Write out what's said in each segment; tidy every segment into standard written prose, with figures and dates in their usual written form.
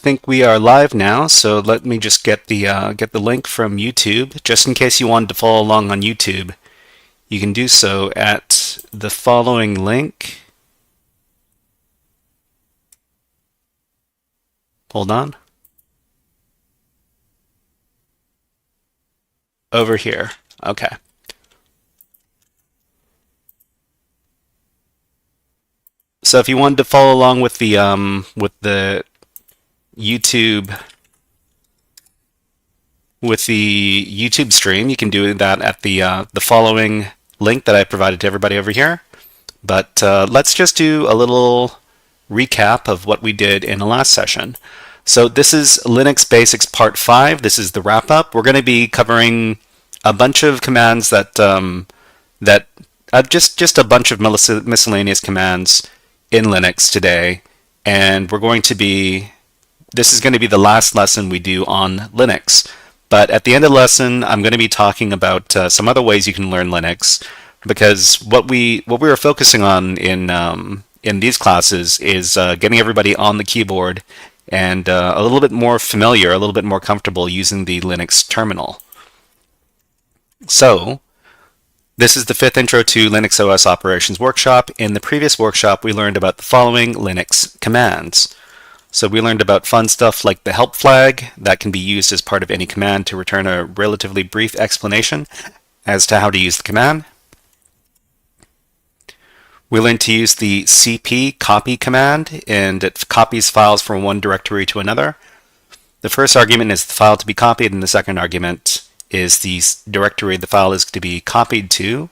Think we are live now, so let me just get the link from YouTube. Just in case you wanted to follow along on YouTube, you can do so at the following link. Hold on. Over here. Okay. So if you wanted to follow along with the YouTube YouTube stream, you can do that at the following link that I provided to everybody over here. But let's just do a little recap of what we did in the last session. So this is Linux Basics Part 5. This is the wrap-up. We're going to be covering a bunch of commands just a bunch of miscellaneous commands in Linux today, and this is going to be the last lesson we do on Linux. But at the end of the lesson, I'm going to be talking about some other ways you can learn Linux, because what we were focusing on in these classes is getting everybody on the keyboard and a little bit more familiar, a little bit more comfortable using the Linux terminal. So this is the 5th Intro to Linux OS Operations workshop. In the previous workshop, we learned about the following Linux commands. So we learned about fun stuff like the help flag that can be used as part of any command to return a relatively brief explanation as to how to use the command. We learned to use the cp copy command, and it copies files from one directory to another. The first argument is the file to be copied, and the second argument is the directory the file is to be copied to.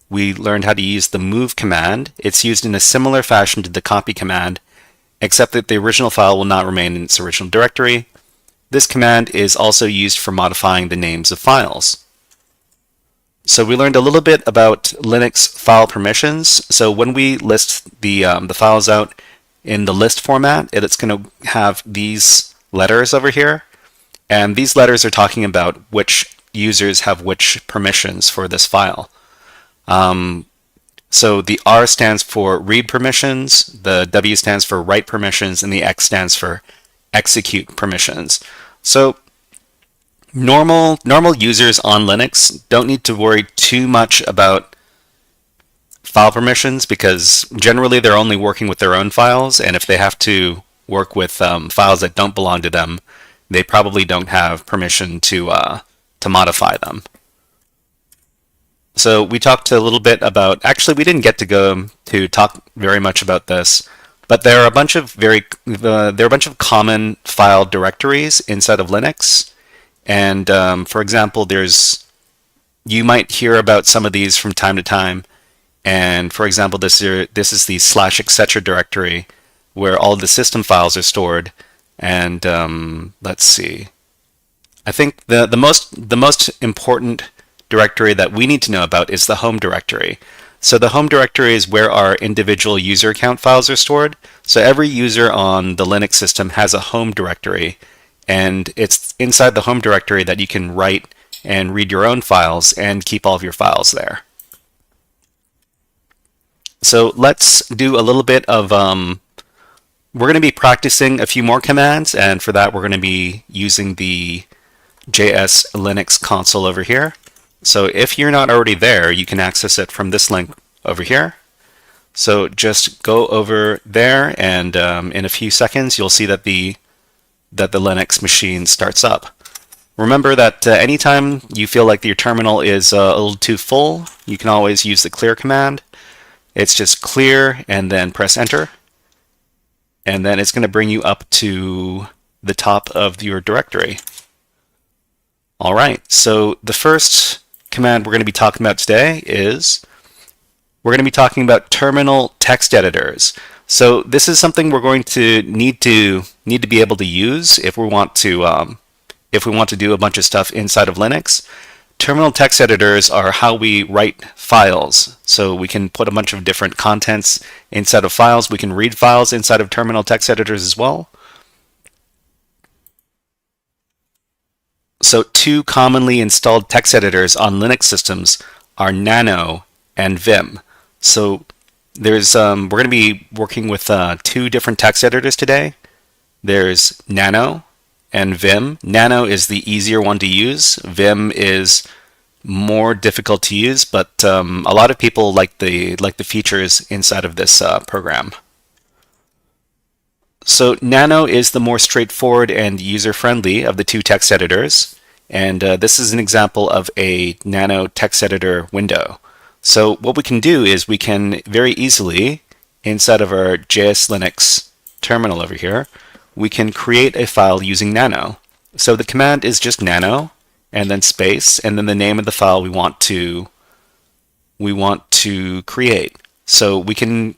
We learned how to use the move command. It's used in a similar fashion to the copy command, except that the original file will not remain in its original directory. This command is also used for modifying the names of files. So we learned a little bit about Linux file permissions. So when we list the files out in the list format, it's going to have these letters over here. And these letters are talking about which users have which permissions for this file. So the R stands for read permissions, the W stands for write permissions, and the X stands for execute permissions. So normal users on Linux don't need to worry too much about file permissions, because generally they're only working with their own files, and if they have to work with files that don't belong to them, they probably don't have permission to modify them. So we talked a little bit about, actually we didn't get to talk very much about this, but there are a bunch of common file directories inside of Linux. And for example, you might hear about some of these from time to time. And for example, this is the /etc directory where all the system files are stored. And let's see. I think the most important directory that we need to know about is the home directory. So the home directory is where our individual user account files are stored. So every user on the Linux system has a home directory, and it's inside the home directory that you can write and read your own files and keep all of your files there. So let's do a little bit of, we're going to be practicing a few more commands, and for that we're going to be using the JS Linux console over here. So if you're not already there, you can access it from this link over here. So just go over there, and in a few seconds you'll see that the Linux machine starts up. Remember that anytime you feel like your terminal is a little too full, you can always use the clear command. It's just clear and then press enter, and then it's going to bring you up to the top of your directory. All right, so the first command we're going to be talking about today is we're going to be talking about terminal text editors. So this is something we're going to need to be able to use if we want to do a bunch of stuff inside of Linux. Terminal text editors are how we write files. So we can put a bunch of different contents inside of files. We can read files inside of terminal text editors as well. So two commonly installed text editors on Linux systems are Nano and Vim. So we're going to be working with two different text editors today. There's Nano and Vim. Nano is the easier one to use. Vim is more difficult to use, but a lot of people like the features inside of this program. So Nano is the more straightforward and user-friendly of the two text editors, and this is an example of a Nano text editor window. So what we can do is we can very easily, inside of our JS Linux terminal over here, we can create a file using Nano. So the command is just Nano, and then space, and then the name of the file we want to create. So we can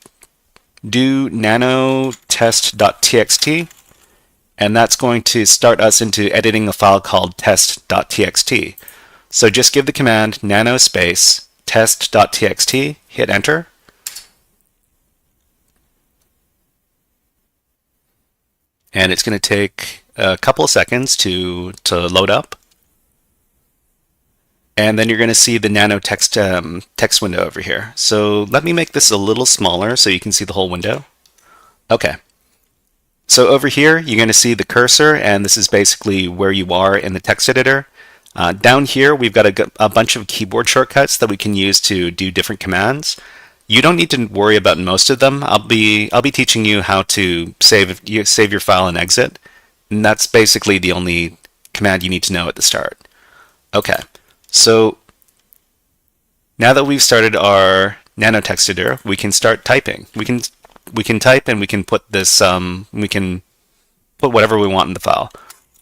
do nano test.txt, and that's going to start us into editing a file called test.txt. So just give the command nano space test.txt, hit enter, and it's going to take a couple of seconds to load up. And then you're going to see the Nano text window over here. So let me make this a little smaller so you can see the whole window. Okay. So over here, you're going to see the cursor, and this is basically where you are in the text editor. Down here, we've got a bunch of keyboard shortcuts that we can use to do different commands. You don't need to worry about most of them. I'll be teaching you how to save your file and exit, and that's basically the only command you need to know at the start. Okay. So now that we've started our Nano text editor, we can start typing. We can type, and we can put this we can put whatever we want in the file.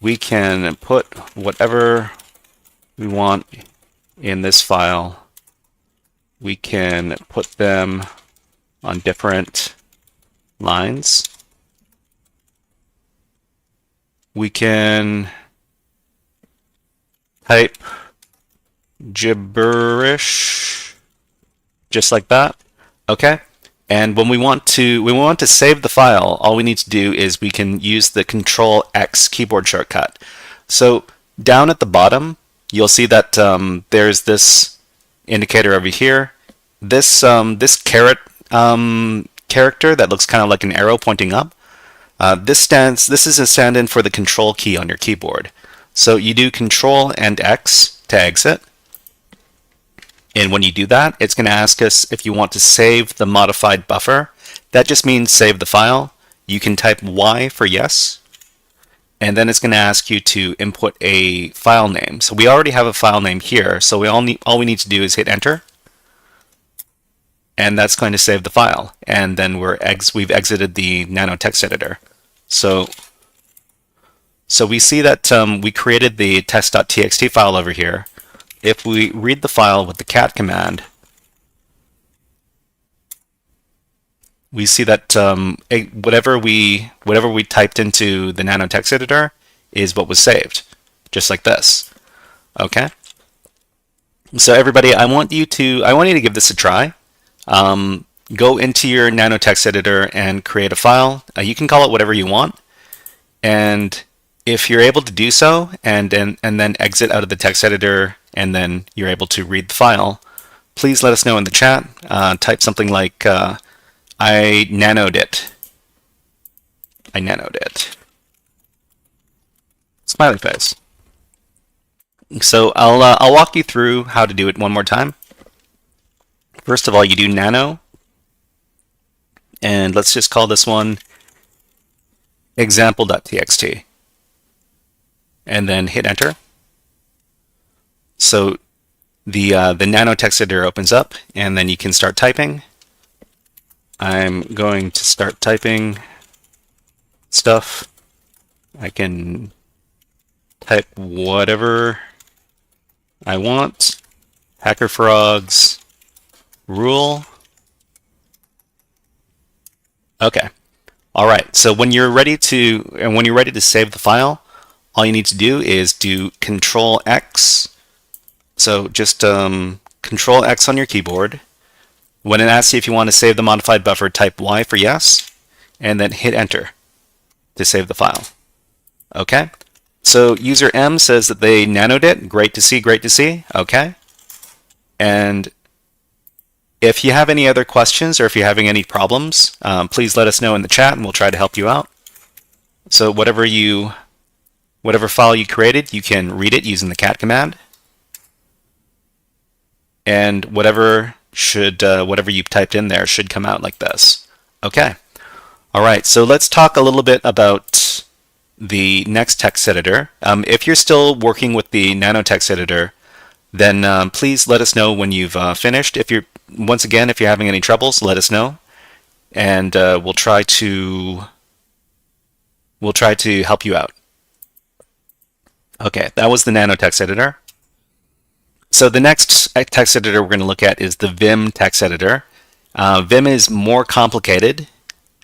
We can put whatever we want in this file. We can put them on different lines. We can type gibberish, just like that. Okay. And when we want to save the file, all we need to do is we can use the Control X keyboard shortcut. So down at the bottom, you'll see that there's this indicator over here. This caret character that looks kind of like an arrow pointing up. This is a stand-in for the Control key on your keyboard. So you do Control and X to exit. And when you do that, it's going to ask us if you want to save the modified buffer. That just means save the file. You can type Y for yes. And then it's going to ask you to input a file name. So we already have a file name here. So all we need to do is hit enter. And that's going to save the file. And then we've exited the Nano text editor. So we see that we created the test.txt file over here. If we read the file with the cat command, we see that whatever we typed into the Nano text editor is what was saved, just like this. Okay. So everybody, I want you to give this a try. Go into your Nano text editor and create a file. You can call it whatever you want, and if you're able to do so, and then exit out of the text editor, and then you're able to read the file, please let us know in the chat. Type something like, I nanoed it. I nanoed it. Smiley face. So I'll walk you through how to do it one more time. First of all, you do nano, and let's just call this one example.txt. And then hit enter. So the Nano text editor opens up, and then you can start typing. I'm going to start typing stuff. I can type whatever I want. HackerFrogs rule. Okay. All right. So when you're ready to save the file, all you need to do is do Control X. So just Control X on your keyboard. When it asks you if you want to save the modified buffer, type Y for yes, and then hit enter to save the file. Okay. So user M says that they nanoed it. Great to see, great to see. Okay. And if you have any other questions or if you're having any problems, please let us know in the chat and we'll try to help you out. So whatever file you created, you can read it using the cat command, and whatever you've typed in there should come out like this. Okay. All right. So let's talk a little bit about the next text editor. If you're still working with the Nano text editor, then please let us know when you've finished. If you're having any troubles, let us know, and we'll try to help you out. Okay, that was the Nano text editor. So the next text editor we're going to look at is the Vim text editor. Vim is more complicated,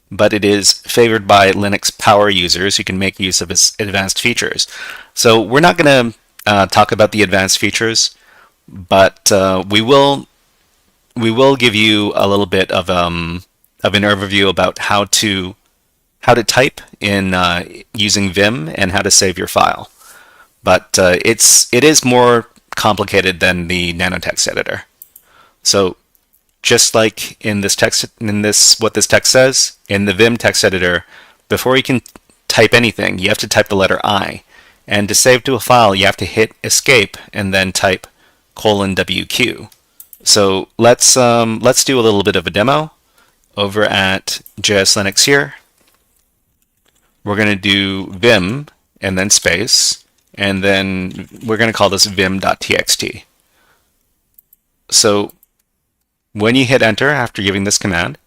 but it is favored by Linux power users who can make use of its advanced features. So we're not going to talk about the advanced features, but we will give you a little bit of an overview about how to type in using Vim and how to save your file. But it is more complicated than the Nano text editor. So just like in this what this text says, in the Vim text editor, before you can type anything, you have to type the letter I. And to save to a file, you have to hit escape and then type :WQ. So let's do a little bit of a demo over at JS Linux here. We're going to do Vim and then space, and then we're going to call this vim.txt. So when you hit enter after giving this command,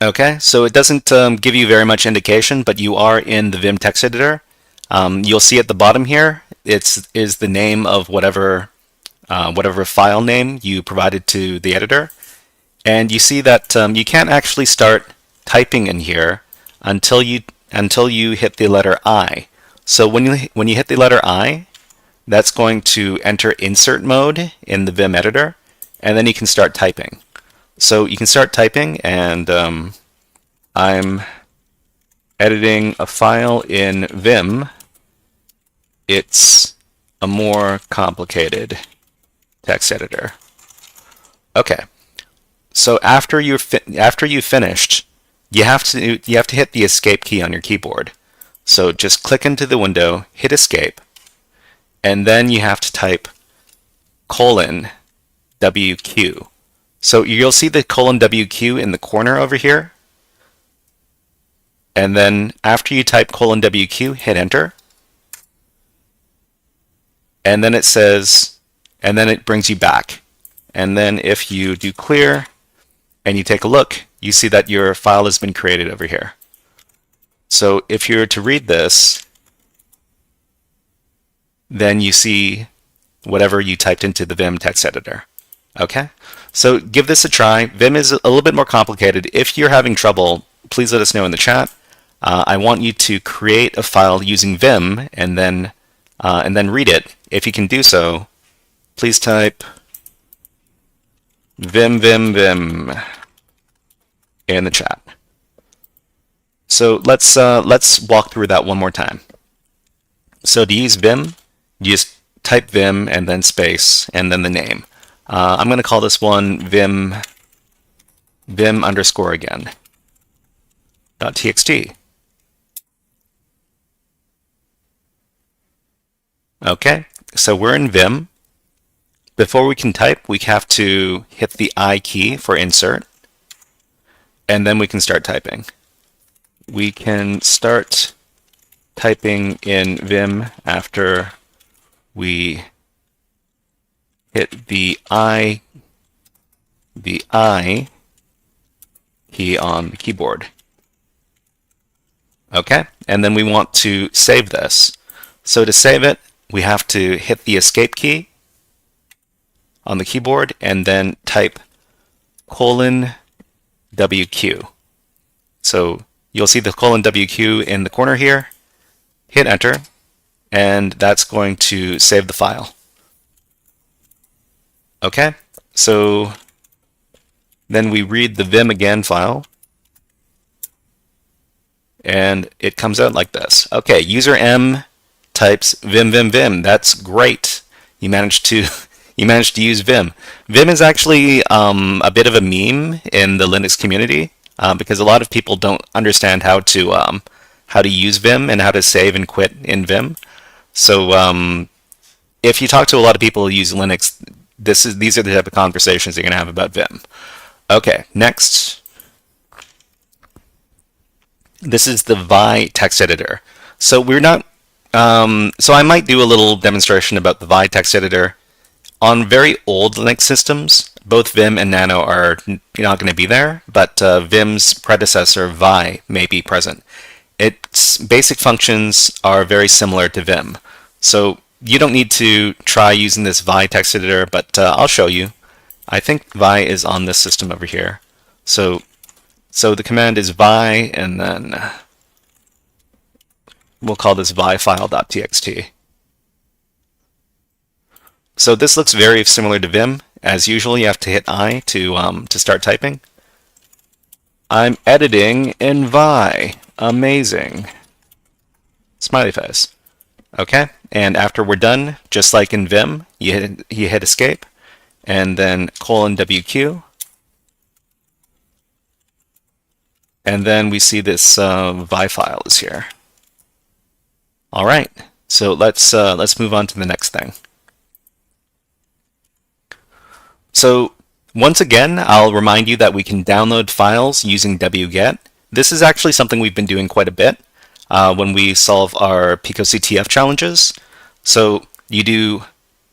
okay, so it doesn't give you very much indication, but you are in the Vim text editor. You'll see at the bottom here, is the name of whatever file name you provided to the editor. And you see that you can't actually start typing in here until you hit the letter I. So when you hit the letter I, that's going to enter insert mode in the Vim editor, and then you can start typing. So you can start typing, and I'm editing a file in Vim. It's a more complicated text editor. Okay. So after you've finished, you have to hit the escape key on your keyboard. So just click into the window, hit escape, and then you have to type :WQ. So you'll see the :WQ in the corner over here. And then after you type :WQ, hit enter. And then it brings you back. And then if you do clear and you take a look, you see that your file has been created over here. So if you were to read this, then you see whatever you typed into the Vim text editor. Okay? So give this a try. Vim is a little bit more complicated. If you're having trouble, please let us know in the chat. I want you to create a file using Vim and then read it. If you can do so, please type vim in the chat. So let's walk through that one more time. So to use Vim, you just type Vim and then space and then the name. I'm going to call this one Vim underscore again .txt. Okay, so we're in Vim. Before we can type, we have to hit the I key for insert, and then we can start typing. We can start typing in Vim after we hit the I key on the keyboard. Okay, and then we want to save this. So to save it, we have to hit the escape key on the keyboard and then type :WQ. So you'll see the :WQ in the corner here. Hit enter, and that's going to save the file. Okay, so then we read the Vim again file, and it comes out like this. Okay, user M types vim vim vim. That's great. You managed to you managed to use Vim. Vim is actually a bit of a meme in the Linux community because a lot of people don't understand how to use Vim and how to save and quit in Vim. So if you talk to a lot of people who use Linux, these are the type of conversations you're going to have about Vim. Okay, next. This is the Vi text editor. So we're not. So I might do a little demonstration about the Vi text editor. On very old Linux systems, both Vim and Nano are not going to be there, but Vim's predecessor, Vi, may be present. Its basic functions are very similar to Vim. So you don't need to try using this Vi text editor, but I'll show you. I think Vi is on this system over here. So the command is Vi, and then we'll call this vifile.txt. So this looks very similar to Vim. As usual, you have to hit I to start typing. I'm editing in Vi. Amazing. Smiley face. Okay, and after we're done, just like in Vim, you hit escape, and then :WQ, and then we see this Vi file is here. All right, so let's move on to the next thing. So once again, I'll remind you that we can download files using wget. This is actually something we've been doing quite a bit when we solve our picoctf challenges. So you do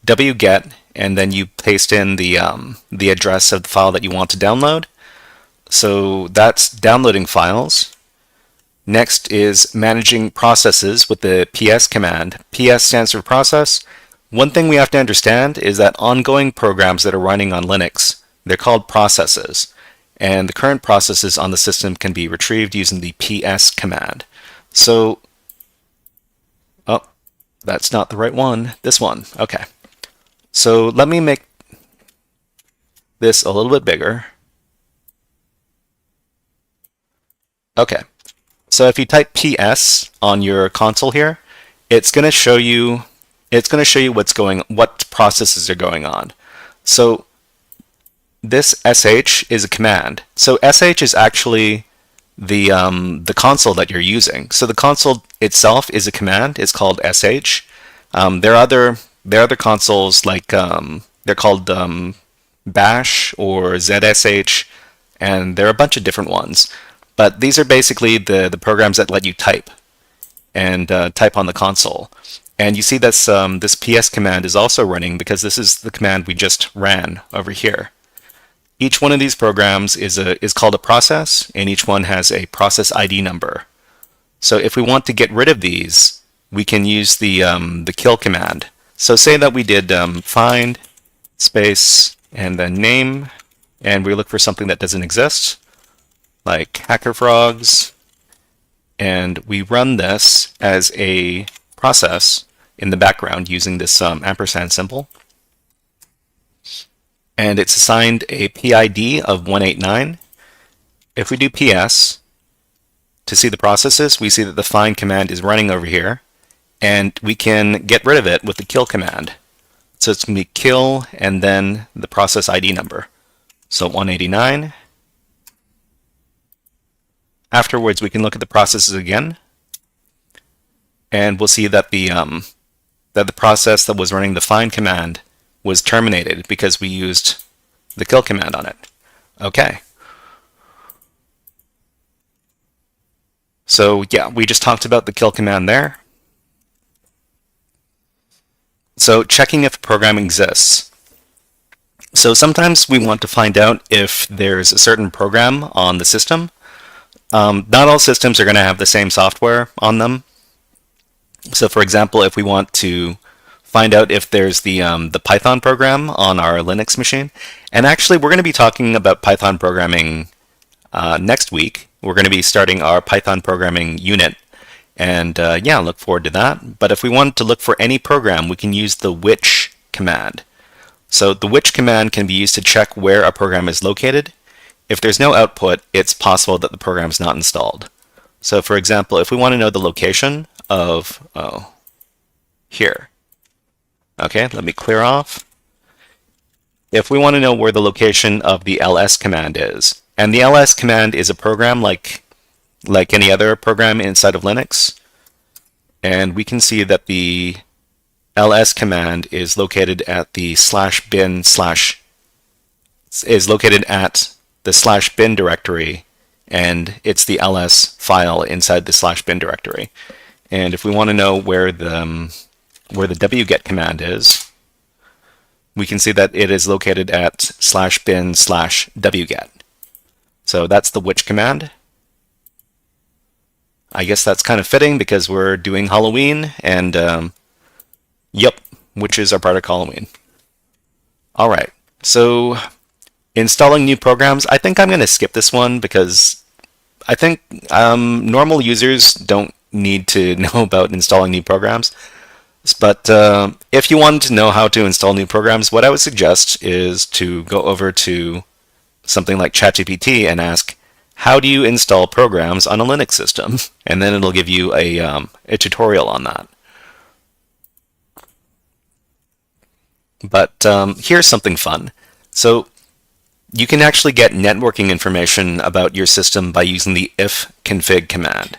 wget, and then you paste in the address of the file that you want to download. So that's downloading files. Next is managing processes with the ps command. PS stands for process. One thing we have to understand is that ongoing programs that are running on Linux, they're called processes, and the current processes on the system can be retrieved using the ps command. So, oh, that's not the right one. This one. Okay. So let me make this a little bit bigger. Okay. So if you type ps on your console here, it's going to show you what processes are going on. So this sh is a command. So sh is actually the console that you're using. So the console itself is a command. It's called sh. There are other consoles like they're called bash or zsh, and there are a bunch of different ones. But these are basically the programs that let you type and type on the console. And you see this ps command is also running because this is the command we just ran over here. Each one of these programs is called a process, and each one has a process ID number. So if we want to get rid of these, we can use the kill command. So say that we did find space and then name, and we look for something that doesn't exist, like HackerFrogs, and we run this as a process in the background using this ampersand symbol. And it's assigned a PID of 189. If we do PS to see the processes, we see that the find command is running over here, and we can get rid of it with the kill command. So it's going to be kill and then the process ID number. So 189. Afterwards, we can look at the processes again, and we'll see that the process that was running the find command was terminated because we used the kill command on it. Okay. So yeah, we just talked about the kill command there. So checking if a program exists. So sometimes we want to find out if there's a certain program on the system. Not all systems are going to have the same software on them. So for example, if we want to find out if there's the Python program on our Linux machine, and actually we're going to be talking about Python programming next week. We're going to be starting our Python programming unit, and yeah, look forward to that. But if we want to look for any program, we can use the which command. So the which command can be used to check where a program is located. If there's no output, it's possible that the program is not installed. So for example, if we want to know the location of, here. Okay, let me clear off. If we want to know where the location of the ls command is, and the ls command is a program like any other program inside of Linux, and we can see that the ls command is located at the /bin/ is located at the /bin directory, and it's the ls file inside the /bin directory. And if we want to know where the wget command is, we can see that it is located at /bin/wget. So that's the which command. I guess that's kind of fitting because we're doing Halloween, and yep, witches are part of Halloween. All right, so installing new programs, I think I'm going to skip this one because I think normal users don't need to know about installing new programs. But if you wanted to know how to install new programs, what I would suggest is to go over to something like ChatGPT and ask, how do you install programs on a Linux system? And then it'll give you a tutorial on that. But here's something fun. So you can actually get networking information about your system by using the ifconfig command.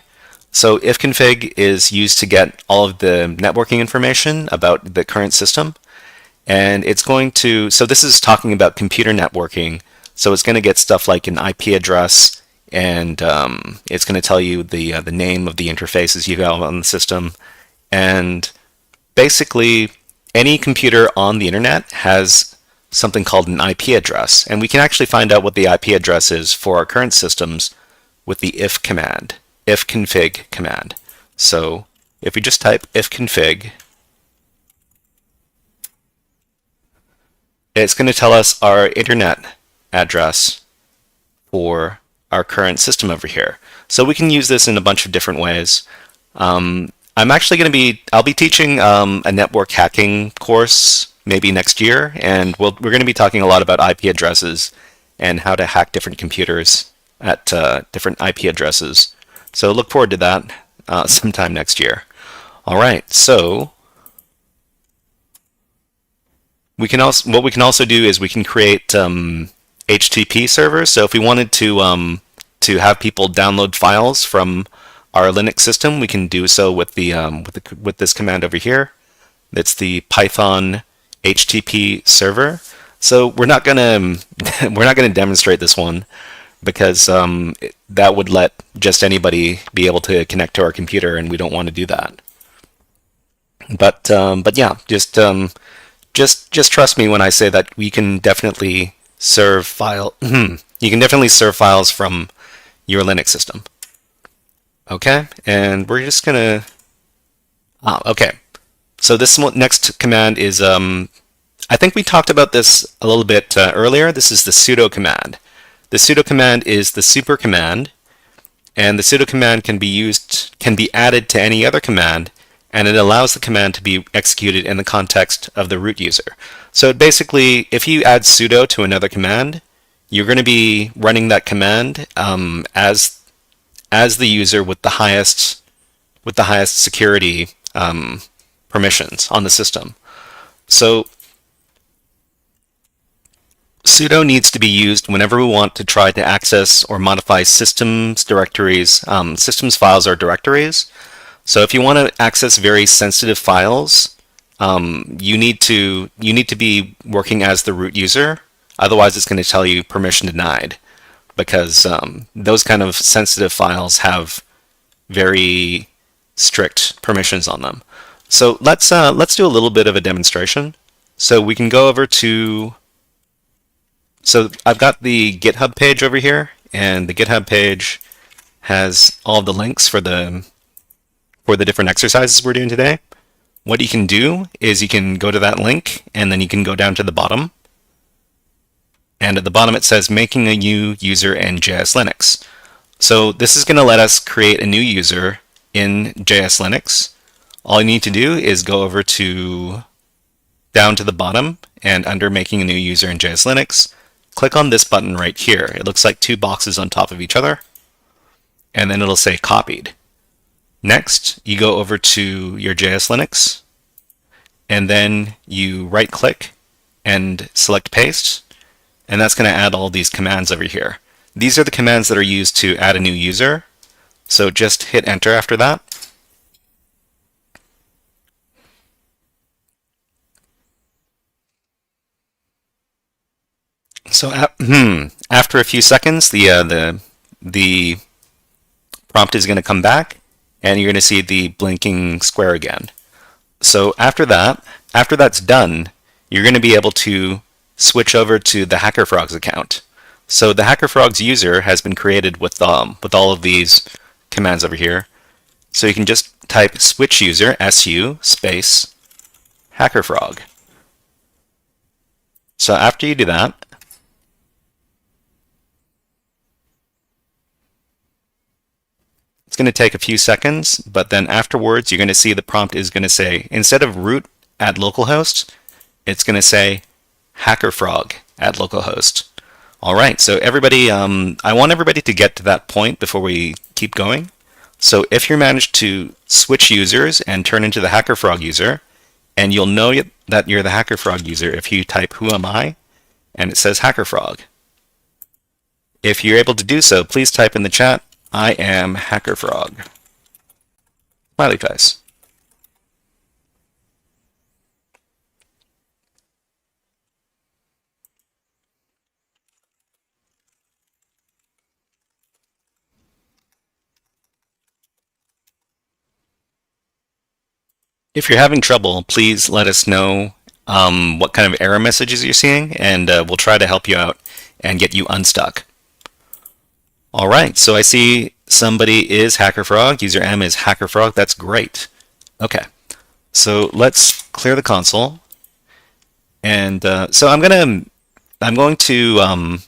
So ifconfig is used to get all of the networking information about the current system. And it's going to, so this is talking about computer networking. So it's going to get stuff like an IP address, and it's going to tell you the name of the interfaces you have on the system. And basically, any computer on the internet has something called an IP address. And we can actually find out what the IP address is for our current systems with the ifconfig command. So if we just type ifconfig, it's going to tell us our internet address for our current system over here. So we can use this in a bunch of different ways. I'm actually going to I'll be teaching a network hacking course maybe next year, and we're going to be talking a lot about IP addresses and how to hack different computers at different IP addresses. So look forward to that sometime next year. All right, so what we can also do is we can create HTTP servers. So if we wanted to have people download files from our Linux system, we can do so with with this command over here. That's the Python HTTP server. So we're not gonna demonstrate this one because that would let just anybody be able to connect to our computer, and we don't want to do that. But yeah, just trust me when I say that we can definitely serve you can definitely serve files from your Linux system. Okay, and we're just gonna okay. So this next command is I think we talked about this a little bit earlier. This is the sudo command. The sudo command is the super command, and the sudo command can be added to any other command, and it allows the command to be executed in the context of the root user. So basically, if you add sudo to another command, you're going to be running that command as the user with the highest security permissions on the system. So sudo needs to be used whenever we want to try to access or modify systems directories, systems files or directories. So if you want to access very sensitive files, you need to be working as the root user. Otherwise, it's going to tell you permission denied, because those kind of sensitive files have very strict permissions on them. So let's do a little bit of a demonstration. So we can go over to. So I've got the GitHub page over here, and the GitHub page has all of the links for the different exercises we're doing today. What you can do is you can go to that link, and then you can go down to the bottom. And at the bottom it says making a new user in JS Linux. So this is going to let us create a new user in JS Linux. All you need to do is go over down to the bottom, and under making a new user in JS Linux, click on this button right here. It looks like two boxes on top of each other, and then it'll say copied. Next, you go over to your JS Linux, and then you right click and select paste, and that's going to add all these commands over here. These are the commands that are used to add a new user, so just hit enter after that. So after a few seconds, the prompt is going to come back, and you're going to see the blinking square again. So after that's done, you're going to be able to switch over to the HackerFrogs account. So the HackerFrogs user has been created with all of these commands over here. So you can just type switch user, su, space, HackerFrog. So after you do that, it's going to take a few seconds, but then afterwards you're going to see the prompt is going to say, instead of root at localhost, it's going to say HackerFrog at localhost. All right, so everybody, I want everybody to get to that point before we keep going. So if you manage to switch users and turn into the HackerFrog user, and you'll know that you're the HackerFrog user if you type who am I, and it says HackerFrog. If you're able to do so, please type in the chat, I am HackerFrog. Smiley face. If you're having trouble, please let us know what kind of error messages you're seeing, and we'll try to help you out and get you unstuck. All right, so I see somebody is HackerFrog. User M is HackerFrog. That's great. Okay, so let's clear the console, and so I'm going to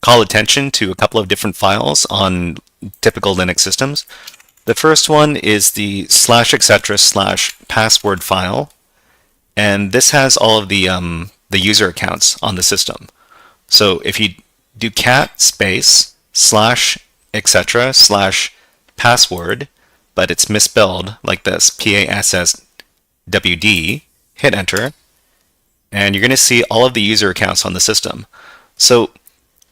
call attention to a couple of different files on typical Linux systems. The first one is the /etc/password file, and this has all of the user accounts on the system. So if you do cat space /etc/password, but it's misspelled like this, PASSWD, hit enter, and you're going to see all of the user accounts on the system. So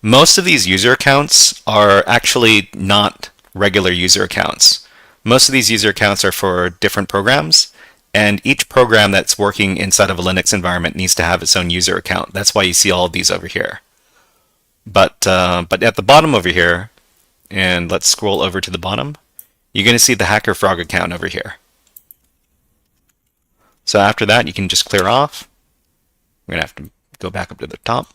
most of these user accounts are actually not regular user accounts. Most of these user accounts are for different programs, and each program that's working inside of a Linux environment needs to have its own user account. That's why you see all of these over here. But at the bottom over here, and let's scroll over to the bottom, you're going to see the HackerFrog account over here. So after that, you can just clear off. We're going to have to go back up to the top.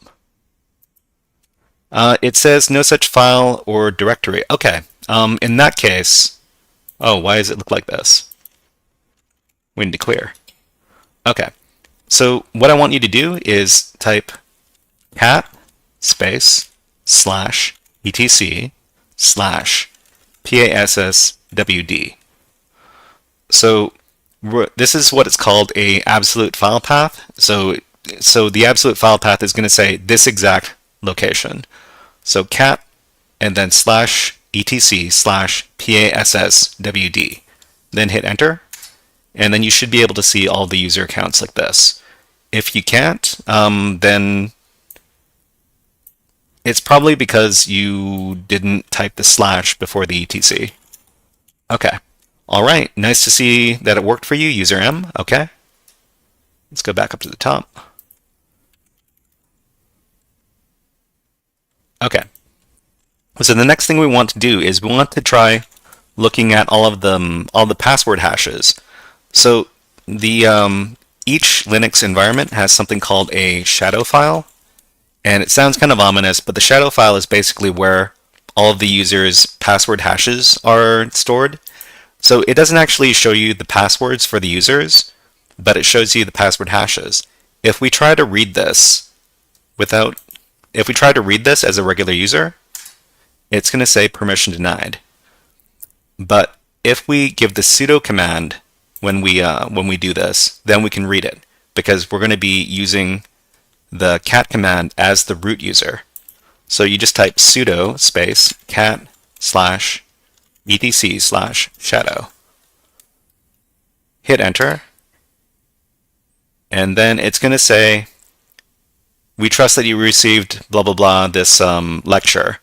It says no such file or directory. Okay, in that case, oh, why does it look like this? We need to clear. Okay, so what I want you to do is type cat space /etc/passwd. So this is what it's called a absolute file path. So the absolute file path is going to say this exact location. So cat and then /etc/passwd. Then hit enter, and then you should be able to see all the user accounts like this. If you can't, then it's probably because you didn't type the / before the etc. Okay. All right. Nice to see that it worked for you, user M. Okay. Let's go back up to the top. Okay. So the next thing we want to do is we want to try looking at all the password hashes. So the each Linux environment has something called a shadow file. And it sounds kind of ominous, but the shadow file is basically where all of the users' password hashes are stored. So it doesn't actually show you the passwords for the users, but it shows you the password hashes. If we try to read this as a regular user, it's going to say permission denied. But if we give the sudo command when we do this, then we can read it, because we're going to be using the cat command as the root user. So you just type sudo space cat /etc/shadow. Hit enter, And then it's going to say, we trust that you received blah, blah, blah, this lecture.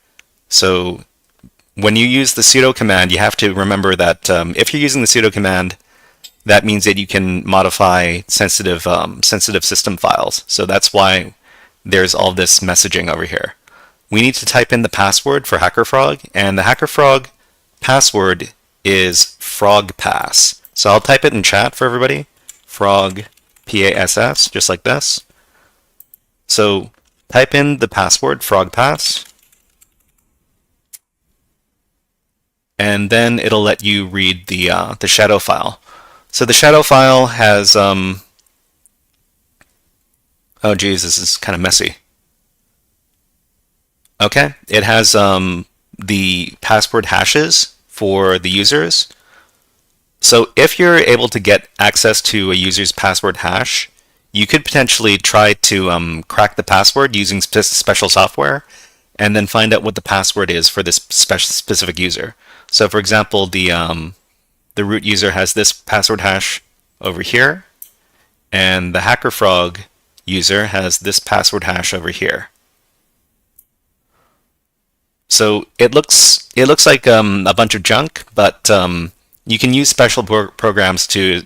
So when you use the sudo command, you have to remember that if you're using the sudo command, that means that you can modify sensitive system files. So that's why there's all this messaging over here. We need to type in the password for HackerFrog, and the HackerFrog password is frogpass. So I'll type it in chat for everybody. Frog, P-A-S-S, just like this. So type in the password, frogpass, and then it'll let you read the shadow file. So the shadow file has, oh geez, this is kind of messy. Okay, it has the password hashes for the users. So if you're able to get access to a user's password hash, you could potentially try to crack the password using special software and then find out what the password is for this specific user. So for example, the root user has this password hash over here, and the HackerFrog user has this password hash over here. So it looks like a bunch of junk, but you can use special programs to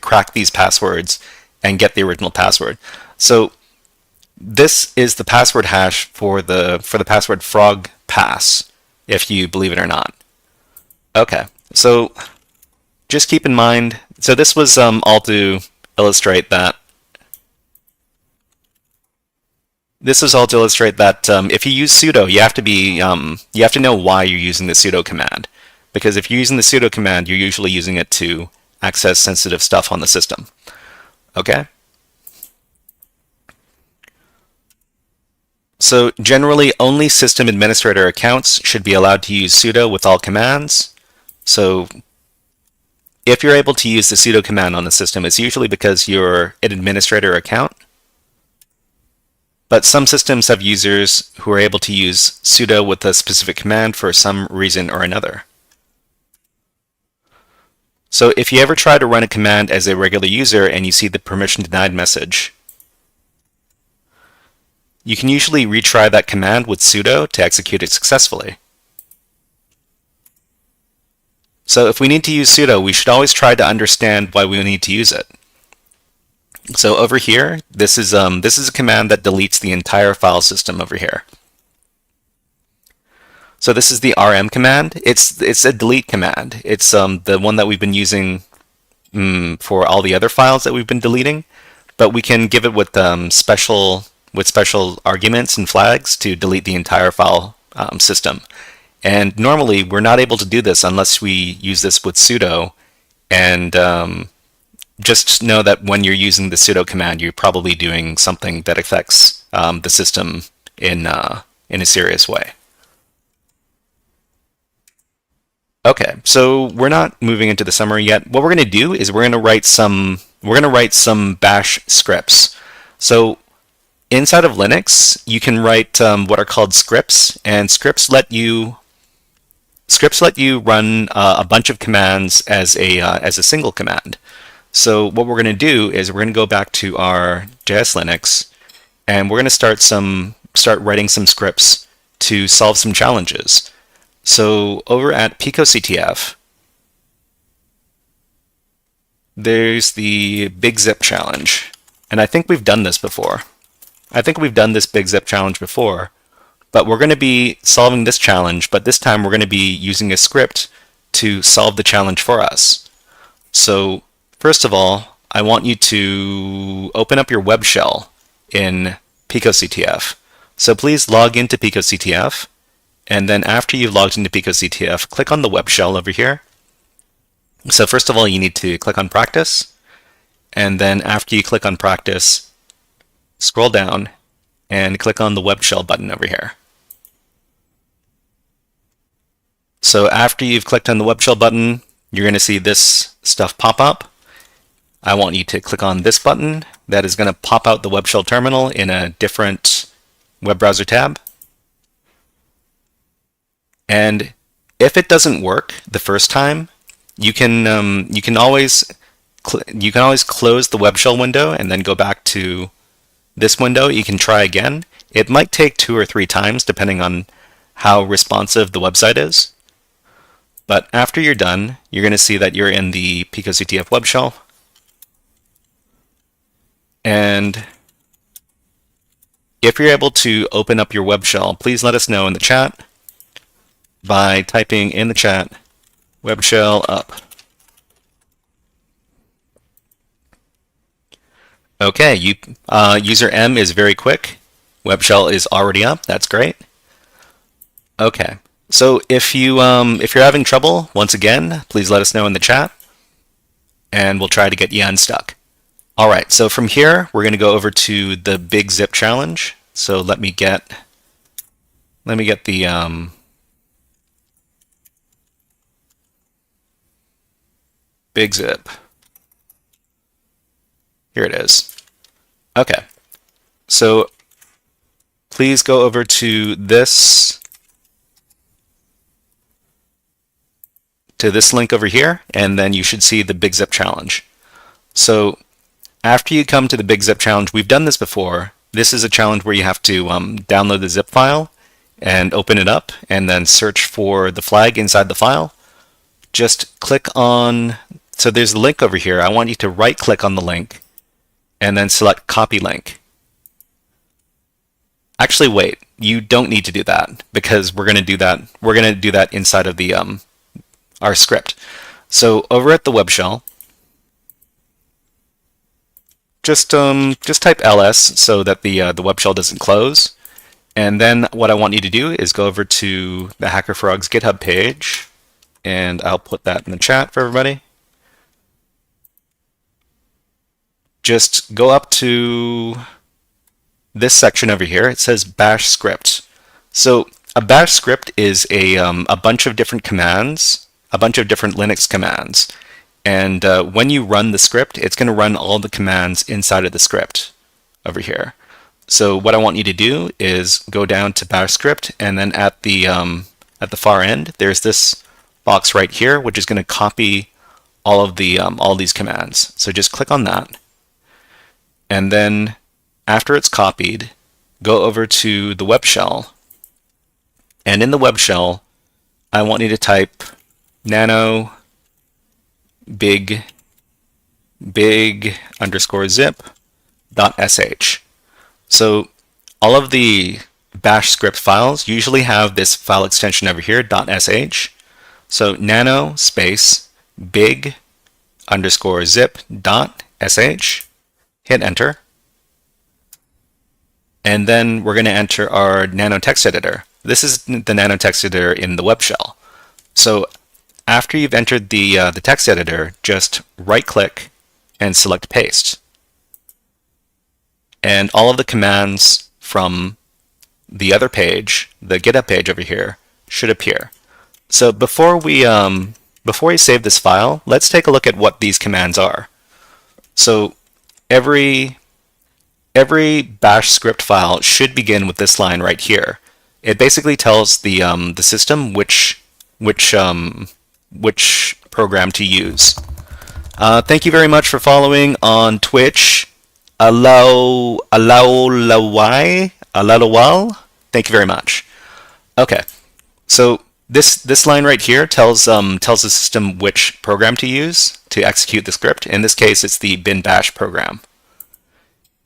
crack these passwords and get the original password. So this is the password hash for the password frogpass, if you believe it or not. Okay, so just keep in mind. So this was all to illustrate that. This is all to illustrate that if you use sudo, you have to know why you're using the sudo command, because if you're using the sudo command, you're usually using it to access sensitive stuff on the system. Okay. So generally, only system administrator accounts should be allowed to use sudo with all commands. So if you're able to use the sudo command on the system, it's usually because you're an administrator account. But some systems have users who are able to use sudo with a specific command for some reason or another. So if you ever try to run a command as a regular user and you see the permission denied message, you can usually retry that command with sudo to execute it successfully. So if we need to use sudo, we should always try to understand why we need to use it. So over here, this is a command that deletes the entire file system over here. So this is the rm command. It's a delete command. It's the one that we've been using for all the other files that we've been deleting, but we can give it with special arguments and flags to delete the entire file system. And normally we're not able to do this unless we use this with sudo. And just know that when you're using the sudo command, you're probably doing something that affects the system in a serious way. Okay, so we're not moving into the summary yet. What we're going to do is we're going to write some bash scripts. So inside of Linux, you can write what are called scripts, and scripts let you run a bunch of commands as a single command. So what we're going to do is we're going to go back to our JS Linux, and we're going to start writing some scripts to solve some challenges. So over at picoctf, there's the big zip challenge, and I think we've done this before. I think we've done this big zip challenge before, but we're going to be solving this challenge, but this time we're going to be using a script to solve the challenge for us. So first of all, I want you to open up your web shell in picoctf. So please log into picoctf, and then after you've logged into picoctf, click on the web shell over here. So first of all, you need to click on practice, and then after you click on practice, scroll down and click on the web shell button over here. So after you've clicked on the web shell button, you're going to see this stuff pop up. I want you to click on this button. That is going to pop out the web shell terminal in a different web browser tab. And if it doesn't work the first time, you can always you can always close the web shell window and then go back to this window. You can try again. It might take 2 or 3 times depending on how responsive the website is. But after you're done, you're going to see that you're in the picoctf web shell. And if you're able to open up your web shell, please let us know in the chat by typing in the chat web shell up. Okay, user M is very quick. Web shell is already up. That's great. Okay, so if you're having trouble, once again, please let us know in the chat, and we'll try to get you unstuck. All right, so from here, we're going to go over to the Big Zip challenge. So let me get the Big Zip. Here it is. Okay, so please go over to this link over here, and then you should see the Big Zip challenge. So after you come to the Big Zip challenge, we've done this before. This is a challenge where you have to download the zip file and open it up and then search for the flag inside the file. Just click on, so there's a link over here. I want you to right click on the link and then select copy link. Actually, wait, you don't need to do that because we're going to do that. We're going to do that inside of the our script. So over at the web shell, just type ls so that the web shell doesn't close. And then what I want you to do is go over to the HackerFrogs GitHub page, and I'll put that in the chat for everybody. Just go up to this section over here. It says bash script. So a bash script is a bunch of different commands, a bunch of different Linux commands. And when you run the script, it's going to run all the commands inside of the script over here. So what I want you to do is go down to bash script, and then at the far end, there's this box right here, which is going to copy all of the all these commands. So just click on that, and then after it's copied, go over to the web shell, and in the web shell, I want you to type nano big _zip .sh. So all of the bash script files usually have this file extension over here, .sh. So nano space big _zip .sh, hit enter. And then we're going to enter our nano text editor. This is the nano text editor in the web shell. So after you've entered the text editor, just right-click and select paste. And all of the commands from the other page, the GitHub page over here, should appear. So before we save this file, let's take a look at what these commands are. So every bash script file should begin with this line right here. It basically tells the system which program to use. Thank you very much for following on Twitch. Alawal. Thank you very much. Okay, so this line right here tells the system which program to use to execute the script. In this case, it's the bin bash program.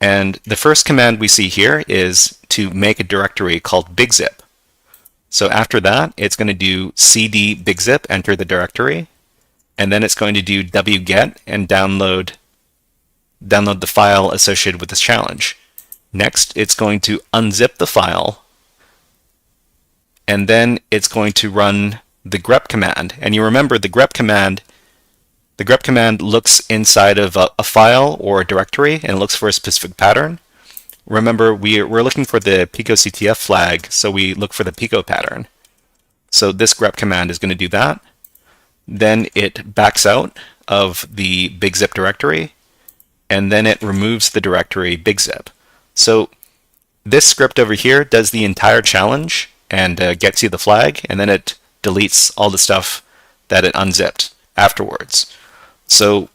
And the first command we see here is to make a directory called BigZip. So after that, it's going to do cd BigZip, enter the directory, and then it's going to do wget and download the file associated with this challenge. Next, it's going to unzip the file, and then it's going to run the grep command. And you remember the grep command looks inside of a file or a directory and looks for a specific pattern. Remember, we're looking for the picoctf flag, so we look for the pico pattern. So this grep command is going to do that. Then it backs out of the BigZip directory, and then it removes the directory BigZip. So this script over here does the entire challenge and gets you the flag, and then it deletes all the stuff that it unzipped afterwards. So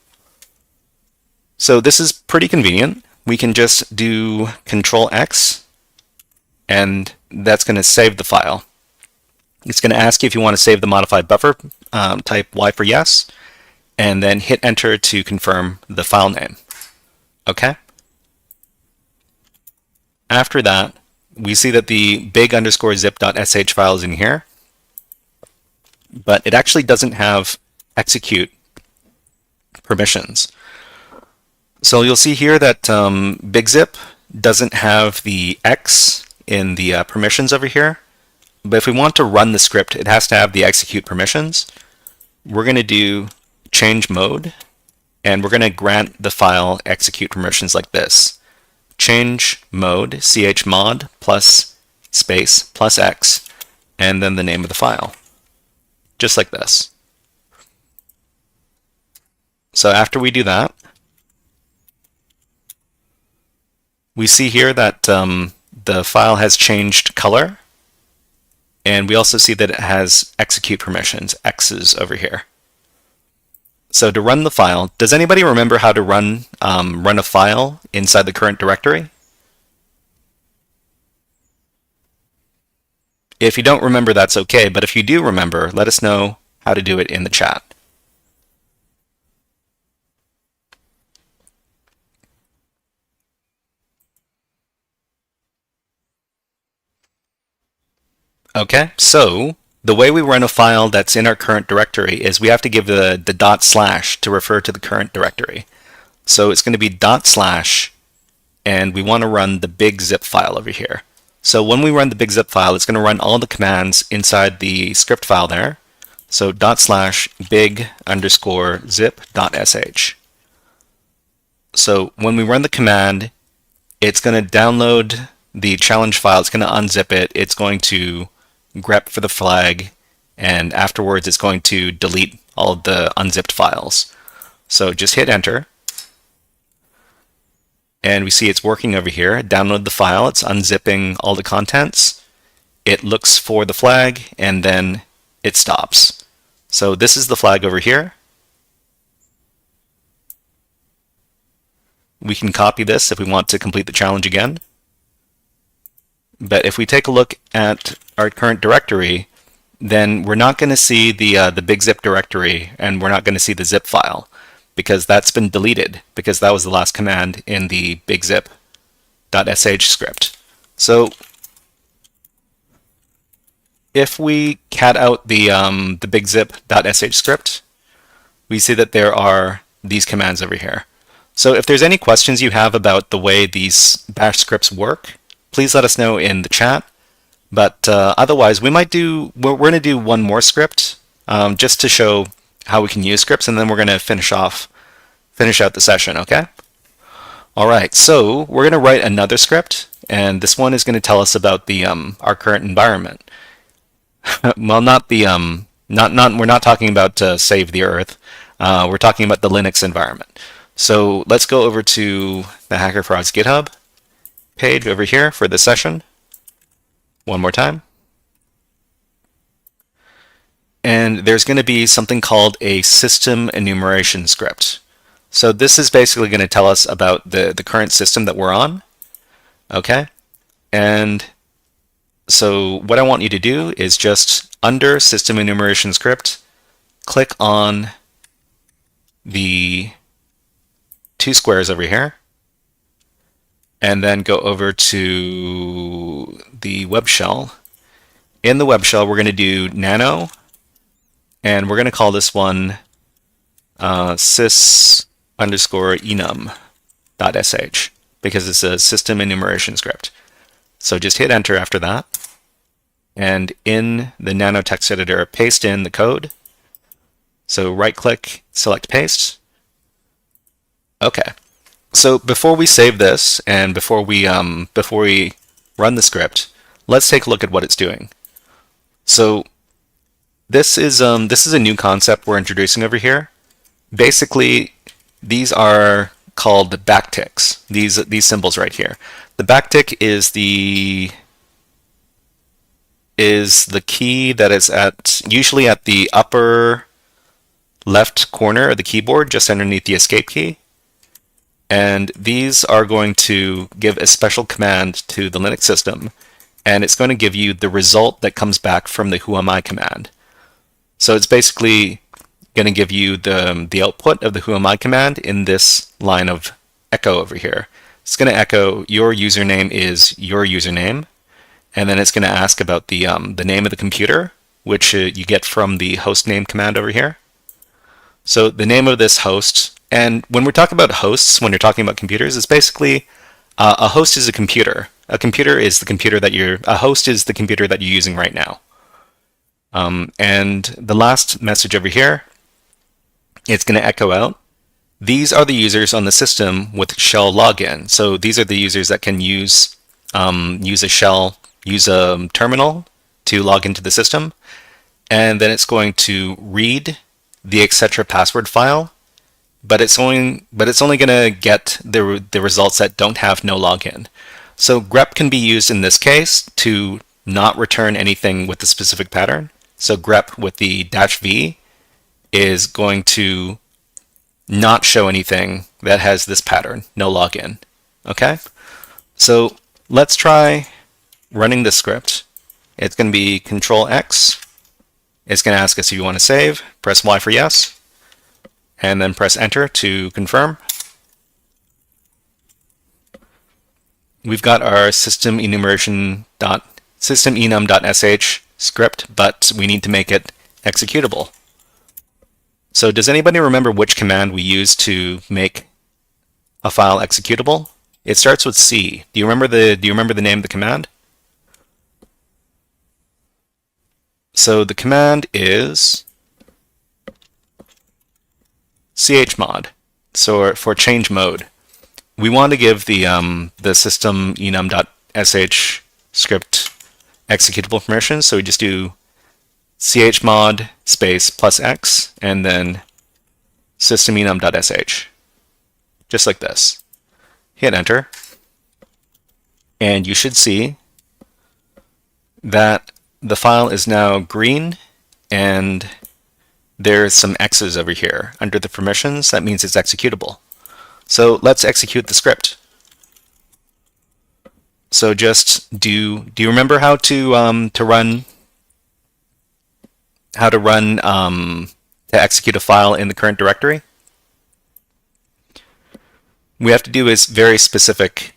So this is pretty convenient. We can just do Control X, and that's going to save the file. It's going to ask you if you want to save the modified buffer, type Y for yes, and then hit enter to confirm the file name. Okay? After that, we see that the big_zip.sh file is in here, but it actually doesn't have execute permissions. So you'll see here that BigZip doesn't have the X in the permissions over here, but if we want to run the script, it has to have the execute permissions. We're going to do change mode, and we're going to grant the file execute permissions like this. Change mode, chmod plus space plus X, and then the name of the file. Just like this. So after we do that, we see here that the file has changed color, and we also see that it has execute permissions, X's over here. So to run the file, does anybody remember how to run a file inside the current directory? If you don't remember, that's okay, but if you do remember, let us know how to do it in the chat. Okay, so the way we run a file that's in our current directory is we have to give the // to refer to the current directory. So it's going to be // and we want to run the big zip file over here. So when we run the big zip file, it's going to run all the commands inside the script file there. So /big_zip.sh. So when we run the command, it's going to download the challenge file, it's going to unzip it, it's going to grep for the flag, and afterwards it's going to delete all of the unzipped files. So just hit enter, and we see it's working over here. Download the file, it's unzipping all the contents, it looks for the flag, and then it stops. So this is the flag over here. We can copy this if we want to complete the challenge again. But if we take a look at our current directory, then we're not going to see the big zip directory, and we're not going to see the zip file, because that's been deleted, because that was the last command in the bigzip.sh script. So if we cat out the bigzip.sh script, we see that there are these commands over here. So if there's any questions you have about the way these bash scripts work, please let us know in the chat. But otherwise, we're going to do one more script just to show how we can use scripts, and then we're going to finish out the session, okay? All right, so we're going to write another script, and this one is going to tell us about the our current environment. Well, not the we're not talking about save the Earth. We're talking about the Linux environment. So let's go over to the HackerFrogs GitHub page over here for this session. One more time. And there's going to be something called a system enumeration script. So this is basically going to tell us about the current system that we're on. Okay? And so what I want you to do is just under system enumeration script, click on the two squares over here, and then go over to the web shell. In the web shell, we're going to do nano, and we're going to call this one sys_enum.sh, because it's a system enumeration script. So just hit enter after that, and in the nano text editor, paste in the code. So right click, select paste. Okay. So before we save this and before we run the script, let's take a look at what it's doing. So this is a new concept we're introducing over here. Basically, these are called backticks. These symbols right here. The backtick is the key that is usually at the upper left corner of the keyboard, just underneath the escape key. And these are going to give a special command to the Linux system, and it's going to give you the result that comes back from the whoami command. So it's basically going to give you the output of the whoami command in this line of echo over here. It's going to echo your username is your username, and then it's going to ask about the name of the computer, which you get from the host name command over here. So the name of this host, and when we're talking about hosts, when you're talking about computers, it's basically a host is a computer. A computer is the computer that a host is the computer that you're using right now. And the last message over here, it's going to echo out. These are the users on the system with shell login. So these are the users that can use a shell, use a terminal to log into the system. And then it's going to read the etc password file, but it's only going to get the results that don't have no login. So grep can be used in this case to not return anything with the specific pattern. So grep with the -v is going to not show anything that has this pattern, no login. Okay? So let's try running this script. It's going to be Control X. It's going to ask us if you want to save. Press Y for yes, and then press Enter to confirm. We've got our systemenum.sh script, but we need to make it executable. So does anybody remember which command we used to make a file executable? It starts with C. Do you remember the name of the command? So the command is chmod. So for change mode, we want to give the systemenum.sh script executable permissions. So we just do chmod space +x and then systemenum.sh, just like this. Hit enter, and you should see that the file is now green and there's some X's over here under the permissions. That means it's executable. So let's execute the script. So just do you remember how to execute a file in the current directory? We have to do is very specific.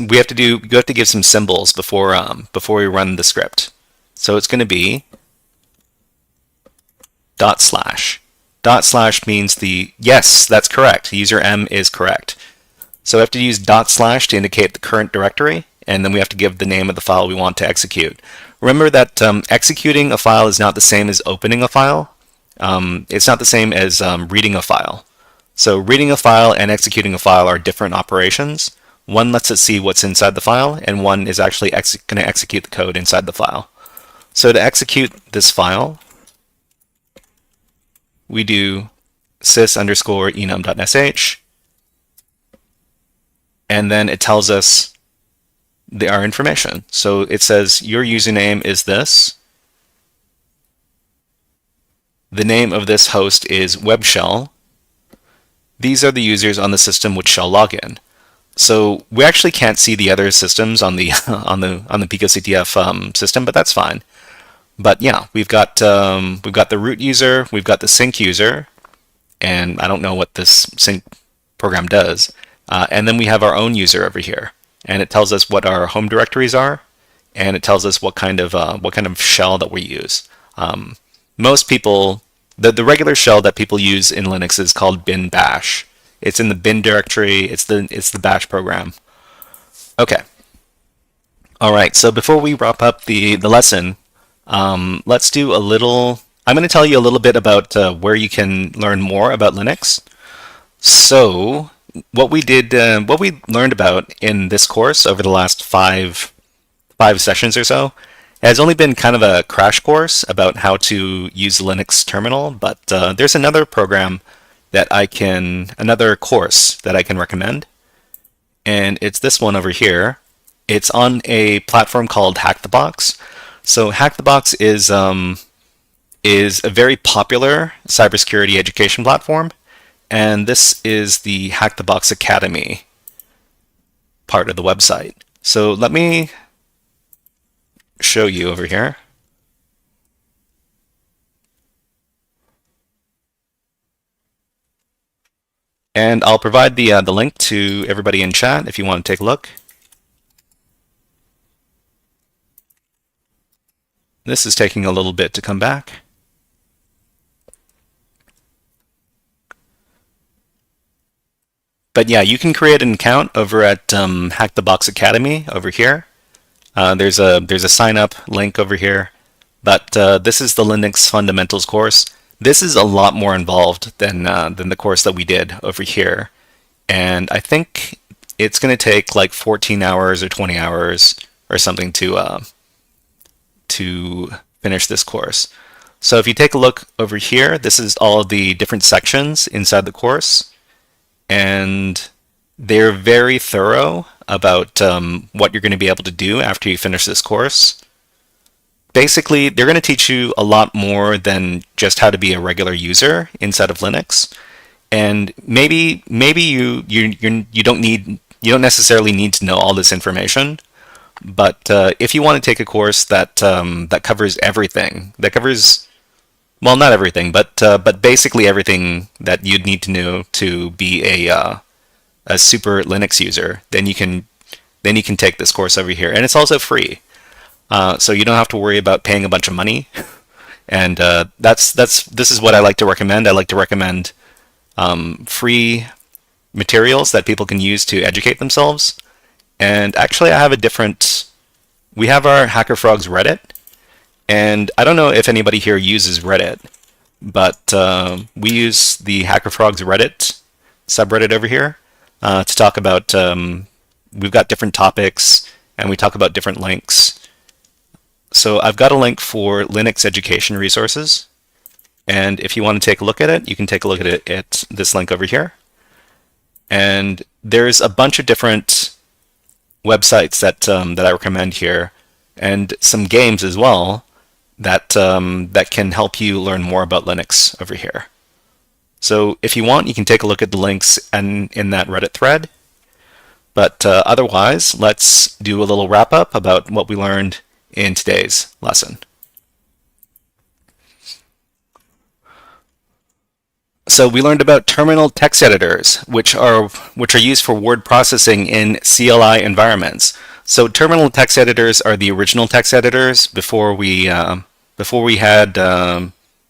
We have to give some symbols before we run the script. So it's going to be /. // means yes, that's correct. User M is correct. So we have to use // to indicate the current directory, and then we have to give the name of the file we want to execute. Remember that executing a file is not the same as opening a file. It's not the same as reading a file. So reading a file and executing a file are different operations. One lets it see what's inside the file, and one is actually going to execute the code inside the file. So to execute this file, we do sys_enum.sh, and then it tells us our information. So it says your username is this. The name of this host is WebShell. These are the users on the system with shell login. So we actually can't see the other systems on the on the picoctf system, but that's fine. But yeah, we've got the root user, we've got the sync user, and I don't know what this sync program does. And then we have our own user over here, and it tells us what our home directories are, and it tells us what kind of shell that we use. Most people, the regular shell that people use in Linux is called bin bash. It's in the bin directory. It's the bash program. Okay. All right. So before we wrap up the lesson, let's do a little. I'm going to tell you a little bit about where you can learn more about Linux. So what we learned about in this course over the last five sessions or so has only been kind of a crash course about how to use the Linux terminal. But there's another program another course that I can recommend, and it's this one over here. It's on a platform called Hack the Box. So Hack the Box is a very popular cybersecurity education platform, and this is the Hack the Box Academy part of the website. So let me show you over here. And I'll provide the link to everybody in chat if you want to take a look. This is taking a little bit to come back. But yeah, you can create an account over at Hack the Box Academy over here. There's a sign up link over here. But this is the Linux Fundamentals course. This is a lot more involved than the course that we did over here. And I think it's going to take like 14 hours or 20 hours or something to finish this course. So if you take a look over here, this is all of the different sections inside the course. And they're very thorough about what you're going to be able to do after you finish this course. Basically, they're going to teach you a lot more than just how to be a regular user inside of Linux. And maybe you don't necessarily need to know all this information. But if you want to take a course that covers everything, that covers, well, not everything, but basically everything that you'd need to know to be a super Linux user, then you can take this course over here, and it's also free. So you don't have to worry about paying a bunch of money. And this is what I like to recommend. I like to recommend free materials that people can use to educate themselves. And actually, we have our HackerFrogs Reddit, and I don't know if anybody here uses Reddit, but we use the HackerFrogs Reddit subreddit over here to talk about, we've got different topics, and we talk about different links. So I've got a link for Linux education resources, and if you want to take a look at it, you can take a look at it at this link over here. And there's a bunch of different websites that I recommend here, and some games as well that can help you learn more about Linux over here. So if you want, you can take a look at the links in that Reddit thread. But otherwise, let's do a little wrap up about what we learned in today's lesson. So we learned about terminal text editors, which are used for word processing in CLI environments. So terminal text editors are the original text editors before we had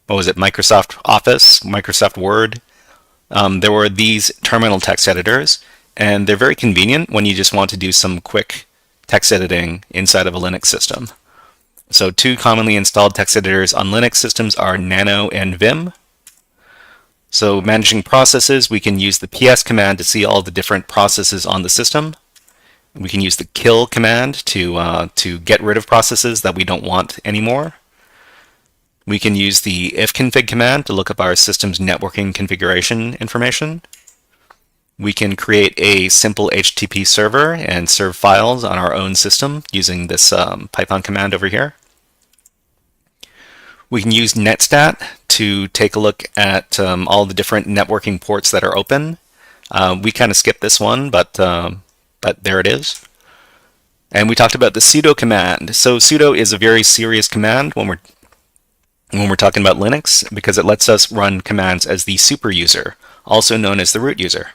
what was it, Microsoft Office, Microsoft Word. There were these terminal text editors, and they're very convenient when you just want to do some quick text editing inside of a Linux system. So two commonly installed text editors on Linux systems are Nano and Vim. So managing processes, we can use the ps command to see all the different processes on the system. We can use the kill command to get rid of processes that we don't want anymore. We can use the ifconfig command to look up our system's networking configuration information. We can create a simple HTTP server and serve files on our own system using this Python command over here. We can use netstat to take a look at all the different networking ports that are open. We kind of skipped this one, but there it is. And we talked about the sudo command. So sudo is a very serious command when we're talking about Linux, because it lets us run commands as the super user, also known as the root user.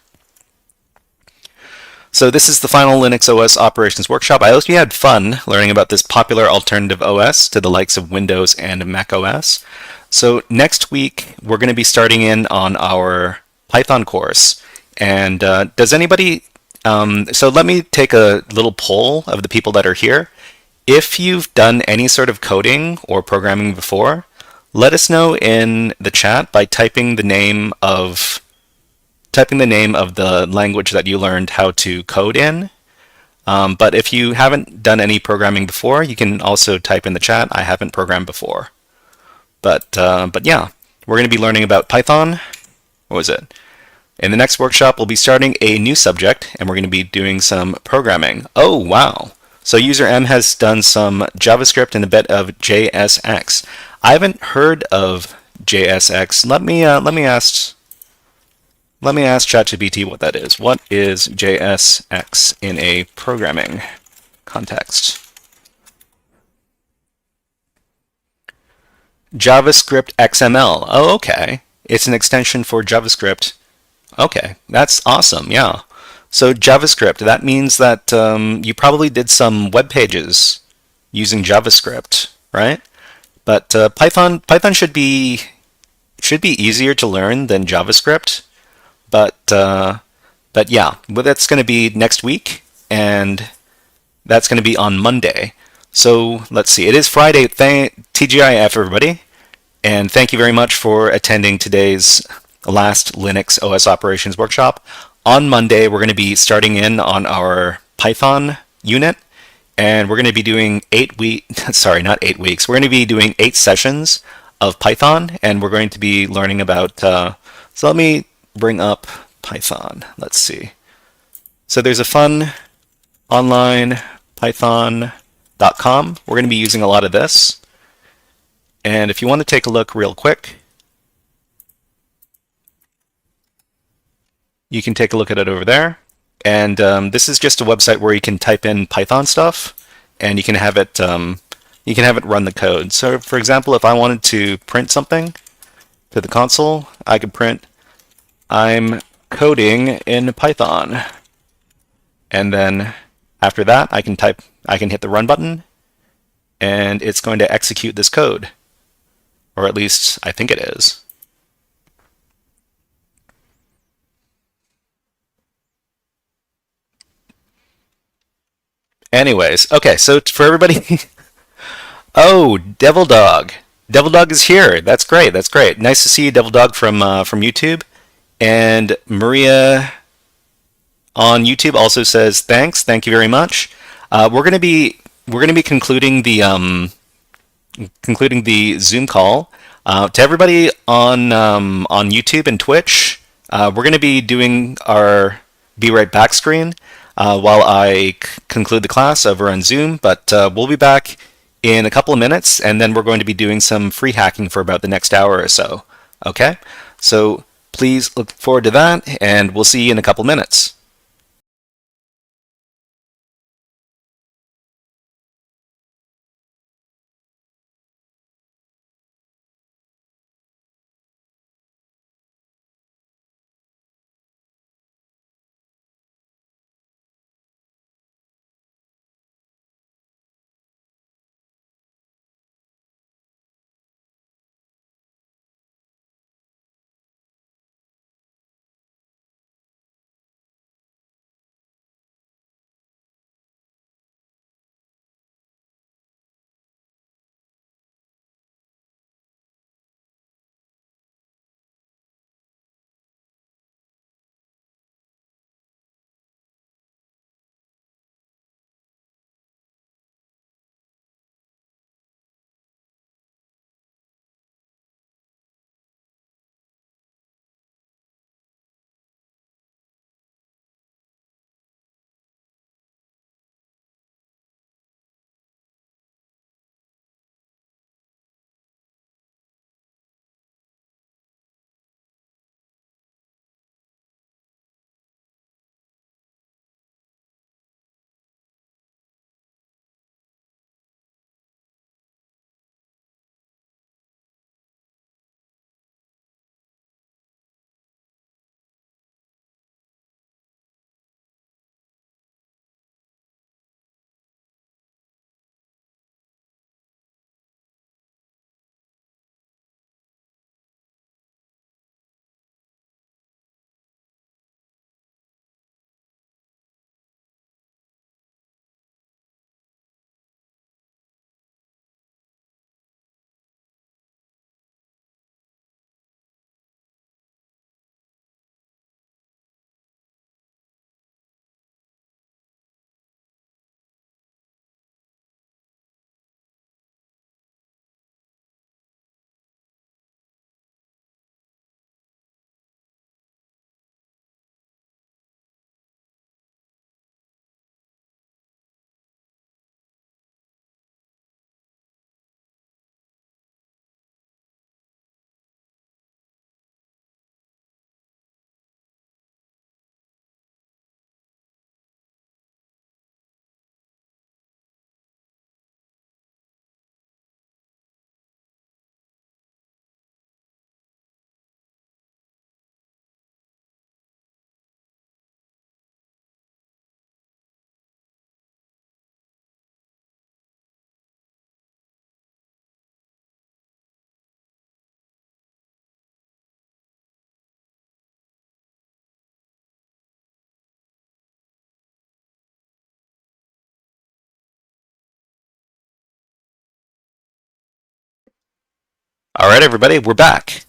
So this is the final Linux OS operations workshop. I hope you had fun learning about this popular alternative OS to the likes of Windows and Mac OS. So next week, we're going to be starting in on our Python course. And does anybody, so let me take a little poll of the people that are here. If you've done any sort of coding or programming before, let us know in the chat by typing the name of the language that you learned how to code in. But if you haven't done any programming before, you can also type in the chat, I haven't programmed before. But yeah, we're going to be learning about Python. What was it? In the next workshop, we'll be starting a new subject, and we're going to be doing some programming. Oh, wow. So user M has done some JavaScript and a bit of JSX. I haven't heard of JSX. Let me ask. Let me ask ChatGPT what that is. What is JSX in a programming context? JavaScript XML. Oh, okay. It's an extension for JavaScript. Okay, that's awesome. Yeah. So JavaScript, that means that you probably did some web pages using JavaScript, right? But Python should be easier to learn than JavaScript. But yeah, well, that's going to be next week, and that's going to be on Monday. So let's see. It is Friday. TGIF, everybody. And thank you very much for attending today's last Linux OS operations workshop. On Monday, we're going to be starting in on our Python unit, and we're going to be doing 8 weeks, sorry, not 8 weeks. We're going to be doing 8 sessions of Python, and we're going to be learning about, so let me bring up Python. Let's see. So there's a fun online python.com. We're going to be using a lot of this. And if you want to take a look real quick, you can take a look at it over there. And this is just a website where you can type in Python stuff, and you can have it run the code. So, for example, if I wanted to print something to the console, I could print "I'm coding in Python," and then after that, I can hit the run button, and it's going to execute this code, or at least I think it is. Anyways, okay, so for everybody, oh, Devil Dog. Devil Dog is here. That's great. That's great. Nice to see you, Devil Dog from YouTube. And Maria on YouTube also says thanks. Thank you very much. We're gonna be concluding the Zoom call. To everybody on YouTube and Twitch, we're gonna be doing our Be Right Back screen while I conclude the class over on Zoom. But we'll be back in a couple of minutes, and then we're going to be doing some free hacking for about the next hour or so. Okay? So please look forward to that, and we'll see you in a couple minutes. All right, everybody, we're back.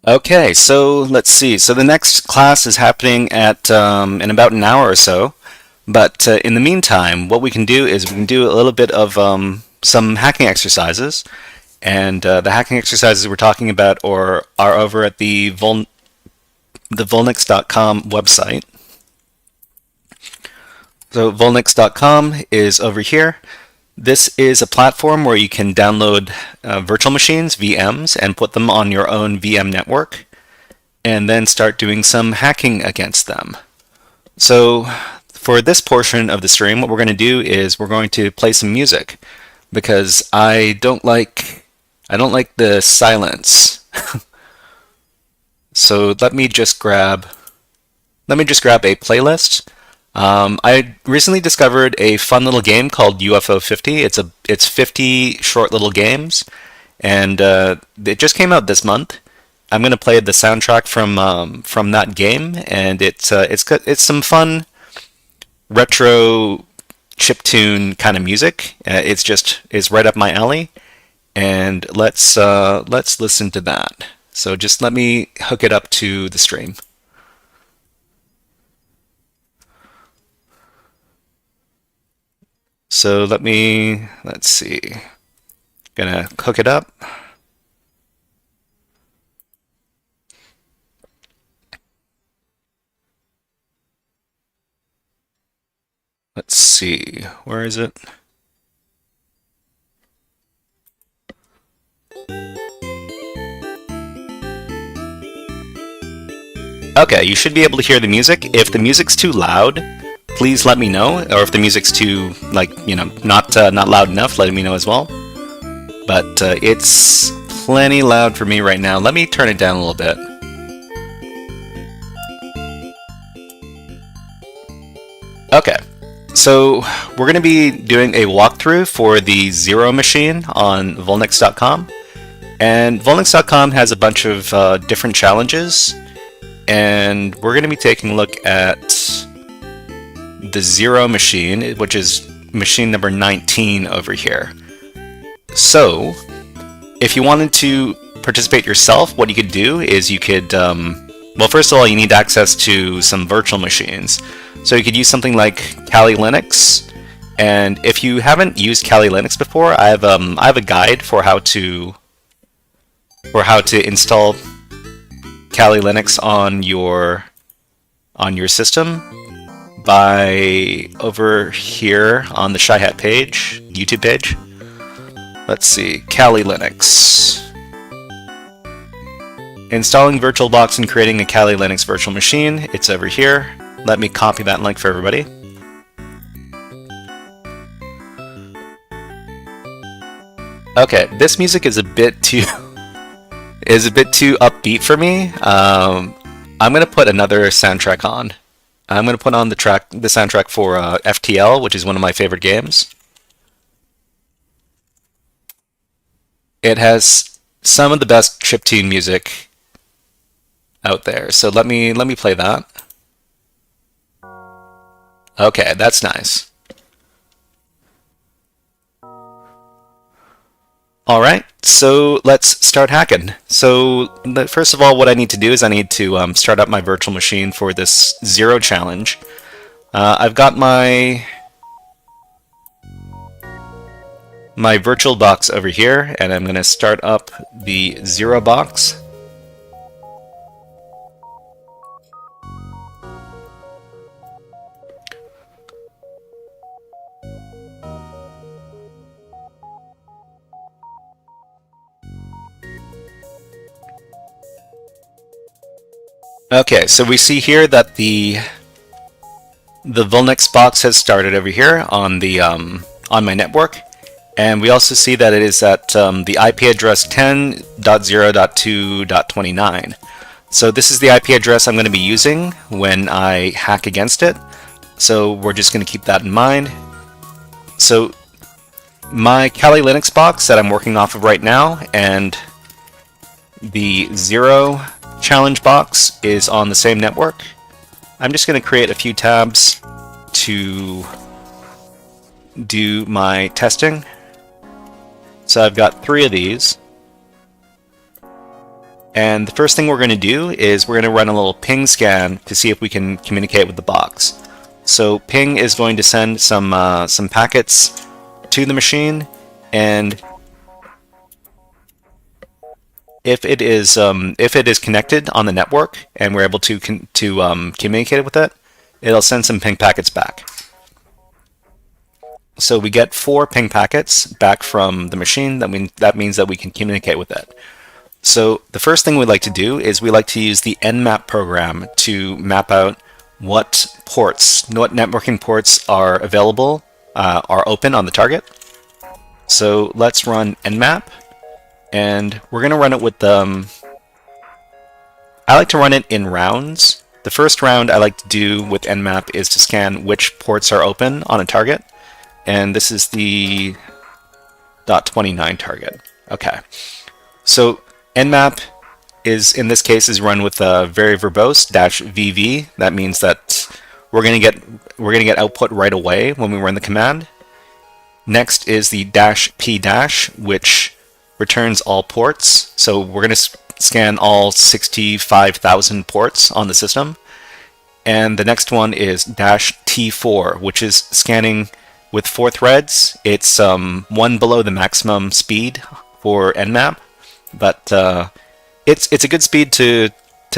Okay, so let's see. So the next class is happening at in about an hour or so. But in the meantime, what we can do is we can do a little bit of some hacking exercises. And the hacking exercises we're talking about are over at the Volnix.com website. So Volnix.com is over here. This is a platform where you can download virtual machines, VMs, and put them on your own VM network, and then start doing some hacking against them. So for this portion of the stream, what we're going to do is we're going to play some music because I don't like the silence. So let me just grab a playlist. I recently discovered a fun little game called UFO 50. It's 50 short little games, and it just came out this month. I'm going to play the soundtrack from that game, and it's some fun retro chiptune kind of music. It's right up my alley, and let's listen to that. So just let me hook it up to the stream. So let's see. Gonna hook it up. Let's see. Where is it? Okay, you should be able to hear the music. If the music's too loud, please let me know. Or if the music's too, not loud enough, let me know as well. But it's plenty loud for me right now. Let me turn it down a little bit. Okay, so we're going to be doing a walkthrough for the Zero machine on Volnix.com. And Volnix.com has a bunch of different challenges. And we're going to be taking a look at the Zero machine, which is machine number 19 over here. So, if you wanted to participate yourself, what you could do is you could, well, first of all, you need access to some virtual machines. So you could use something like Kali Linux. And if you haven't used Kali Linux before, I have a guide for how to install Kali Linux on your system by over here on the Shy Hat page, YouTube page. Let's see, Kali Linux. Installing VirtualBox and creating a Kali Linux virtual machine. It's over here. Let me copy that link for everybody. Okay, this music is a bit too upbeat for me. I'm gonna put another soundtrack on. I'm gonna put on the soundtrack for FTL, which is one of my favorite games. It has some of the best chiptune music out there. So let me play that. Okay, that's nice. Alright, so let's start hacking. So first of all, what I need to do is I need to start up my virtual machine for this Zero challenge. I've got my VirtualBox over here, and I'm going to start up the Zero box. Okay, so we see here that the Volnix box has started over here on the on my network, and we also see that it is at the IP address 10.0.2.29. So this is the IP address I'm going to be using when I hack against it. So we're just going to keep that in mind. So my Kali Linux box that I'm working off of right now and the Zero challenge box is on the same network. I'm just going to create a few tabs to do my testing. So I've got 3 of these. And the first thing we're going to do is we're going to run a little ping scan to see if we can communicate with the box. So ping is going to send some packets to the machine, and if it is connected on the network and we're able to communicate with it, it'll send some ping packets back. So we get 4 ping packets back from the machine. That means that we can communicate with it. So the first thing we'd like to do is we like to use the nmap program to map out what networking ports are available, are open on the target. So let's run nmap, and we're going to run it with I like to run it in rounds. The first round I like to do with nmap is to scan which ports are open on a target, and this is the .29 target. Okay, so nmap in this case is run with very verbose -vv. That means that we're going to get output right away when we run the command. Next is the -p-, which returns all ports. So we're going to scan all 65,000 ports on the system. And the next one is -t4, which is scanning with 4 threads. It's one below the maximum speed for nmap, but it's a good speed to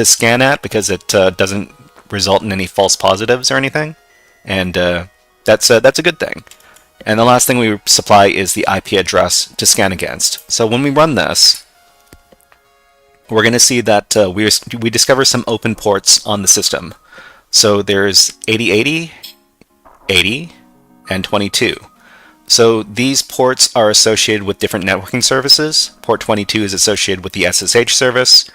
scan at because it doesn't result in any false positives or anything, and that's a good thing. And the last thing we supply is the IP address to scan against. So when we run this, we're going to see that we discover some open ports on the system. So there's 8080, 80, and 22. So these ports are associated with different networking services. Port 22 is associated with the SSH service.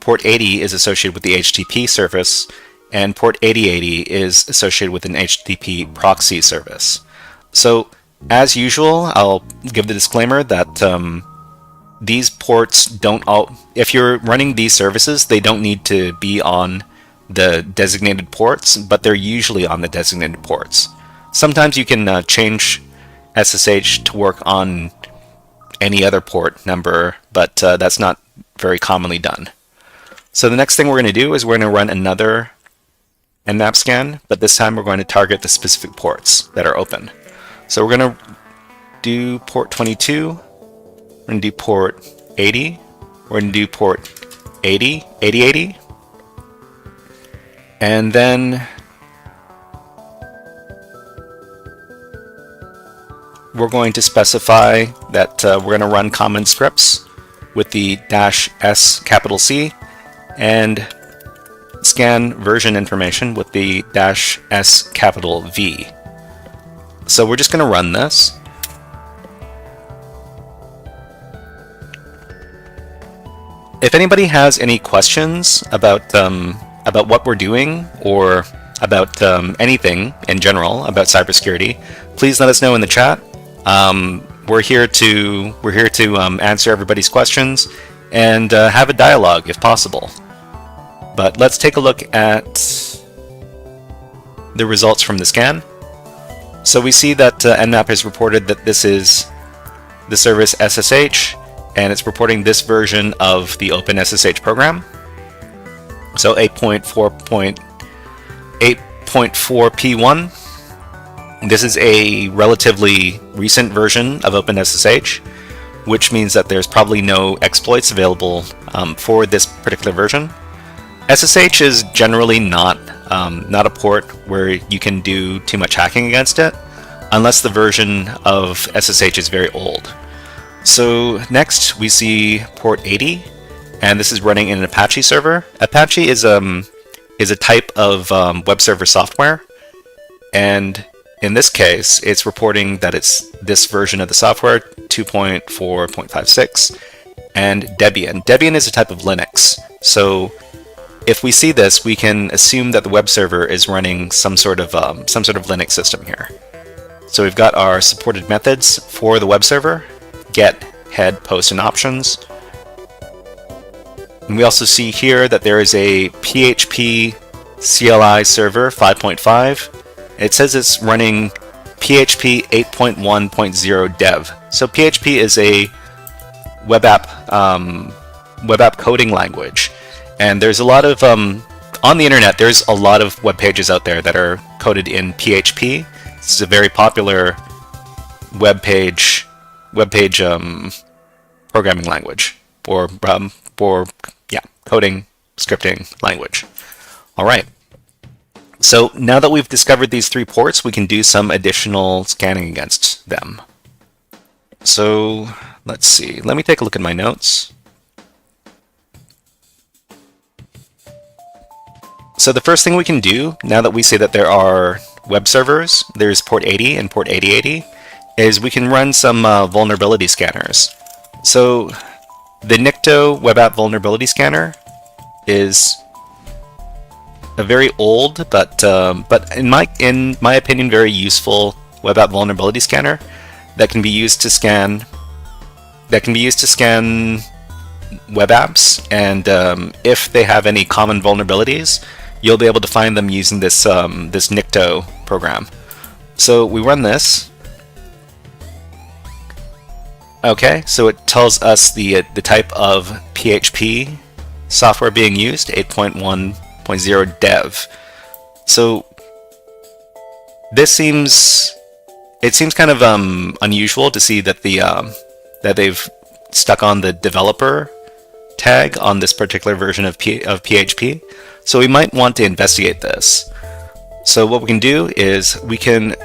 Port 80 is associated with the HTTP service. And port 8080 is associated with an HTTP proxy service. So as usual, I'll give the disclaimer that these ports don't if you're running these services, they don't need to be on the designated ports, but they're usually on the designated ports. Sometimes you can change SSH to work on any other port number, but that's not very commonly done. So the next thing we're going to do is we're going to run another nmap scan, but this time we're going to target the specific ports that are open. So we're going to do port 22, we're going to do port 80, we're going to do port 80, 8080, and then we're going to specify that we're going to run common scripts with the -s capital C and scan version information with the -s capital V. So we're just going to run this. If anybody has any questions about what we're doing or about anything in general about cybersecurity, please let us know in the chat. We're here to answer everybody's questions and have a dialogue if possible. But let's take a look at the results from the scan. So we see that nmap has reported that this is the service SSH, and it's reporting this version of the Open SSH program. So 8.4P1. This is a relatively recent version of OpenSSH, which means that there's probably no exploits available for this particular version. SSH is generally not a port where you can do too much hacking against it, unless the version of SSH is very old. So next we see port 80, and this is running in an Apache server. Apache is a type of web server software, and in this case, it's reporting that it's this version of the software, 2.4.56, and Debian. Debian is a type of Linux. So if we see this, we can assume that the web server is running some sort of Linux system here. So we've got our supported methods for the web server: get, head, post, and options. And we also see here that there is a PHP CLI server 5.5. It says it's running PHP 8.1.0 dev. So PHP is a web app web app coding language. And there's a lot of on the internet, there's a lot of web pages out there that are coded in PHP. It's a very popular web page programming language, or coding scripting language. All right. So now that we've discovered these 3 ports, we can do some additional scanning against them. So let's see. Let me take a look at my notes. So the first thing we can do, now that we say that there are web servers, there's port 80 and port 8080, is we can run some vulnerability scanners. So the Nikto web app vulnerability scanner is a very old but in my opinion very useful web app vulnerability scanner that can be used to scan web apps, and if they have any common vulnerabilities, you'll be able to find them using this this Nikto program. So we run this. Okay, so it tells us the type of PHP software being used, 8.1.0 dev. So this seems kind of unusual to see that that they've stuck on the developer tag on this particular version of PHP. So we might want to investigate this. So what we can do is we can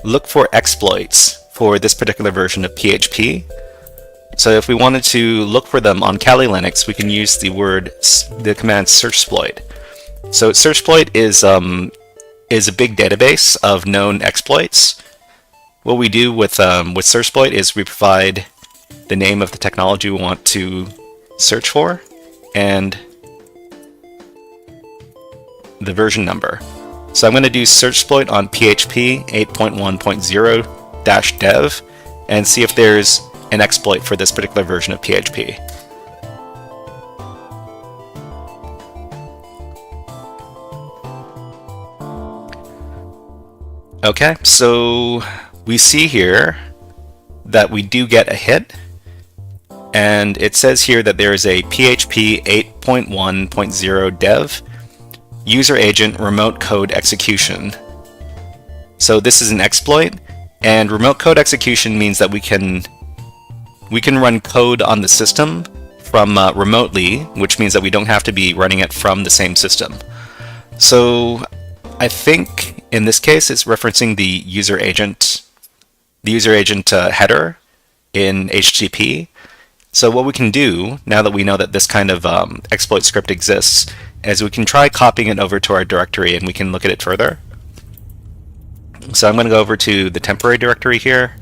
look for exploits for this particular version of PHP. So if we wanted to look for them on Kali Linux, we can use the command searchsploit. So searchsploit is a big database of known exploits. What we do with searchsploit is we provide the name of the technology we want to search for and the version number. So I'm going to do searchsploit on PHP 8.1.0-dev and see if there's an exploit for this particular version of PHP. Okay, so we see here that we do get a hit, and it says here that there is a PHP 8.1.0 dev user agent remote code execution. So this is an exploit, and remote code execution means that we can run code on the system from remotely, which means that we don't have to be running it from the same system. So I think in this case it's referencing the user agent header in HTTP. So what we can do, now that we know that this kind of exploit script exists, is we can try copying it over to our directory and we can look at it further. So I'm going to go over to the temporary directory here,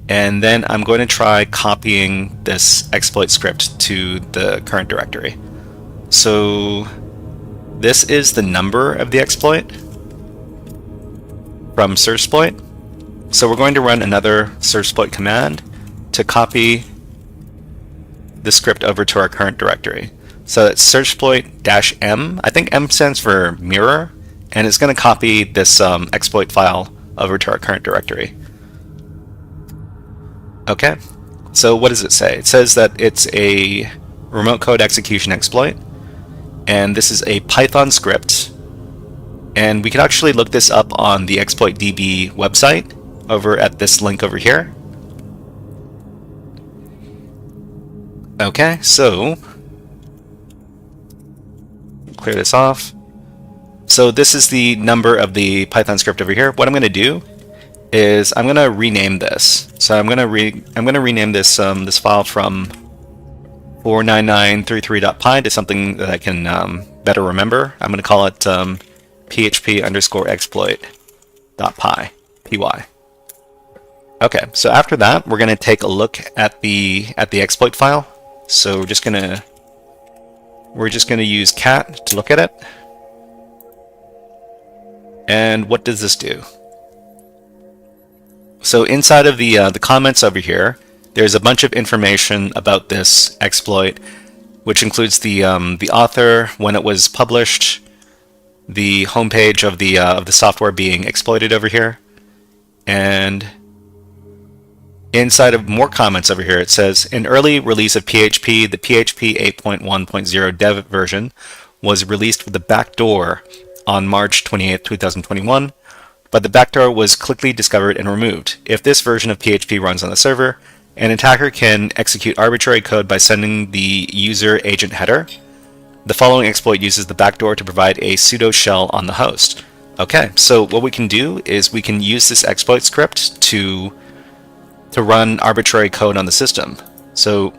and then I'm going to try copying this exploit script to the current directory. So this is the number of the exploit from searchsploit. So we're going to run another searchsploit command to copy the script over to our current directory. So it's searchsploit-m. I think M stands for mirror, and it's going to copy this exploit file over to our current directory. Okay, so what does it say? It says that it's a remote code execution exploit, and this is a Python script, and we can actually look this up on the exploitdb website over at this link over here. Okay, so clear this off. So this is the number of the Python script over here. What I'm going to do is I'm going to rename this. So I'm going to rename this this file from 49933.py to something that I can better remember. I'm going to call it php_exploit.py. Okay, so after that, we're going to take a look at the exploit file. So we're just going to use cat to look at it. And what does this do? So inside of the comments over here, there's a bunch of information about this exploit, which includes the author, when it was published, the homepage of the software being exploited over here, and Inside of more comments over here, it says, an early release of PHP, the PHP 8.1.0 dev version, was released with the backdoor on March 28, 2021, but the backdoor was quickly discovered and removed. If this version of PHP runs on the server, an attacker can execute arbitrary code by sending the user agent header. The following exploit uses the backdoor to provide a pseudo shell on the host. Okay, so what we can do is we can use this exploit script to run arbitrary code on the system. So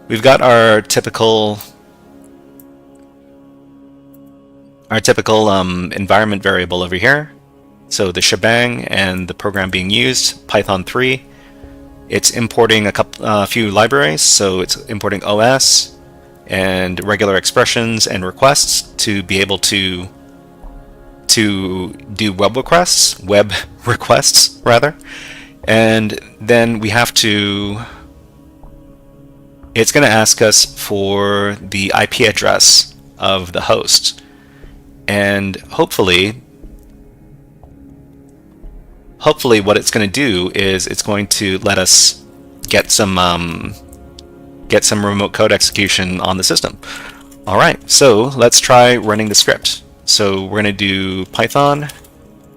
we've got our typical environment variable over here. So the shebang and the program being used, Python 3. It's importing a few libraries, so it's importing OS and regular expressions and requests to be able to do web requests rather. And then we have to, it's going to ask us for the IP address of the host. And hopefully what it's going to do is it's going to let us get some remote code execution on the system. All right, so let's try running the script. So we're going to do Python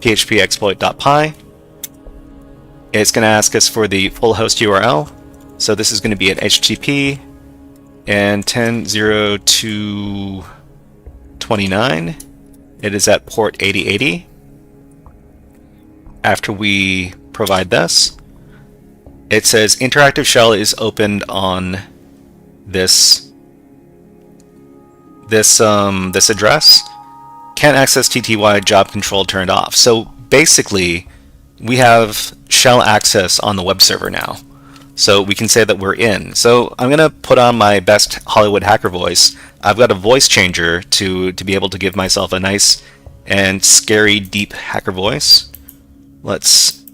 php exploit.py. It's going to ask us for the full host URL. So this is going to be at HTTP and 10.02.29. It is at port 8080. After we provide this, it says interactive shell is opened on this address. Can't access TTY, job control turned off. So basically, we have shell access on the web server now. So we can say that we're in. So I'm going to put on my best Hollywood hacker voice. I've got a voice changer to be able to give myself a nice and scary, deep hacker voice. Let's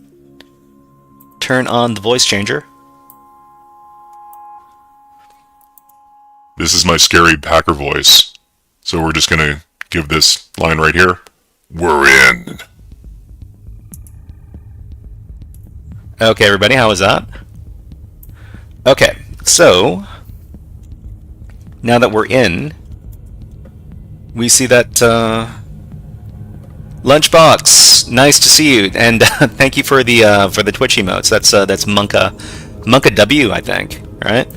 turn on the voice changer. This is my scary hacker voice. So we're just going to give this line right here. We're in. Okay, everybody, how was that? Okay, so now that we're in, we see that Lunchbox, nice to see you, and thank you for the Twitch emotes. That's Monka W, I think. All right,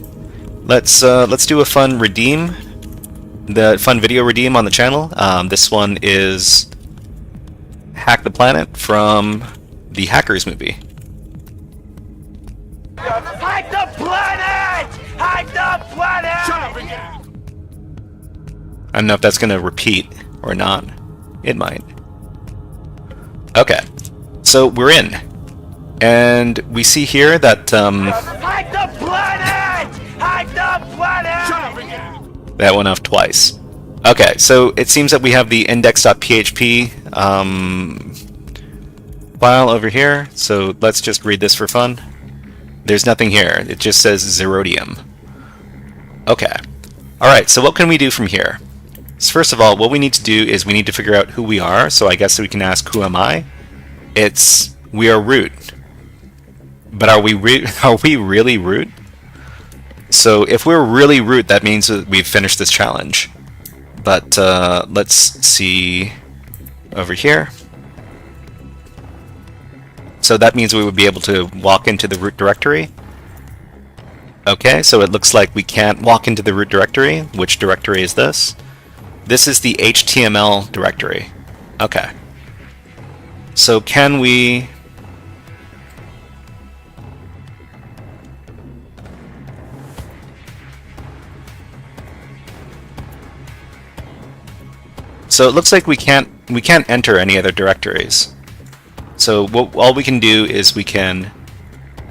let's do a fun redeem, the fun video redeem on the channel. This one is Hack the Planet from the Hackers movie. Hack the planet! Hack the planet! Shut up again! I don't know if that's going to repeat or not. It might. Okay, so we're in, and we see here that Hack the planet! Hack the planet! Shut up again! that went off twice. Okay, so it seems that we have the index.php file over here. So let's just read this for fun. There's nothing here. It just says Zerodium. Okay. All right, so what can we do from here? So first of all, what we need to do is we need to figure out who we are. So I guess we can ask, who am I? We are root. But are we really root? So if we're really root, that means that we've finished this challenge. But let's see over here. So that means we would be able to walk into the root directory. Okay, so it looks like we can't walk into the root directory. Which directory is this? This is the HTML directory. Okay. So can we... So it looks like we can't enter any other directories. So all we can do is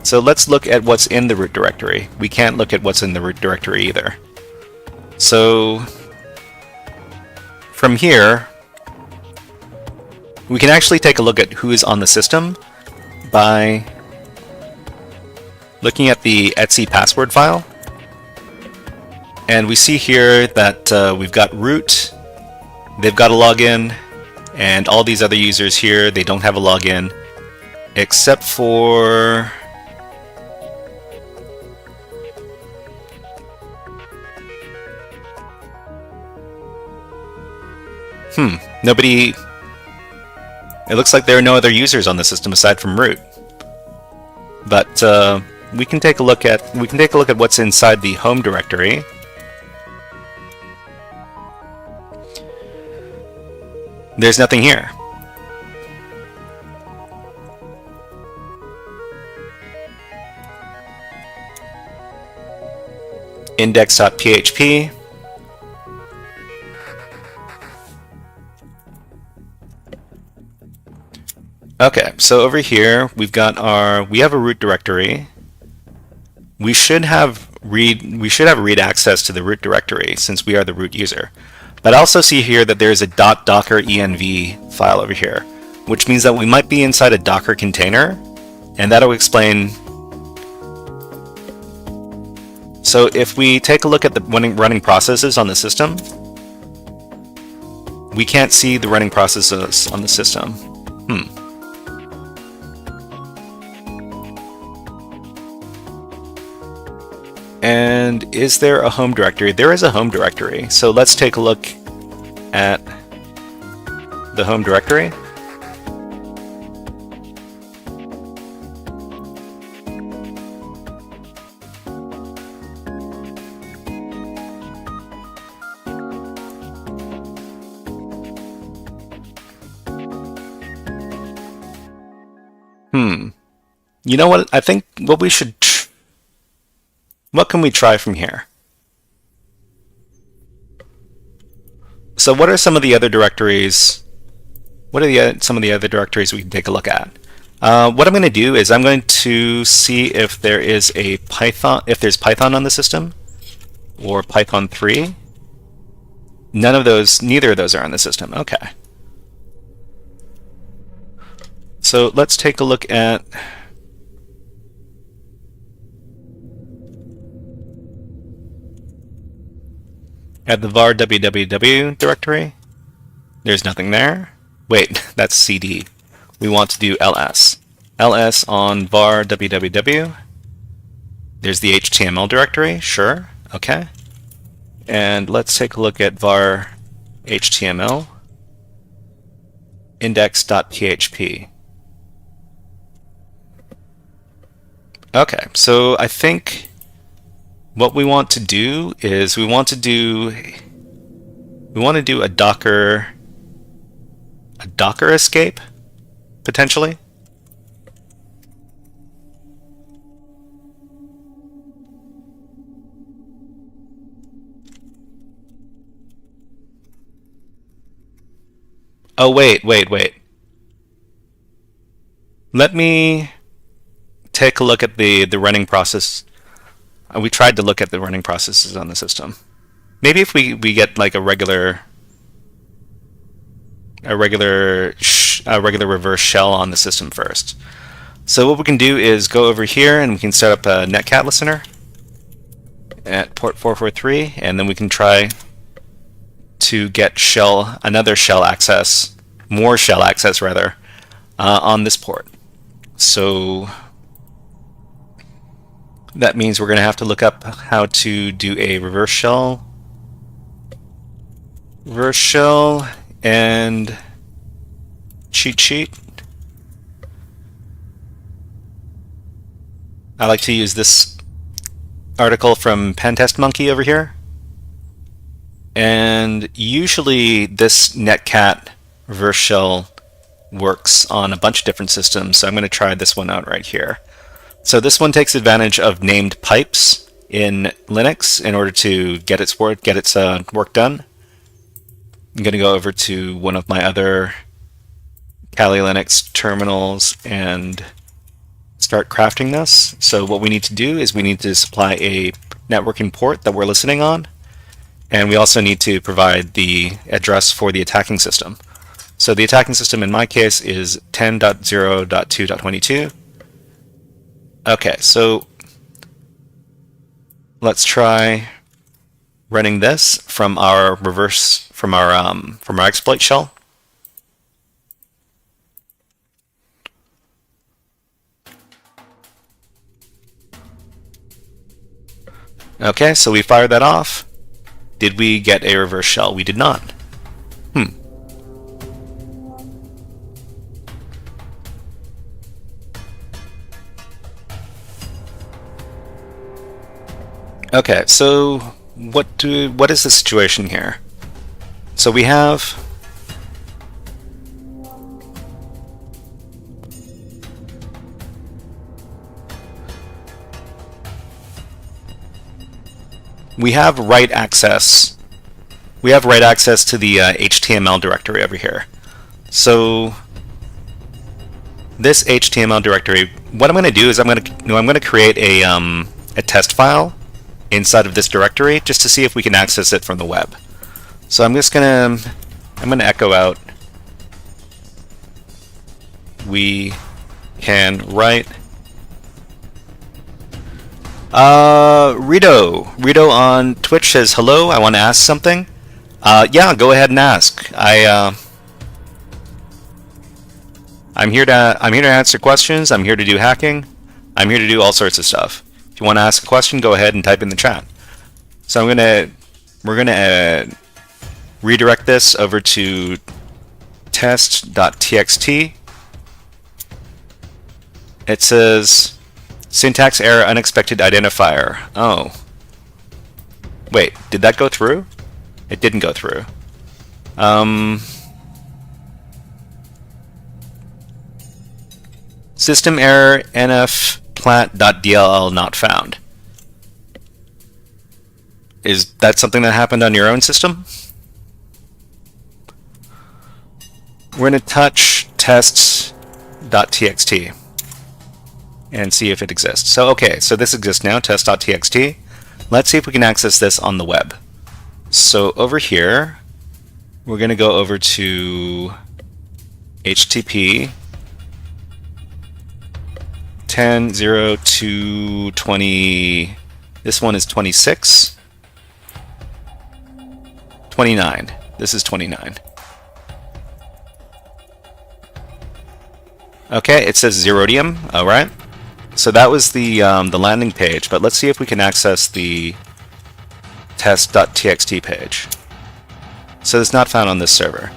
so let's look at what's in the root directory. We can't look at what's in the root directory either. So from here, we can actually take a look at who is on the system by looking at the etc password file. And we see here that we've got root, they've got a login, and all these other users here, they don't have a login, except for Nobody... It looks like there are no other users on the system aside from root. But we can take a look at what's inside the home directory. There's nothing here. Index.php. Okay, so over here we have a root directory. We should have read access to the root directory since we are the root user. But I also see here that there's a .docker env file over here, which means that we might be inside a Docker container, and that'll explain. So if we take a look at the running processes on the system, we can't see the running processes on the system. And is there a home directory? There is a home directory. So let's take a look at the home directory. You know what? I think what we should... What can we try from here? So what are some of the other directories? What are some of the other directories we can take a look at? What I'm going to do is I'm going to see if there is a Python, if there's Python on the system, or Python 3. Neither of those are on the system. Okay. So let's take a look at the var www directory. There's nothing there. Wait, that's cd. We want to do ls. ls on var www. There's the HTML directory. Sure. Okay. And let's take a look at var HTML index.php. Okay, so I think what we want to do is we want to do a Docker escape, potentially. Oh, wait. Let me take a look at the running process. We tried to look at the running processes on the system. Maybe if we get like a regular reverse shell on the system first. So what we can do is go over here and we can set up a netcat listener at port 443, and then we can try to get more shell access rather, on this port. So that means we're going to have to look up how to do a reverse shell and cheat sheet. I like to use this article from Pentest Monkey over here. And usually this netcat reverse shell works on a bunch of different systems, so I'm going to try this one out right here. So this one takes advantage of named pipes in Linux in order to get its work done. I'm going to go over to one of my other Kali Linux terminals and start crafting this. So what we need to do is we need to supply a networking port that we're listening on, and we also need to provide the address for the attacking system. So the attacking system in my case is 10.0.2.22. Okay, so let's try running this from our exploit shell. Okay, so we fired that off. Did we get a reverse shell? We did not. Okay, so what is the situation here? So we have write access. We have write access to the HTML directory over here. So this HTML directory, what I'm going to do is I'm going to create a test file inside of this directory just to see if we can access it from the web. So I'm going to echo out. We can write. Rito on Twitch says hello. I want to ask something. Yeah, go ahead and ask. I'm here to answer questions. I'm here to do hacking. I'm here to do all sorts of stuff. If you want to ask a question, go ahead and type in the chat. So we're gonna redirect this over to test.txt. It says syntax error, unexpected identifier. Oh, wait, did that go through? It didn't go through. System error nfplat.dll not found. Is that something that happened on your own system? We're going to touch test.txt and see if it exists. So okay, so this exists now, test.txt. Let's see if we can access this on the web. So over here, we're going to go over to HTTP 10.0.2.20. This one is 26. 29. This is 29. Okay, it says Zerodium. All right. So that was the landing page, but let's see if we can access the test.txt page. So it's not found on this server.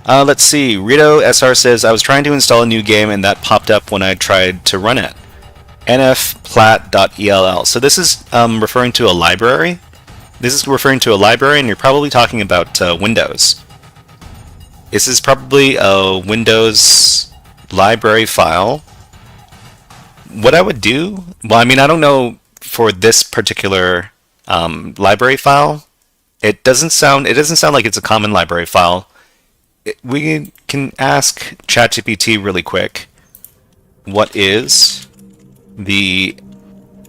Let's see. Rito SR says, I was trying to install a new game and that popped up when I tried to run it. nfplat.ell. So this is referring to a library. This is referring to a library, and you're probably talking about Windows. This is probably a Windows library file. What I would do, well, I mean, I don't know for this particular library file. It doesn't sound like it's a common library file. We can ask ChatGPT really quick. What is the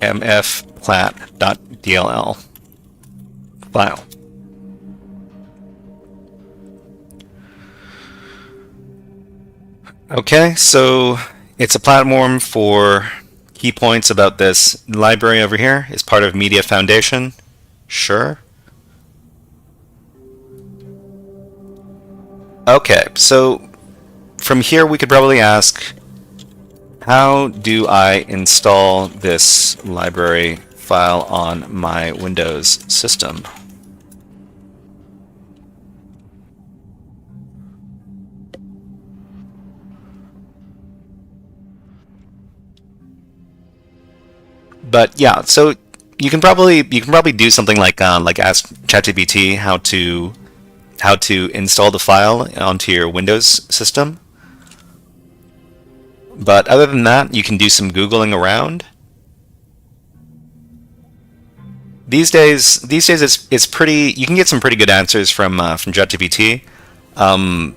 mfplat.dll file? Okay, so it's a platform for key points about this library over here. It's part of Media Foundation. Sure. Okay, so from here we could probably ask, how do I install this library file on my Windows system? But yeah, so you can probably do something like ask ChatGPT how to install the file onto your Windows system. But other than that, you can do some Googling around. These days it's pretty. You can get some pretty good answers from ChatGPT. I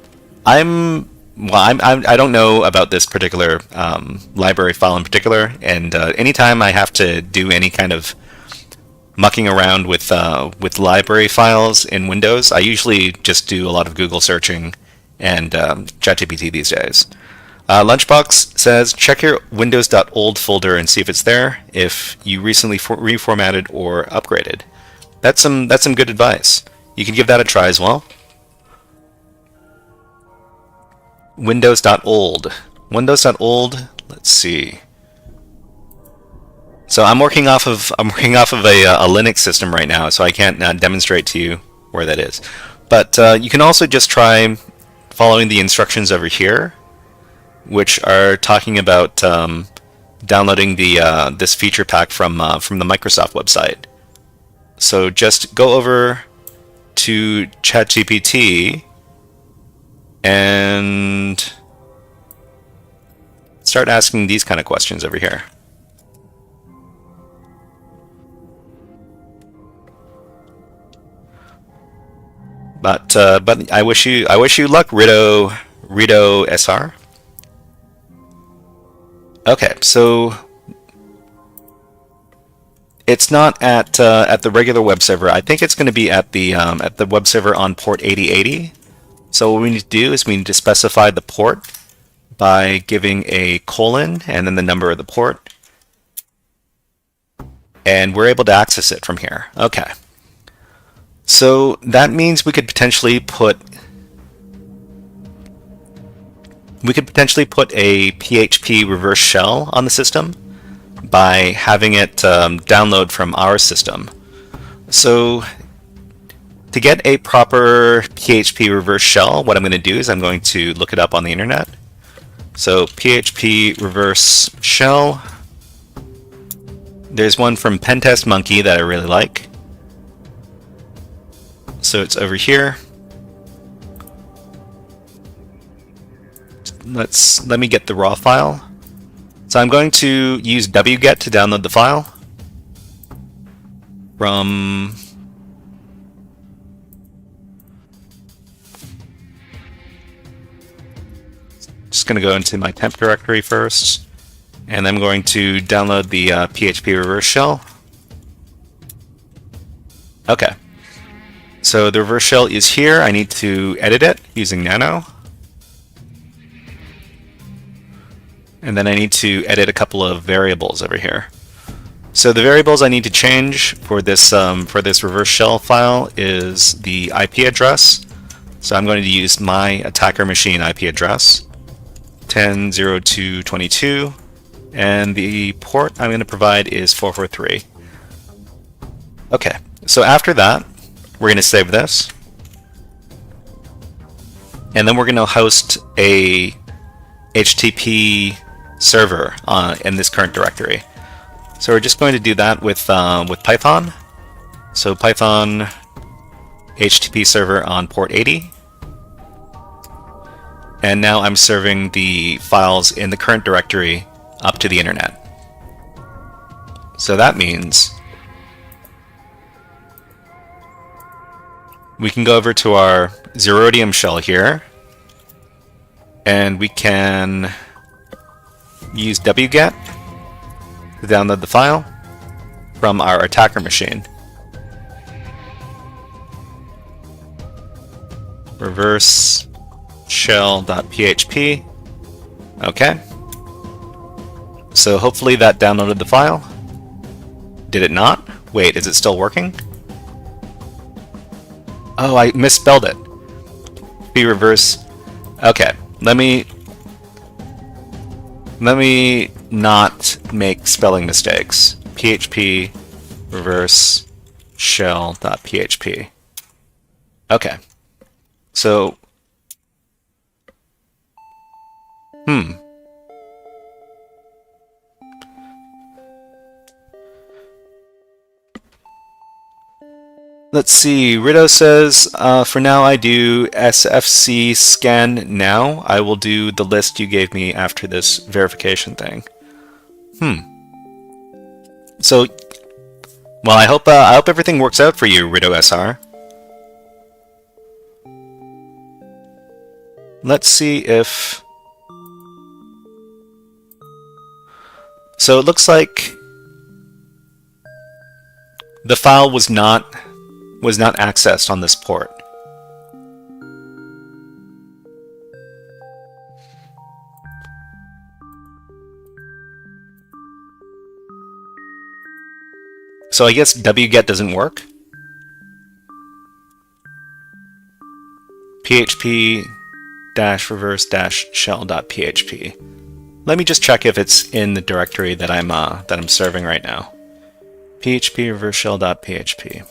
don't know about this particular library file in particular, and anytime I have to do any kind of mucking around with library files in Windows, I usually just do a lot of Google searching and ChatGPT these days. Lunchbox says, check your windows.old folder and see if it's there, if you recently reformatted or upgraded. That's some good advice. You can give that a try as well. Windows.old. Windows.old, let's see. So I'm working off of a Linux system right now, so I can't demonstrate to you where that is. But you can also just try following the instructions over here, which are talking about downloading the this feature pack from the Microsoft website. So just go over to ChatGPT and start asking these kind of questions over here. But I wish you luck, Rito SR. Okay, so it's not at the regular web server. I think it's going to be at the web server on port 8080. So what we need to do is we need to specify the port by giving a colon and then the number of the port, and we're able to access it from here. Okay. So that means we could potentially put a PHP reverse shell on the system by having it download from our system. So to get a proper PHP reverse shell, what I'm going to do is I'm going to look it up on the internet. So PHP reverse shell. There's one from Pentest Monkey that I really like. So it's over here. Let me get the raw file. So I'm going to use wget to download the file from just going to go into my temp directory first, and I'm going to download the PHP reverse shell. Okay. So the reverse shell is here. I need to edit it using nano. And then I need to edit a couple of variables over here. So the variables I need to change for this reverse shell file is the IP address. So I'm going to use my attacker machine IP address, 10.02.22, and the port I'm going to provide is 443. Okay, so after that, we're going to save this, and then we're going to host a HTTP server in this current directory. So we're just going to do that with Python. So Python HTTP server on port 80, and now I'm serving the files in the current directory up to the internet. So that means we can go over to our Zerodium shell here, and we can use wget to download the file from our attacker machine. Reverse shell.php. Okay. So hopefully that downloaded the file. Did it not? Wait, is it still working? Oh, I misspelled it. P reverse. Okay, let me not make spelling mistakes. PHP reverse shell.php. Okay. So let's see. Rito says, for now I do SFC scan now. I will do the list you gave me after this verification thing. So, well, I hope everything works out for you, Rito SR. Let's see if... So it looks like the file was not accessed on this port. So I guess wget doesn't work. php-reverse-shell.php. Let me just check if it's in the directory that I'm serving right now. php-reverse-shell.php.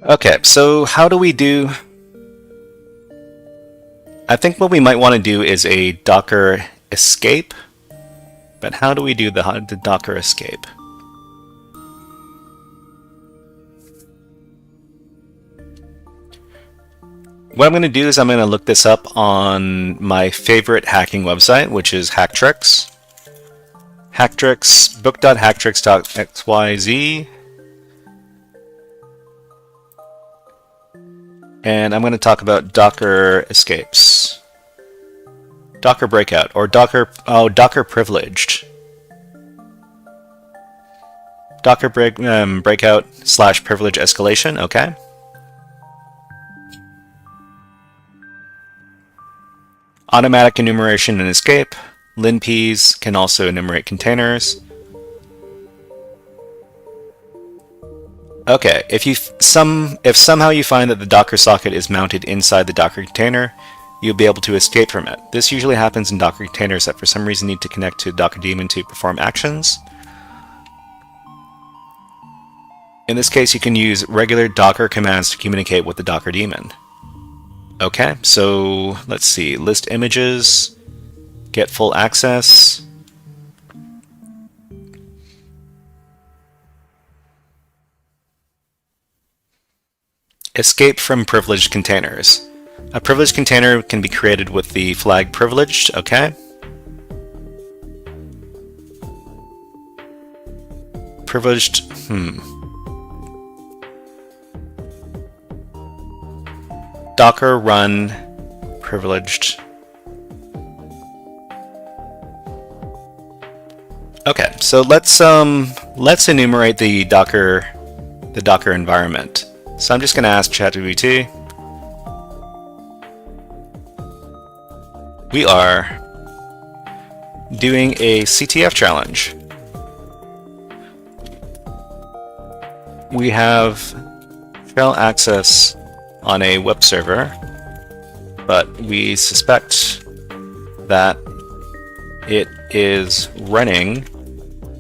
Okay, so how do we do... I think what we might want to do is a Docker escape. But how do we do the Docker escape? What I'm going to do is I'm going to look this up on my favorite hacking website, which is HackTricks. HackTricks, book.hacktricks.xyz. And I'm going to talk about Docker escapes. Docker breakout, or Docker privileged. Docker breakout / privilege escalation, okay. Automatic enumeration and escape. linps can also enumerate containers. Okay, if somehow you find that the Docker socket is mounted inside the Docker container, you'll be able to escape from it. This usually happens in Docker containers that for some reason need to connect to Docker daemon to perform actions. In this case, you can use regular Docker commands to communicate with the Docker daemon. Okay, so let's see, list images, get full access. Escape from privileged containers. A privileged container can be created with the flag privileged, okay. Privileged, Docker run privileged. Okay, so let's enumerate the Docker environment. So I'm just going to ask ChatGPT. We are doing a CTF challenge. We have shell access on a web server, but we suspect that it is running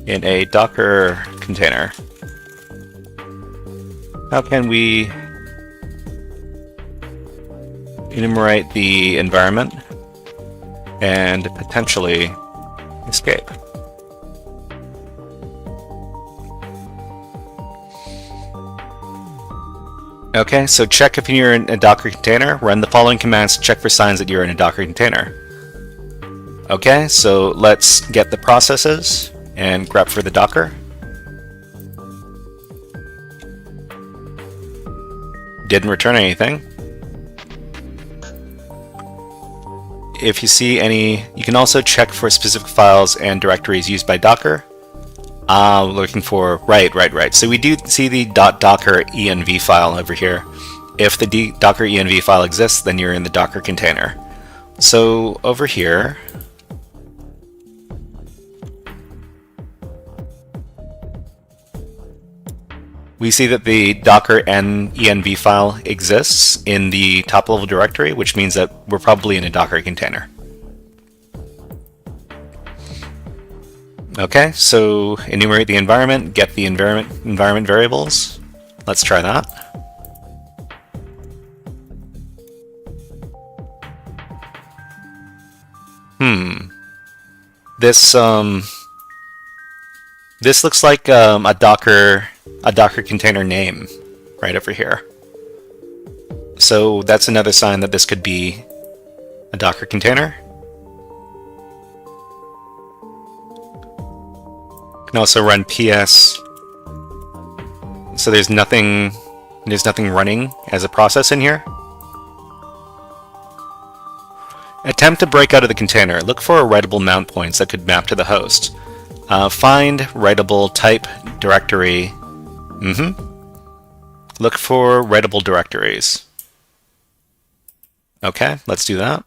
in a Docker container. How can we enumerate the environment and potentially escape? Okay, so check if you're in a Docker container. Run the following commands to check for signs that you're in a Docker container. Okay, so let's get the processes and grep for the Docker. Didn't return anything. If you see any, you can also check for specific files and directories used by Docker. Looking for, right. So we do see the .docker env file over here. If the docker env file exists, then you're in the Docker container. So over here, we see that the docker env file exists in the top level directory, which means that we're probably in a Docker container. Okay, so enumerate the environment, get the environment variables. Let's try that. This looks like a Docker container name right over here. So that's another sign that this could be a Docker container. You can also run ps. So there's nothing running as a process in here. Attempt to break out of the container. Look for writable mount points that could map to the host. Find writable type directory. Look for writable directories. Okay, let's do that.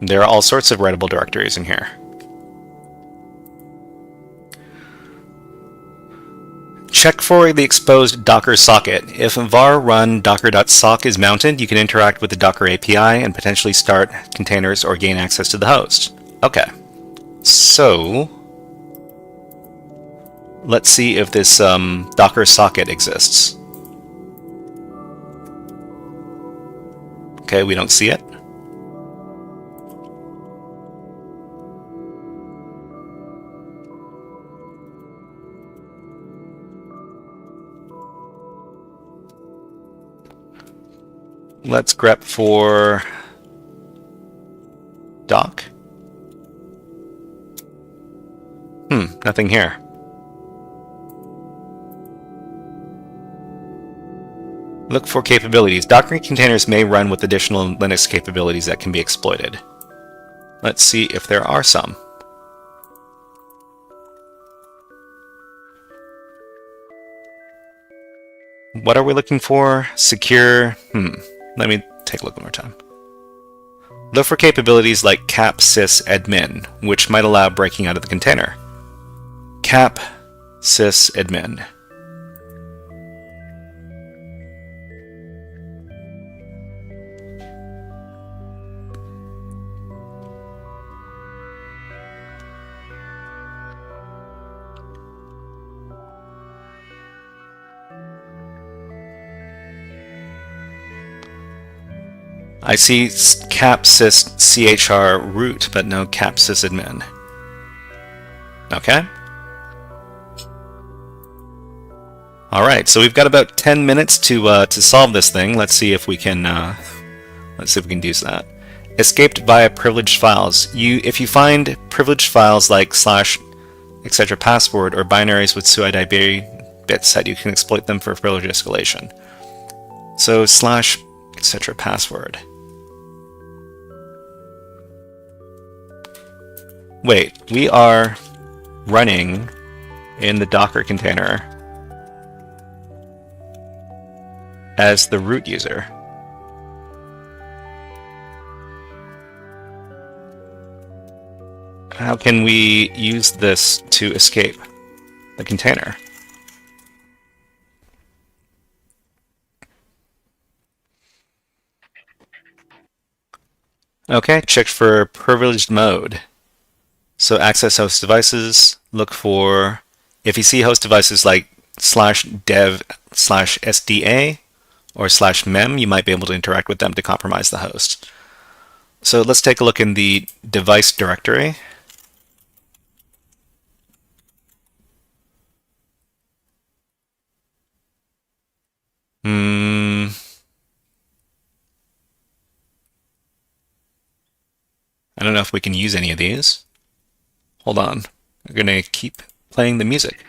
There are all sorts of writable directories in here. Check for the exposed Docker socket. If var run docker.sock is mounted, you can interact with the Docker API and potentially start containers or gain access to the host. Okay, so Let's see if this Docker socket exists. Okay, we don't see it. Let's grep for doc. Nothing here. Look for capabilities. Docker containers may run with additional Linux capabilities that can be exploited. Let's see if there are some. What are we looking for? Secure. Let me take a look one more time. Look for capabilities like cap sys admin, which might allow breaking out of the container. Cap sys admin. I see cap sys chr root, but no cap sys admin. Okay. All right, so we've got about 10 minutes to solve this thing. Let's see if we can do that. Escaped via privileged files. If you find privileged files like / etc. password or binaries with suid bits set, you can exploit them for privilege escalation. So / etc. password. Wait, we are running in the Docker container as the root user. How can we use this to escape the container? Okay, check for privileged mode. So access host devices, look for, if you see host devices like /dev/sda or /mem, you might be able to interact with them to compromise the host. So let's take a look in the device directory. I don't know if we can use any of these. Hold on. We're going to keep playing the music.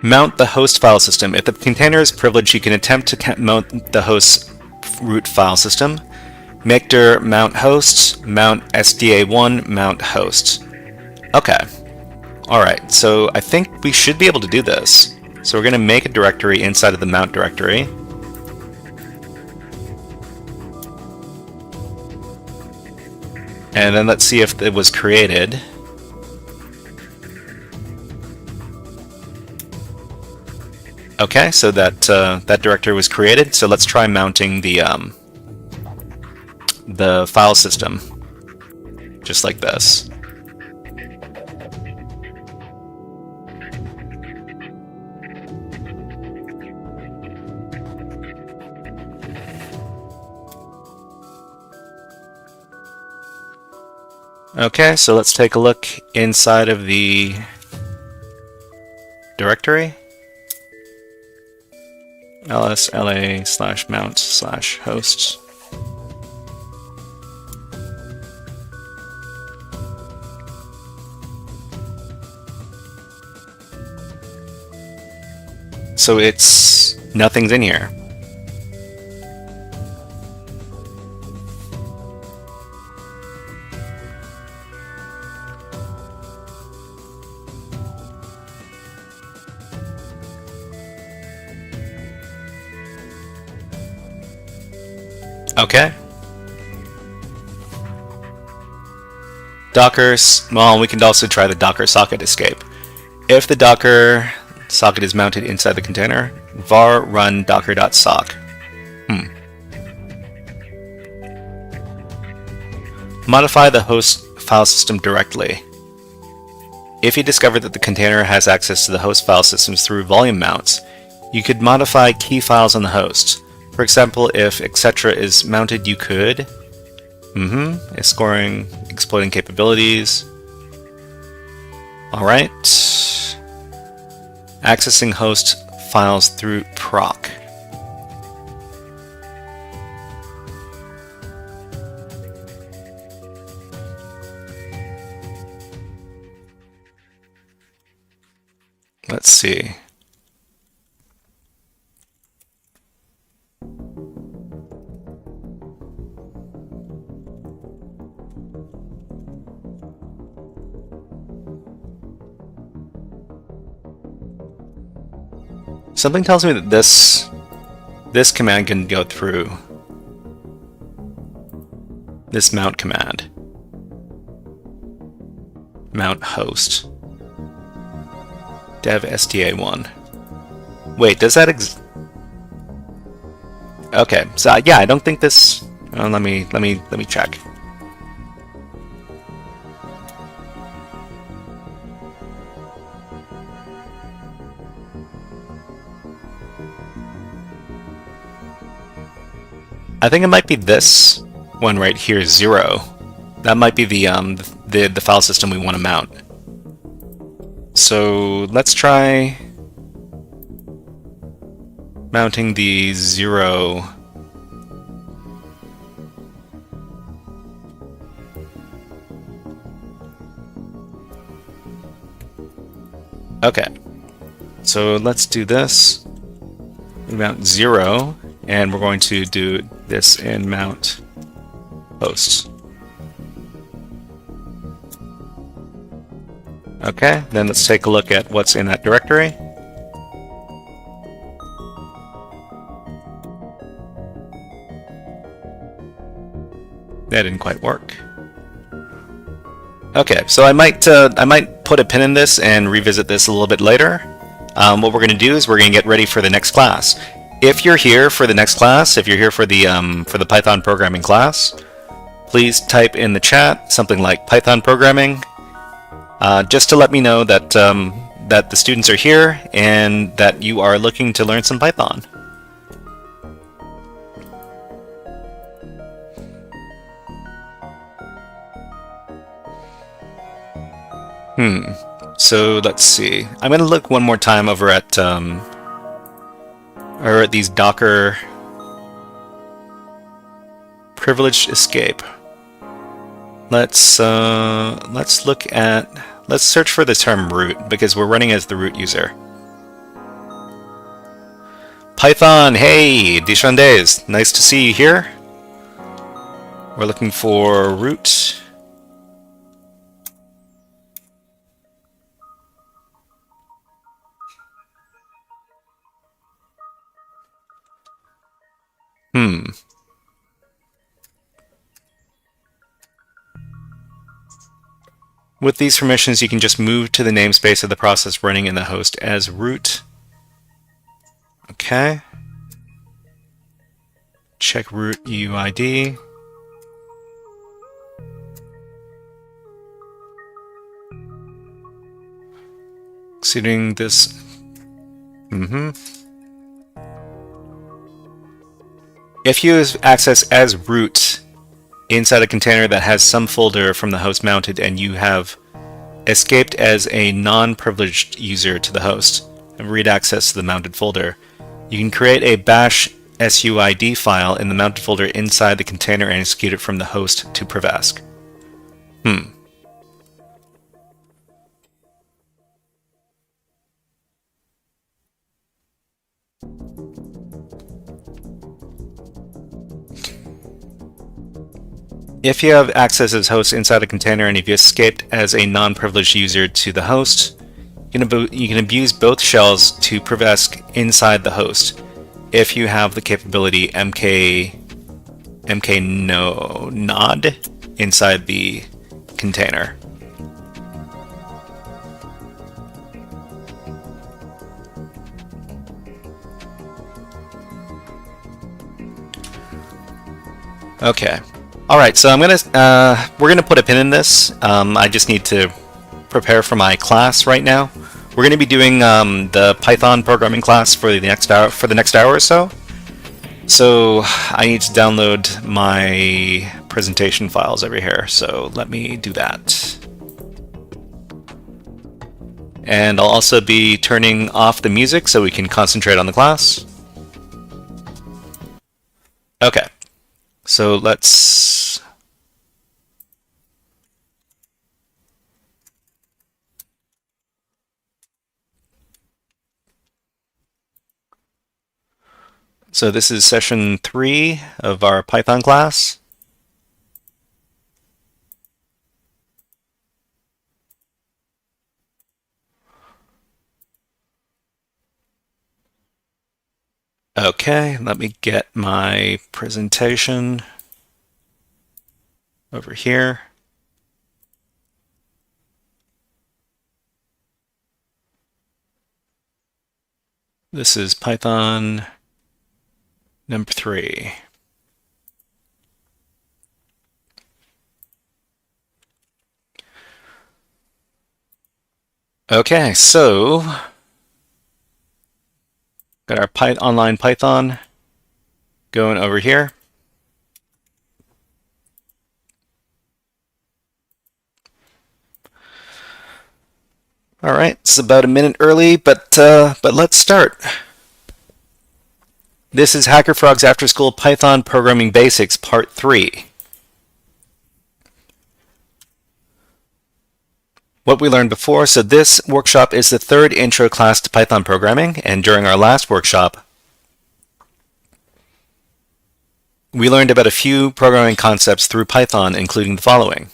Mount the host file system. If the container is privileged, you can attempt to mount the host root file system. Make dir mount hosts, mount sda1, mount hosts. Okay. Alright, so I think we should be able to do this. So we're going to make a directory inside of the mount directory. And then let's see if it was created. Okay, so that directory was created. So let's try mounting the file system, just like this. Okay, so let's take a look inside of the directory. ls/la/mount/hosts. So nothing's in here. Okay. Docker, well, we can also try the Docker socket escape. If the Docker socket is mounted inside the container. Var run docker.sock. Modify the host file system directly. If you discover that the container has access to the host file systems through volume mounts, you could modify key files on the host. For example, if etc is mounted, you could scoring exploiting capabilities. Alright. Accessing host files through proc. Let's see. Something tells me that this command can go through this mount command. Mount host. Dev SDA1. Wait, does that okay, so yeah, I don't think this. Let me check. I think it might be this one right here, 0. That might be the file system we want to mount. So let's try mounting the 0. Okay, so let's do this. We mount 0, and we're going to do this in mount hosts. Okay, then let's take a look at what's in that directory. That didn't quite work. Okay, so I might put a pin in this and revisit this a little bit later. What we're going to do is we're going to get ready for the next class. If you're here for the next class, if you're here for the Python programming class, please type in the chat something like Python programming, just to let me know that that the students are here and that you are looking to learn some Python. So let's see. I'm going to look one more time over at these Docker privileged escape. Let's search for the term root because we're running as the root user. Python, hey, Dishandes, nice to see you here. We're looking for root. With these permissions, you can just move to the namespace of the process running in the host as root. Okay. Check root UID. Exceeding this. If you access as root inside a container that has some folder from the host mounted and you have escaped as a non-privileged user to the host and read access to the mounted folder, you can create a bash suid file in the mounted folder inside the container and execute it from the host to privask. If you have access as host inside a container and if you escaped as a non-privileged user to the host, you can abuse both shells to privask inside the host if you have the capability nod inside the container. Okay. All right. So we're gonna put a pin in this. I just need to prepare for my class right now. We're gonna be doing the Python programming class for the next hour or so. So I need to download my presentation files over here. So let me do that. And I'll also be turning off the music so we can concentrate on the class. Okay. So let's... So this is session 3 of our Python class. Okay, let me get my presentation over here. This is Python number 3. Okay, so got our online Python going over here. All right, it's about a minute early, but let's start. This is HackerFrogs After School Python Programming Basics Part 3. What we learned before, so this workshop is the 3rd intro class to Python programming, and during our last workshop, we learned about a few programming concepts through Python, including the following.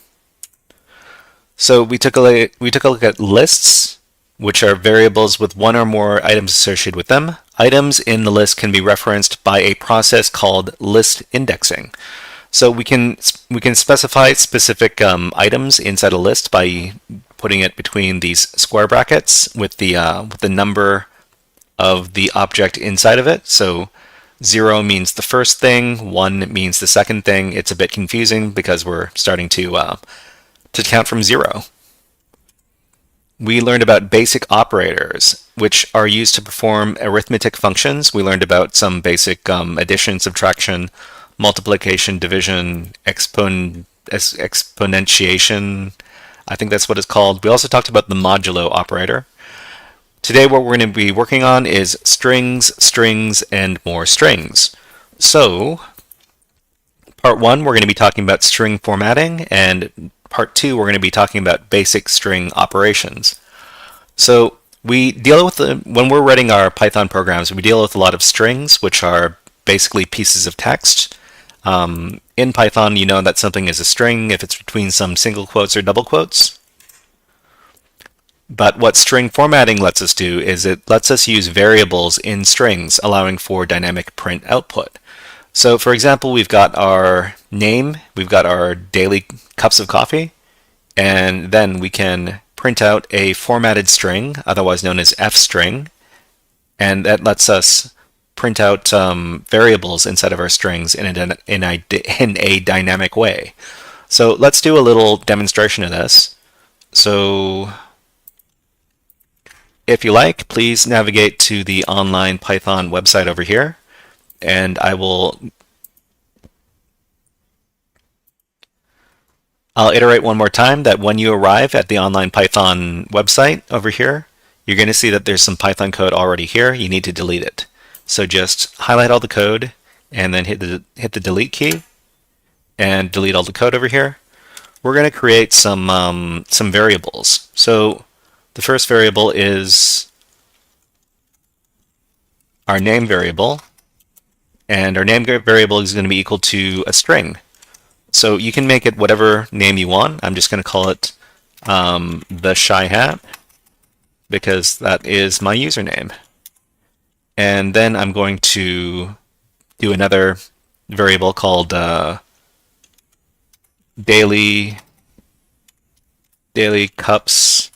So we took a look at lists, which are variables with one or more items associated with them. Items in the list can be referenced by a process called list indexing. So we can specify specific items inside a list by putting it between these square brackets with the number of the object inside of it. So 0 means the first thing, 1 means the second thing. It's a bit confusing because we're starting to count from 0. We learned about basic operators, which are used to perform arithmetic functions. We learned about some basic addition, subtraction, multiplication, division, exponentiation. I think that's what it's called. We also talked about the modulo operator. Today what we're going to be working on is strings, and more strings. So, part 1, we're going to be talking about string formatting, and part 2, we're going to be talking about basic string operations. So when we're writing our Python programs, we deal with a lot of strings, which are basically pieces of text. In Python, you know that something is a string if it's between some single quotes or double quotes. But what string formatting lets us do is it lets us use variables in strings, allowing for dynamic print output. So for example, we've got our name, we've got our daily cups of coffee, and then we can print out a formatted string, otherwise known as f-string, and that lets us print out variables inside of our strings in a dynamic way. So let's do a little demonstration of this. So if you like, please navigate to the online Python website over here, and I'll iterate one more time that when you arrive at the online Python website over here, you're going to see that there's some Python code already here. You need to delete it. So just highlight all the code and then hit the delete key and delete all the code over here. We're going to create some variables. So the first variable is our name variable, and our name variable is going to be equal to a string. So you can make it whatever name you want. I'm just going to call it the Shy Hat because that is my username. And then I'm going to do another variable called daily cups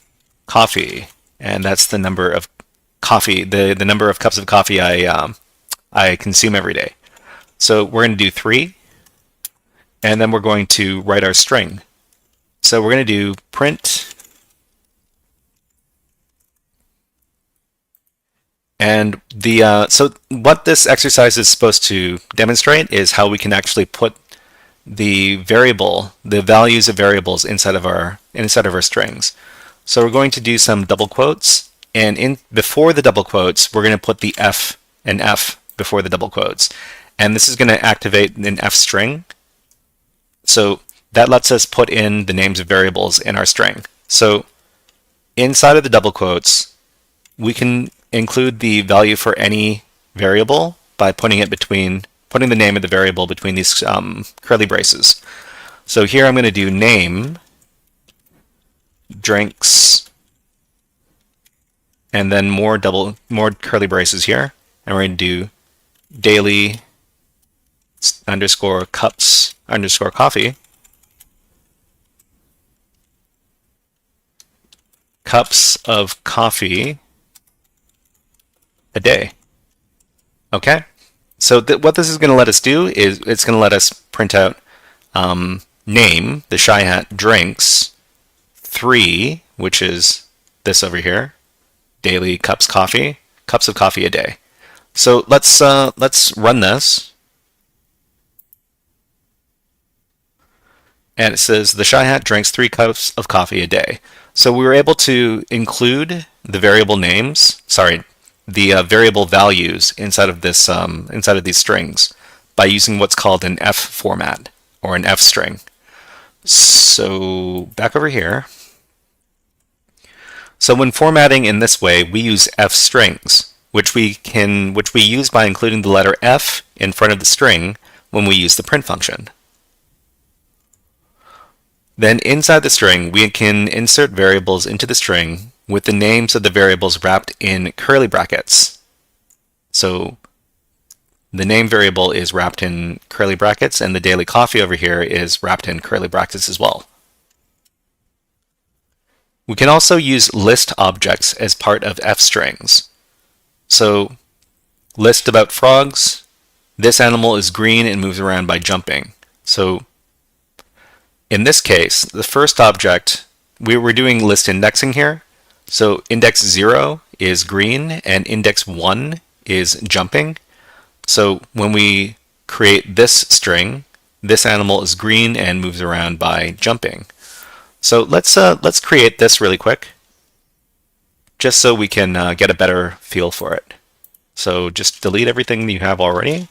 coffee, and that's the number of coffee, the number of cups of coffee I consume every day. So we're going to do 3. and then we're going to write our string. So we're going to do print, and so what this exercise is supposed to demonstrate is how we can actually put the values of variables inside of our strings. So we're going to do some double quotes, and before the double quotes, we're going to put an F before the double quotes, and this is going to activate an F string. So that lets us put in the names of variables in our string. So inside of the double quotes, we can include the value for any variable by putting the name of the variable between these curly braces. So here I'm going to do name drinks, and then more curly braces here, and we're going to do daily _ cups _ coffee, cups of coffee a day. Okay, so what this is going to let us do is it's going to let us print out name, the shy hat, drinks, 3, which is this over here, daily cups of coffee a day. So let's run this. And it says the shy hat drinks 3 cups of coffee a day. So we were able to include the variable names, the variable values inside of these strings by using what's called an F format or an F string. So back over here. So when formatting in this way, we use F strings, which we use by including the letter F in front of the string when we use the print function. Then inside the string, we can insert variables into the string with the names of the variables wrapped in curly brackets. So the name variable is wrapped in curly brackets, and the daily coffee over here is wrapped in curly brackets as well. We can also use list objects as part of F strings. So list about frogs. This animal is green and moves around by jumping. So in this case, the first object, we were doing list indexing here. So index 0 is green and index 1 is jumping. So when we create this string, this animal is green and moves around by jumping. So let's create this really quick, just so we can get a better feel for it. So just delete everything you have already.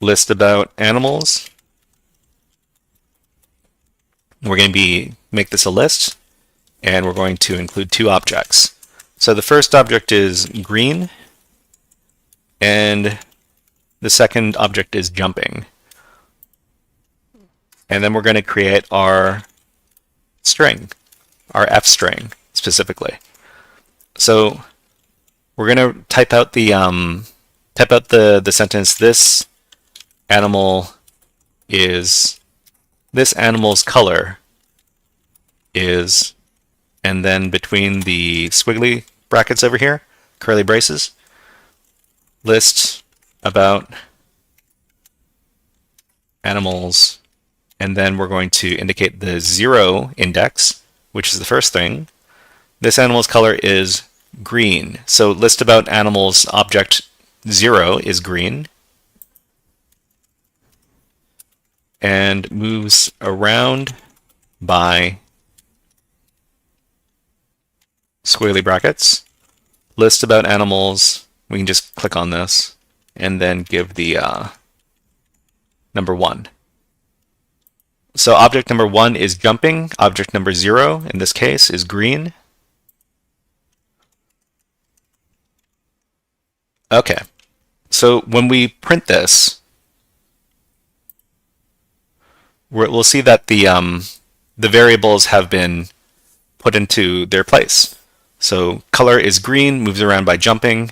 List about animals. We're going to make this a list, and we're going to include 2 objects. So the first object is green, and the second object is jumping. And then we're going to create our string, our F string specifically. So we're going to type out the sentence, this animal's color is, and then between the squiggly brackets over here, curly braces, list about animals, and then we're going to indicate the 0 index, which is the first thing. This animal's color is green. So list about animals object 0 is green, and moves around by squiggly brackets. List about animals, we can just click on this and then give the number 1. So object number 1 is jumping, object number 0 in this case is green. Okay, so when we print this, we'll see that the variables have been put into their place. So color is green, moves around by jumping,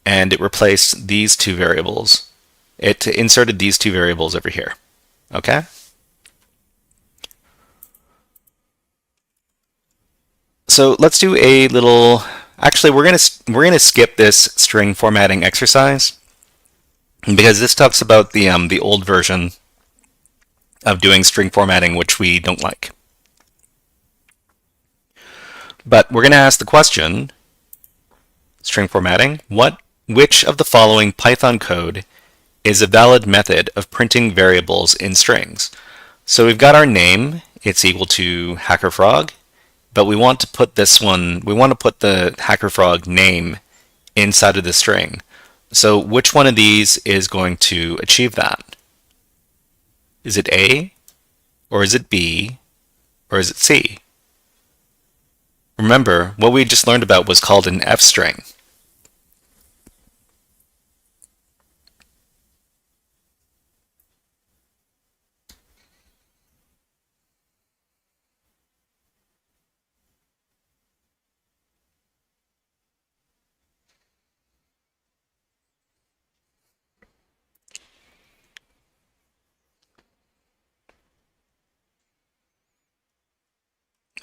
and it replaced these 2 variables. It inserted these 2 variables over here. Okay? So let's do a little. Actually, we're gonna skip this string formatting exercise, because this talks about the old version of doing string formatting, which we don't like. But we're going to ask the question, string formatting, which of the following Python code is a valid method of printing variables in strings? So we've got our name, it's equal to HackerFrog, but we want to put the HackerFrog name inside of the string. So which one of these is going to achieve that? Is it A, or is it B, or is it C? Remember, what we just learned about was called an F string.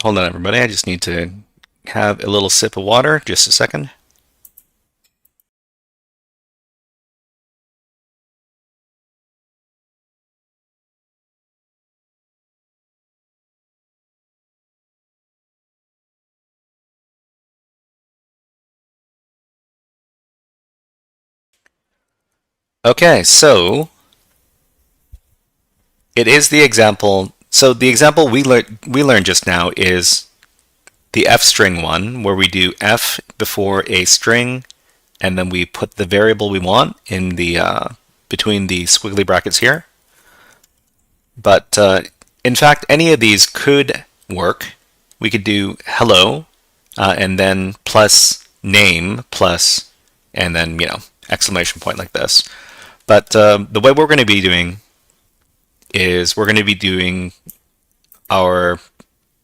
Hold on, everybody. I just need to have a little sip of water. Just a second. Okay, so it is the example. So the example we learned just now is the F string one, where we do F before a string, and then we put the variable we want in the between the squiggly brackets here. But in fact, any of these could work. We could do hello, and then plus name plus, and then exclamation point like this. But the way we're going to be doing is we're going to be doing our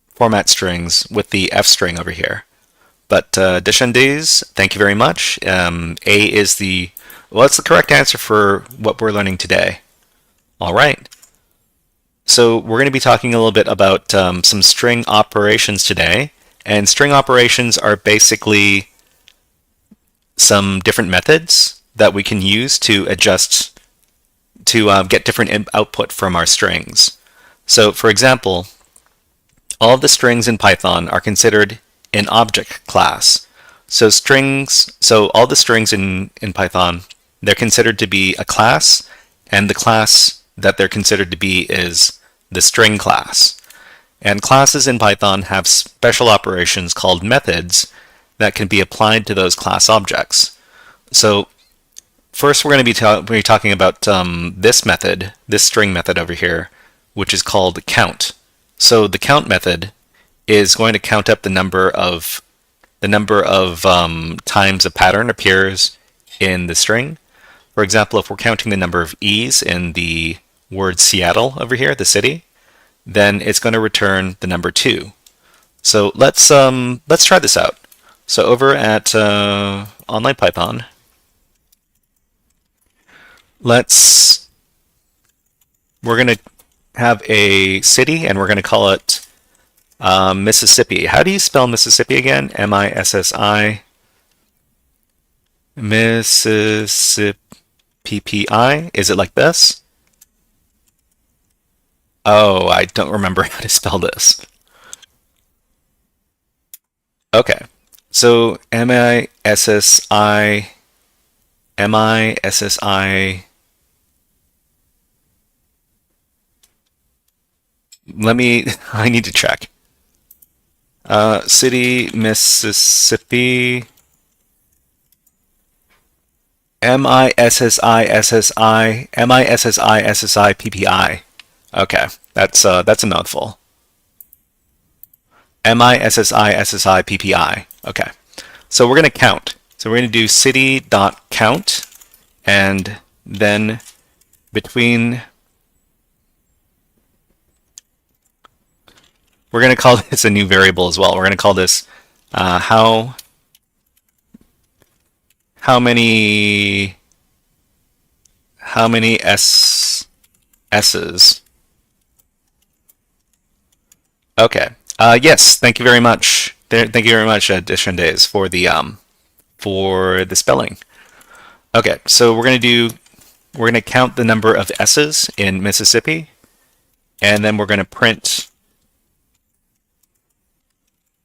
format strings with the F string over here. But Deshandes, thank you very much. A is it's the correct answer for what we're learning today. All right. So we're going to be talking a little bit about some string operations today. And string operations are basically some different methods that we can use to adjust, to get different output from our strings. So for example, all of the strings in Python are considered an object class. So all the strings in Python, they're considered to be a class, and the class that they're considered to be is the string class. And classes in Python have special operations called methods that can be applied to those class objects. So first we're going to be talking about this method, this string method over here, which is called count. So the count method is going to count up the number of times a pattern appears in the string. For example, if we're counting the number of E's in the word Seattle over here, the city, then it's going to return the number 2. So let's try this out. So over at Online Python, we're going to have a city, and we're going to call it Mississippi. How do you spell Mississippi again? M-I-S-S-I. Mississippi. Is it like this? Oh, I don't remember how to spell this. Okay. So M-I-S-S-I. M-I-S-S-I. I need to check. City, Mississippi. M-I-S-S-I-S-S-I. M-I-S-S-I-S-S-I-P-P-I. Okay, that's a mouthful. M-I-S-S-I-S-S-I-P-P-I. Okay, so we're going to count. So we're going to do city.count, and then between, we're going to call this a new variable as well. We're going to call this how many S's. Okay. Yes. Thank you very much. Thank you very much, Deshandes, for the spelling. Okay. So we're going to do we're going to count the number of S's in Mississippi, and then we're going to print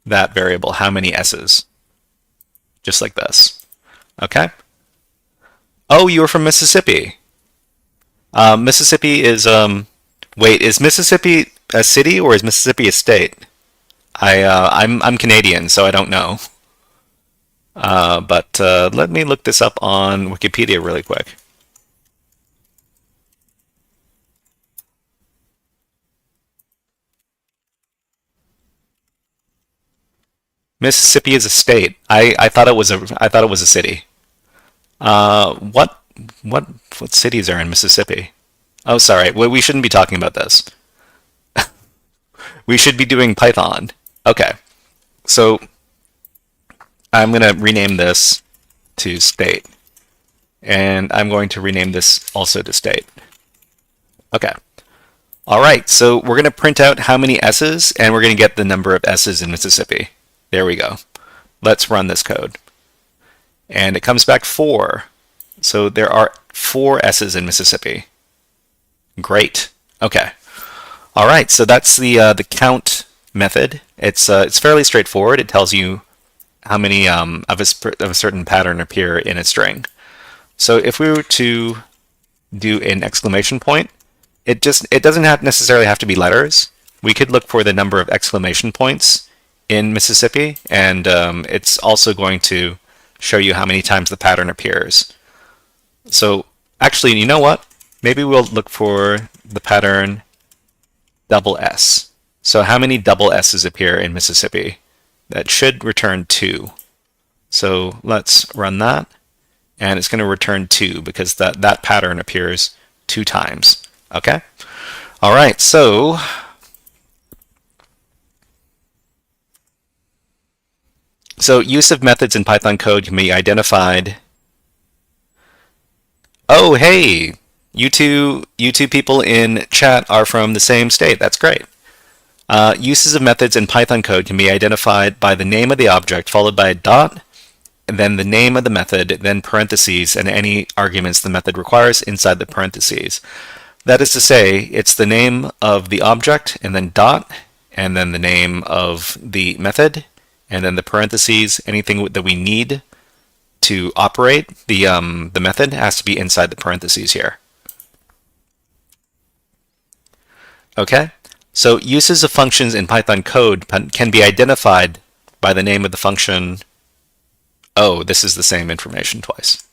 that variable, how many S's, just like this. Okay? Oh, you were from Mississippi. Mississippi is, wait, is Mississippi a city or is Mississippi a state? I'm Canadian, so I don't know. But let me look this up on Wikipedia really quick. Mississippi is a state. I thought it was a city. What cities are in Mississippi? Oh, sorry. We shouldn't be talking about this. We should be doing Python. Okay. So I'm going to rename this to state. And I'm going to rename this also to state. Okay. All right. So we're going to print out how many S's, and we're going to get the number of S's in Mississippi. There we go. Let's run this code. And it comes back 4. So there are 4 S's in Mississippi. Great. Okay. All right. So that's the count method. It's fairly straightforward. It tells you how many of a certain pattern appear in a string. So if we were to do an exclamation point, it doesn't necessarily have to be letters. We could look for the number of exclamation points in Mississippi, and it's also going to show you how many times the pattern appears. So actually, you know what? Maybe we'll look for the pattern double S. So how many double S's appear in Mississippi? That should return 2. So let's run that, and it's going to return 2 because that pattern appears 2 times. Okay? All right, so use of methods in Python code can be identified. Oh, hey, you two people in chat are from the same state. That's great. Uses of methods in Python code can be identified by the name of the object followed by a dot, and then the name of the method, then parentheses, and any arguments the method requires inside the parentheses. That is to say, it's the name of the object, and then dot, and then the name of the method, and then the parentheses. Anything that we need to operate the method has to be inside the parentheses here. Okay? So uses of functions in Python code can be identified by the name of the function. Oh, this is the same information twice.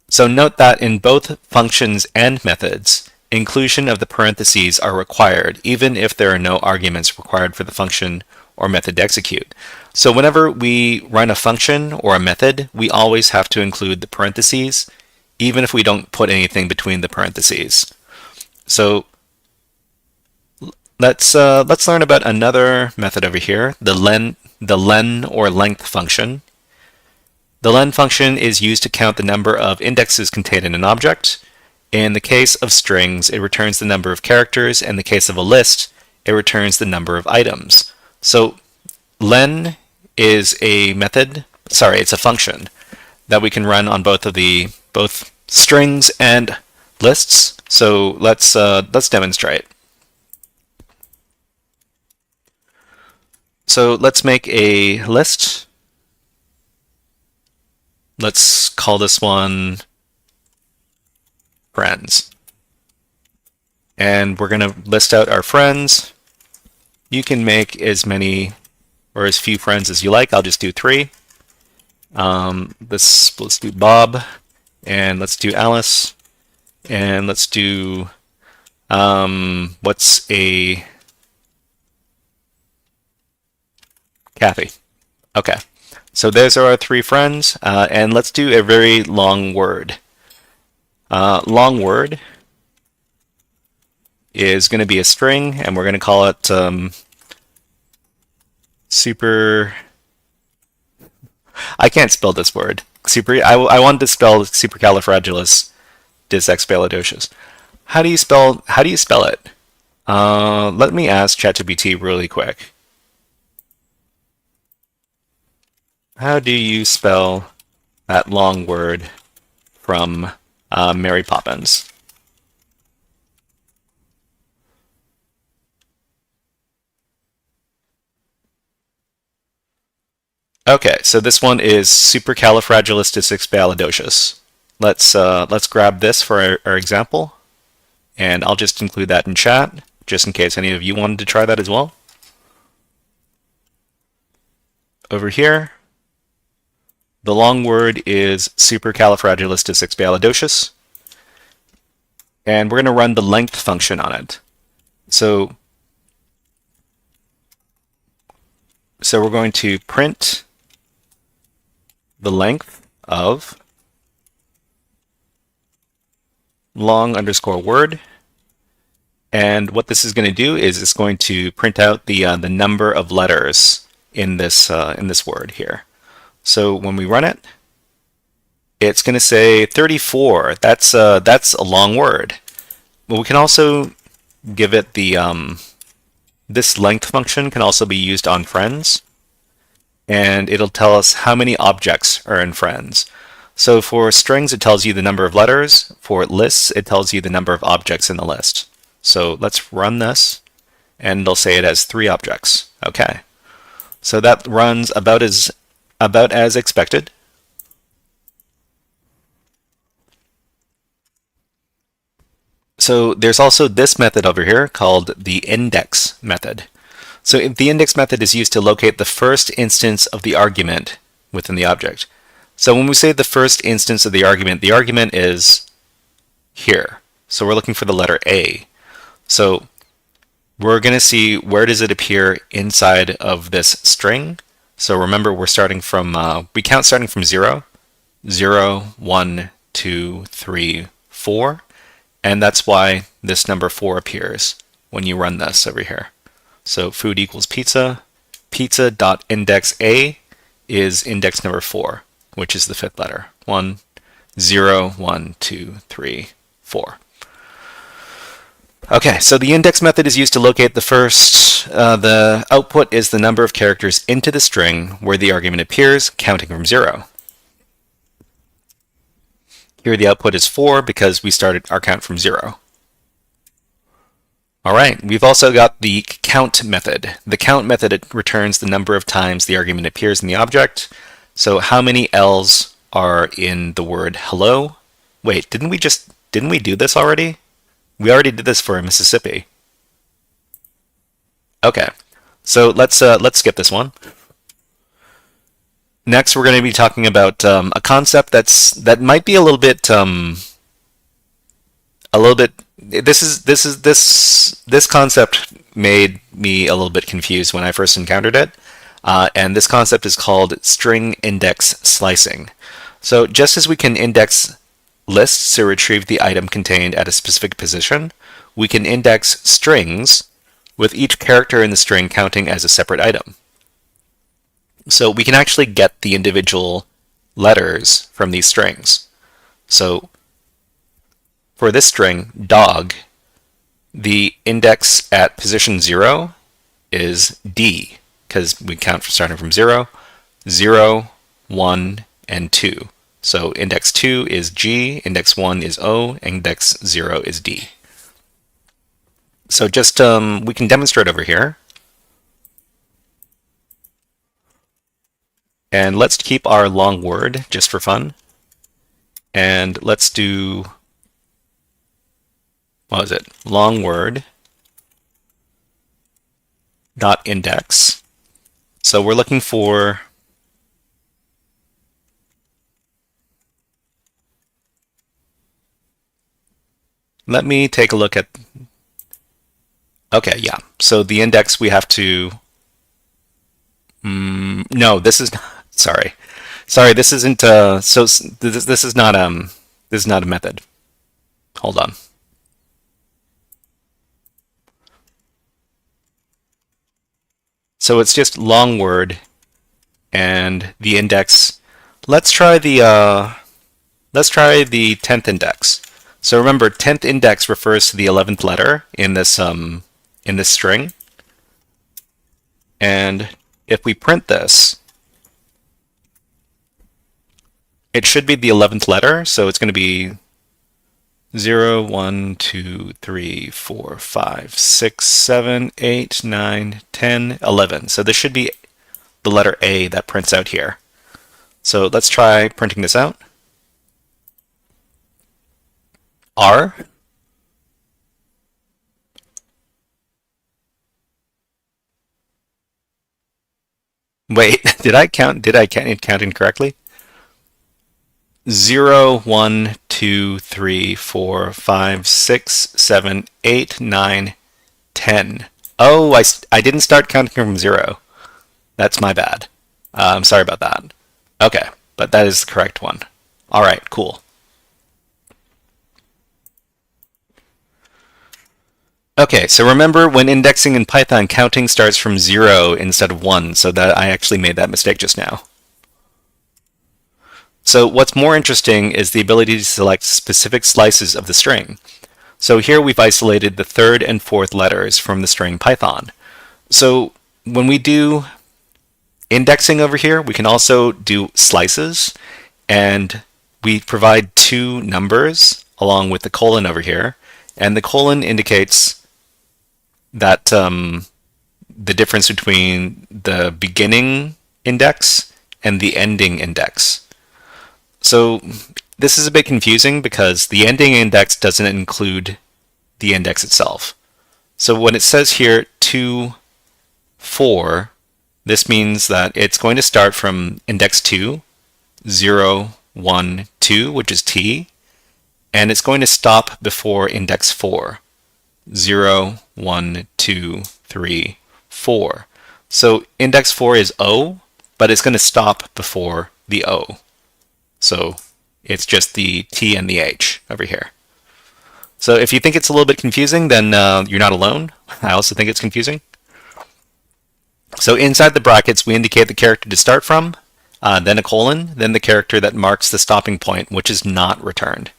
So note that in both functions and methods, inclusion of the parentheses are required, even if there are no arguments required for the function or method to execute. So whenever we run a function or a method, we always have to include the parentheses, even if we don't put anything between the parentheses. So let's learn about another method over here, the len or length function. The len function is used to count the number of indexes contained in an object. In the case of strings, it returns the number of characters. In the case of a list, it returns the number of items. So len is a method, it's a function that we can run on both strings and lists. So let's demonstrate. So let's make a list. Let's call this one friends. And we're going to list out our friends. You can make as many or as few friends as you like. I'll just do 3. Let's do Bob, and let's do Alice, and let's do what's a Kathy. Okay. So those are our 3 friends, and let's do a very long word. Long word is going to be a string, and we're going to call it super. I can't spell this word. I wanted to spell supercalifragilisticexpialidocious. How do you spell it? Let me ask ChatGPT really quick. How do you spell that long word from Mary Poppins. Okay, so this one is supercalifragilisticexpialidocious. Let's grab this for our example, and I'll just include that in chat, just in case any of you wanted to try that as well. Over here, the long word is supercalifragilisticexpialidocious, and we're going to run the length function on it. So we're going to print the length of long underscore word, and what this is going to do is it's going to print out the number of letters in this word here. So when we run it, it's going to say 34. That's a long word. Well, we can also give it the this length function can also be used on friends, and it'll tell us how many objects are in friends. So for strings, it tells you the number of letters. For lists, it tells you the number of objects in the list. So let's run this, and it'll say it has 3 objects. Okay, so that runs about as expected. So there's also this method over here called the index method. So the index method is used to locate the first instance of the argument within the object. So when we say the first instance of the argument is here. So we're looking for the letter A. So we're going to see where does it appear inside of this string. So remember, we're starting from, we count starting from 0, 0, 1, 2, 3, 4. And that's why this number 4 appears when you run this over here. So food equals pizza. Pizza.index A is index number 4, which is the 5th letter. 1, 0, 1, 2, 3, 4. Okay, so the index method is used to locate the first, the output is the number of characters into the string where the argument appears, counting from 0. Here the output is 4 because we started our count from 0. Alright, we've also got the count method. The count method returns the number of times the argument appears in the object. So how many L's are in the word hello? Wait, didn't we do this already? We already did this for Mississippi. Okay, so let's skip this one. Next, we're going to be talking about a concept that might be a little bit. This concept made me a little bit confused when I first encountered it, and this concept is called string index slicing. So just as we can index lists to retrieve the item contained at a specific position, we can index strings with each character in the string counting as a separate item. So we can actually get the individual letters from these strings. So for this string, dog, the index at position 0 is D, because we count for starting from 0, 0, 1, and 2. So index 2 is G, index 1 is O, index 0 is D. So just, we can demonstrate over here. And let's keep our long word just for fun. And let's do, what was it? Long word dot index. So we're looking for let me take a look at, okay, yeah. So the index we have to, no, this is not, sorry, this isn't, this is not a method. Hold on. So it's just long word and the index. Let's try the 10th index. So remember, 10th index refers to the 11th letter in this string. And if we print this, it should be the 11th letter, so it's going to be 0, 1, 2, 3, 4, 5, 6, 7, 8, 9, 10, 11. So this should be the letter A that prints out here. So let's try printing this out. R. Wait, did I count incorrectly? 0, 1, 2, 3, 4, 5, 6, 7, 8, 9, 10. Oh, I didn't start counting from 0. That's my bad. I'm sorry about that. Okay, but that is the correct one. All right, cool. Okay, so remember when indexing in Python, counting starts from 0 instead of 1, so that I actually made that mistake just now. So what's more interesting is the ability to select specific slices of the string. So here we've isolated the third and fourth letters from the string Python. So when we do indexing over here, we can also do slices, and we provide two numbers along with the colon over here, and the colon indicates that the difference between the beginning index and the ending index. So this is a bit confusing because the ending index doesn't include the index itself. So when it says here 2, 4, this means that it's going to start from index 2, 0, 1, 2, which is T, and it's going to stop before index 4, 0, 1, 2, 3, 4. So index 4 is O, but it's going to stop before the O. So it's just the T and the H over here. So if you think it's a little bit confusing, then you're not alone. I also think it's confusing. So inside the brackets, we indicate the character to start from, then a colon, then the character that marks the stopping point, which is not returned.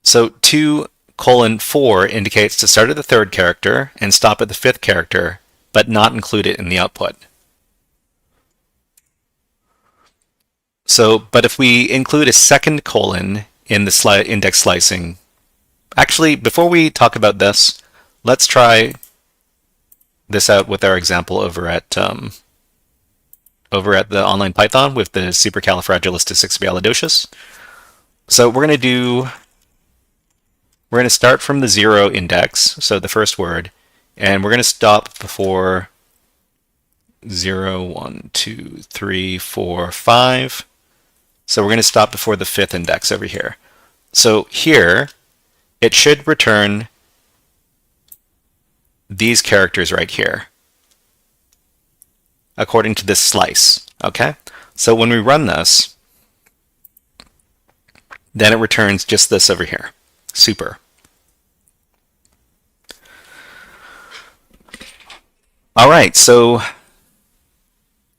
So 2, 4 indicates to start at the third character and stop at the fifth character, but not include it in the output. So, but if we include a second colon in the index slicing, actually, before we talk about this, let's try this out with our example over at the online Python with the supercalifragilisticexpialidocious. So we're going to start from the 0 index, so the first word, and we're going to stop before 0, 1, 2, 3, 4, 5. So we're going to stop before the fifth index over here. So here, it should return these characters right here, according to this slice, okay? So when we run this, then it returns just this over here. Super. All right, so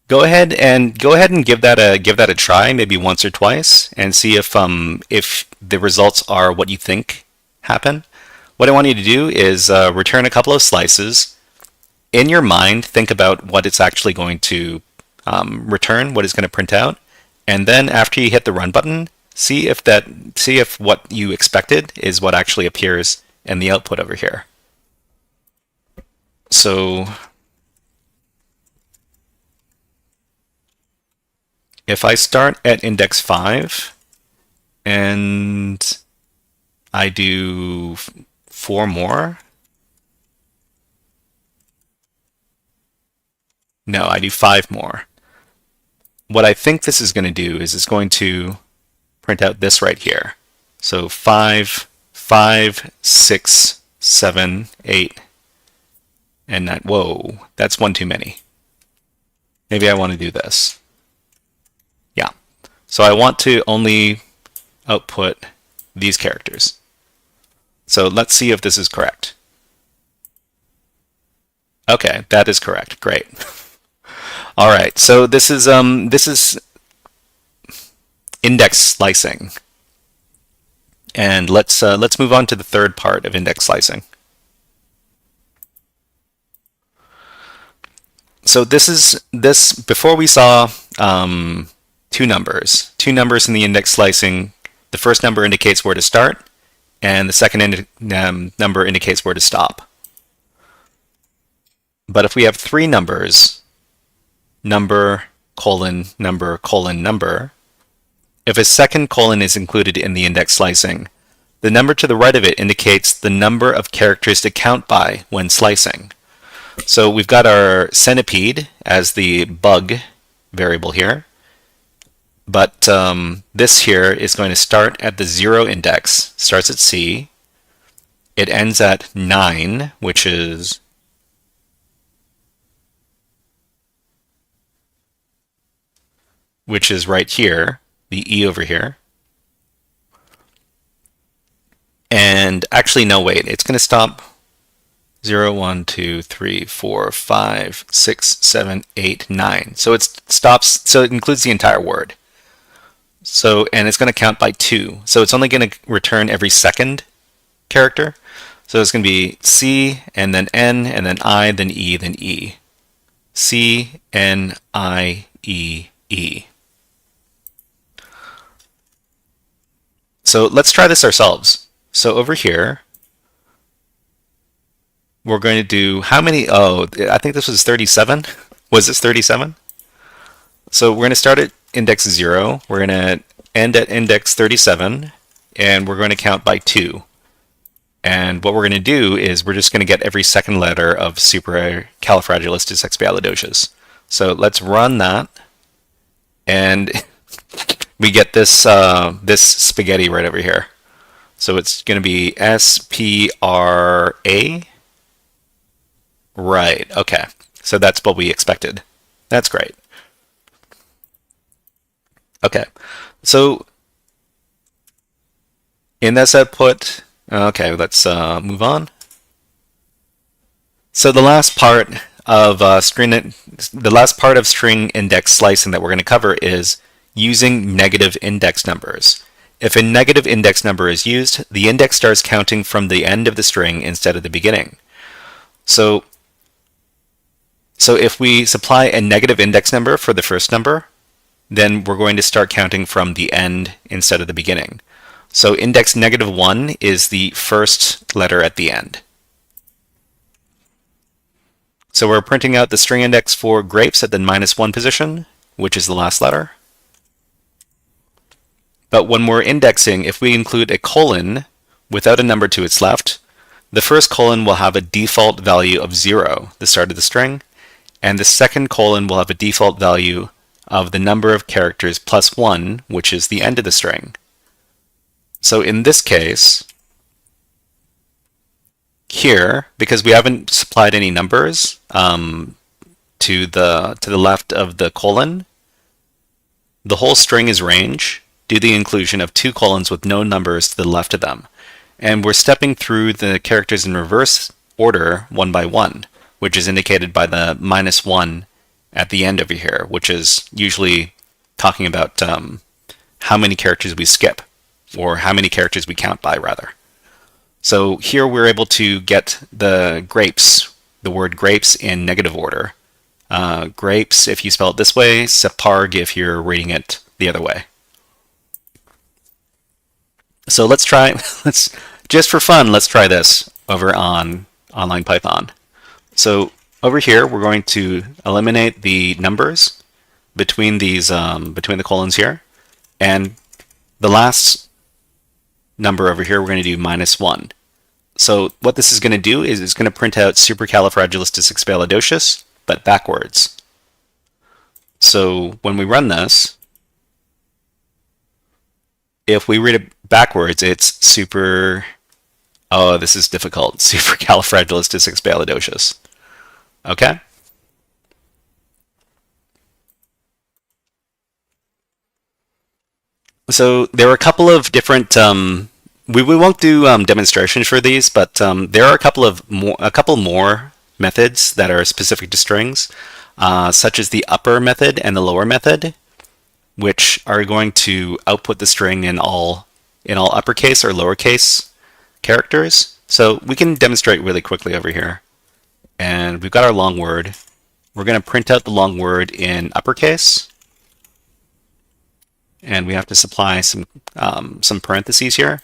go ahead and give that a try, maybe once or twice, and see if the results are what you think happen. What I want you to do is return a couple of slices. In your mind, think about what it's actually going to return, what it's going to print out, and then after you hit the run button, see if what you expected is what actually appears in the output over here. So if I start at index 5 and I do 4 more, no, I do 5 more. What I think this is going to do is it's going to print out this right here. So 5, 5, 6, 7, 8, and 9. Whoa, that's one too many. Maybe I want to do this. Yeah. So I want to only output these characters. So let's see if this is correct. Okay, that is correct. Great. All right. So this is index slicing, and let's move on to the third part of index slicing. So this before we saw two numbers in the index slicing the first number indicates where to start, and the second number indicates where to stop. But if we have three numbers, number, colon, number, colon, number, if a second colon is included in the index slicing, the number to the right of it indicates the number of characters to count by when slicing. So we've got our centipede as the bug variable here, but this here is going to start at the 0 index, starts at C, it ends at 9, which is right here, the E over here. And actually, no, wait, it's going to stop 0, 1, 2, 3, 4, 5, 6, 7, 8, 9. So it stops, so it includes the entire word. So, and it's going to count by 2. So it's only going to return every second character. So it's going to be C, and then N, and then I, then E, then E. C, N, I, E, E. So let's try this ourselves. So over here, we're going to do how many? Oh, I think this was 37. Was this 37? So we're going to start at index 0. We're going to end at index 37, and we're going to count by 2. And what we're going to do is we're just going to get every second letter of supercalifragilisticexpialidocious. So let's run that, and we get this this spaghetti right over here. So it's going to be SPRA. Right, okay. So that's what we expected. That's great. Okay, so in this output, okay, let's move on. So the last part of string index slicing that we're going to cover is using negative index numbers. If a negative index number is used, the index starts counting from the end of the string instead of the beginning. So if we supply a negative index number for the first number, then we're going to start counting from the end instead of the beginning. So index -1 is the first letter at the end. So we're printing out the string index for grapes at the -1 position, which is the last letter. But when we're indexing, if we include a colon without a number to its left, the first colon will have a default value of 0, the start of the string, and the second colon will have a default value of the number of characters plus 1, which is the end of the string. So in this case, here, because we haven't supplied any numbers to the left of the colon, the whole string is range due to the inclusion of 2 colons with no numbers to the left of them. And we're stepping through the characters in reverse order one by one, which is indicated by the -1 at the end over here, which is usually talking about how many characters we skip, or how many characters we count by, rather. So here we're able to get the grapes, the word grapes, in negative order. Grapes, if you spell it this way, separg if you're reading it the other way. So let's try, just for fun, let's try this over on Online Python. So over here, we're going to eliminate the numbers between these, between the colons here, and the last number over here, we're going to do -1. So what this is going to do is it's going to print out supercalifragilisticexpialidocious, but backwards. So when we run this, if we read it backwards, it's oh, this is difficult, supercalifragilisticexpialidocious. Okay? So there are a couple of different, we won't do demonstrations for these, but there are a couple more methods that are specific to strings, such as the upper method and the lower method, which are going to output the string in all uppercase or lowercase characters. So we can demonstrate really quickly over here. And we've got our long word. We're going to print out the long word in uppercase. and we have to supply some parentheses here.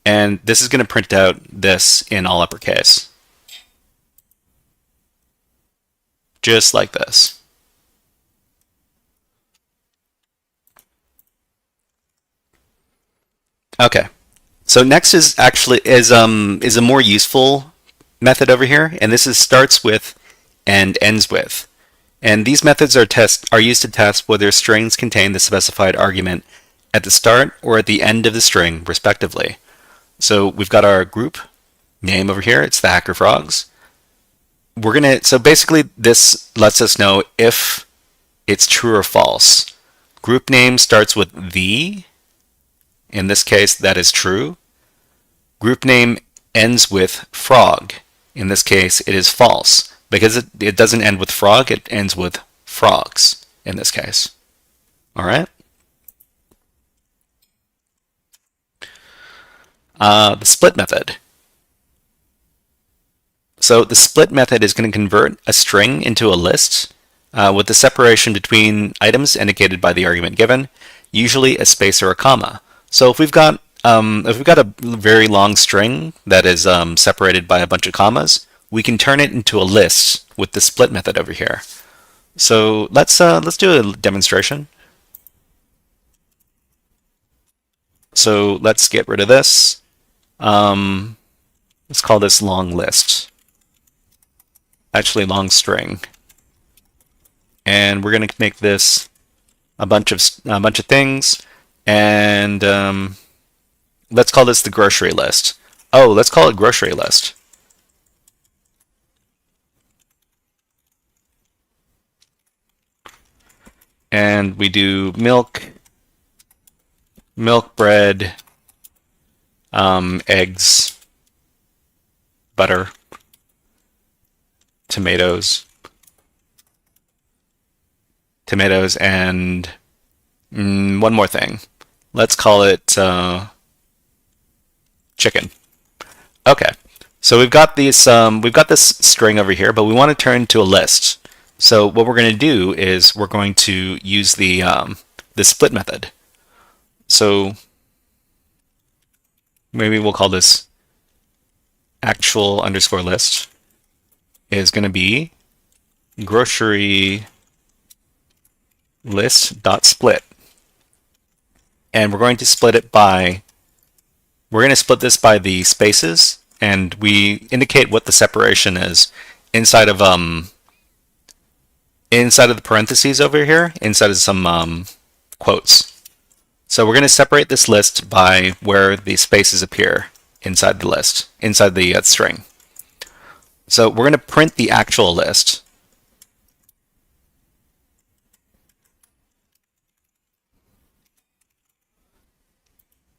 And this is going to print out this in all uppercase. Just like this. Okay. So next is a more useful method over here, and this is starts with and ends with. And these methods are used to test whether strings contain the specified argument at the start or at the end of the string, respectively. So we've got our group name over here. It's the HackerFrogs. So basically this lets us know if it's true or false. Group name starts with the. In this case, that is true. Group name ends with frog. In this case, it is false. Because it doesn't end with frog, it ends with frogs in this case. All right? The split method. So the split method is going to convert a string into a list with the separation between items indicated by the argument given, usually a space or a comma. So if we've got a very long string that is separated by a bunch of commas, we can turn it into a list with the split method over here. So let's do a demonstration. So let's get rid of this. Let's call this long list. Actually, long string. And we're going to make this a bunch of things. And let's call this the grocery list. Oh, let's call it grocery list. And we do milk, bread, eggs, butter, tomatoes, and one more thing. Let's call it chicken. Okay, so we've got this string over here, but we want to turn to a list. So what we're going to do is we're going to use the split method. So maybe we'll call this actual underscore list is going to be grocery list dot split, and we're going to split this by the spaces, and we indicate what the separation is inside of the parentheses over here, inside of some quotes. So we're going to separate this list by where the spaces appear inside the list, inside the string. So we're going to print the actual list.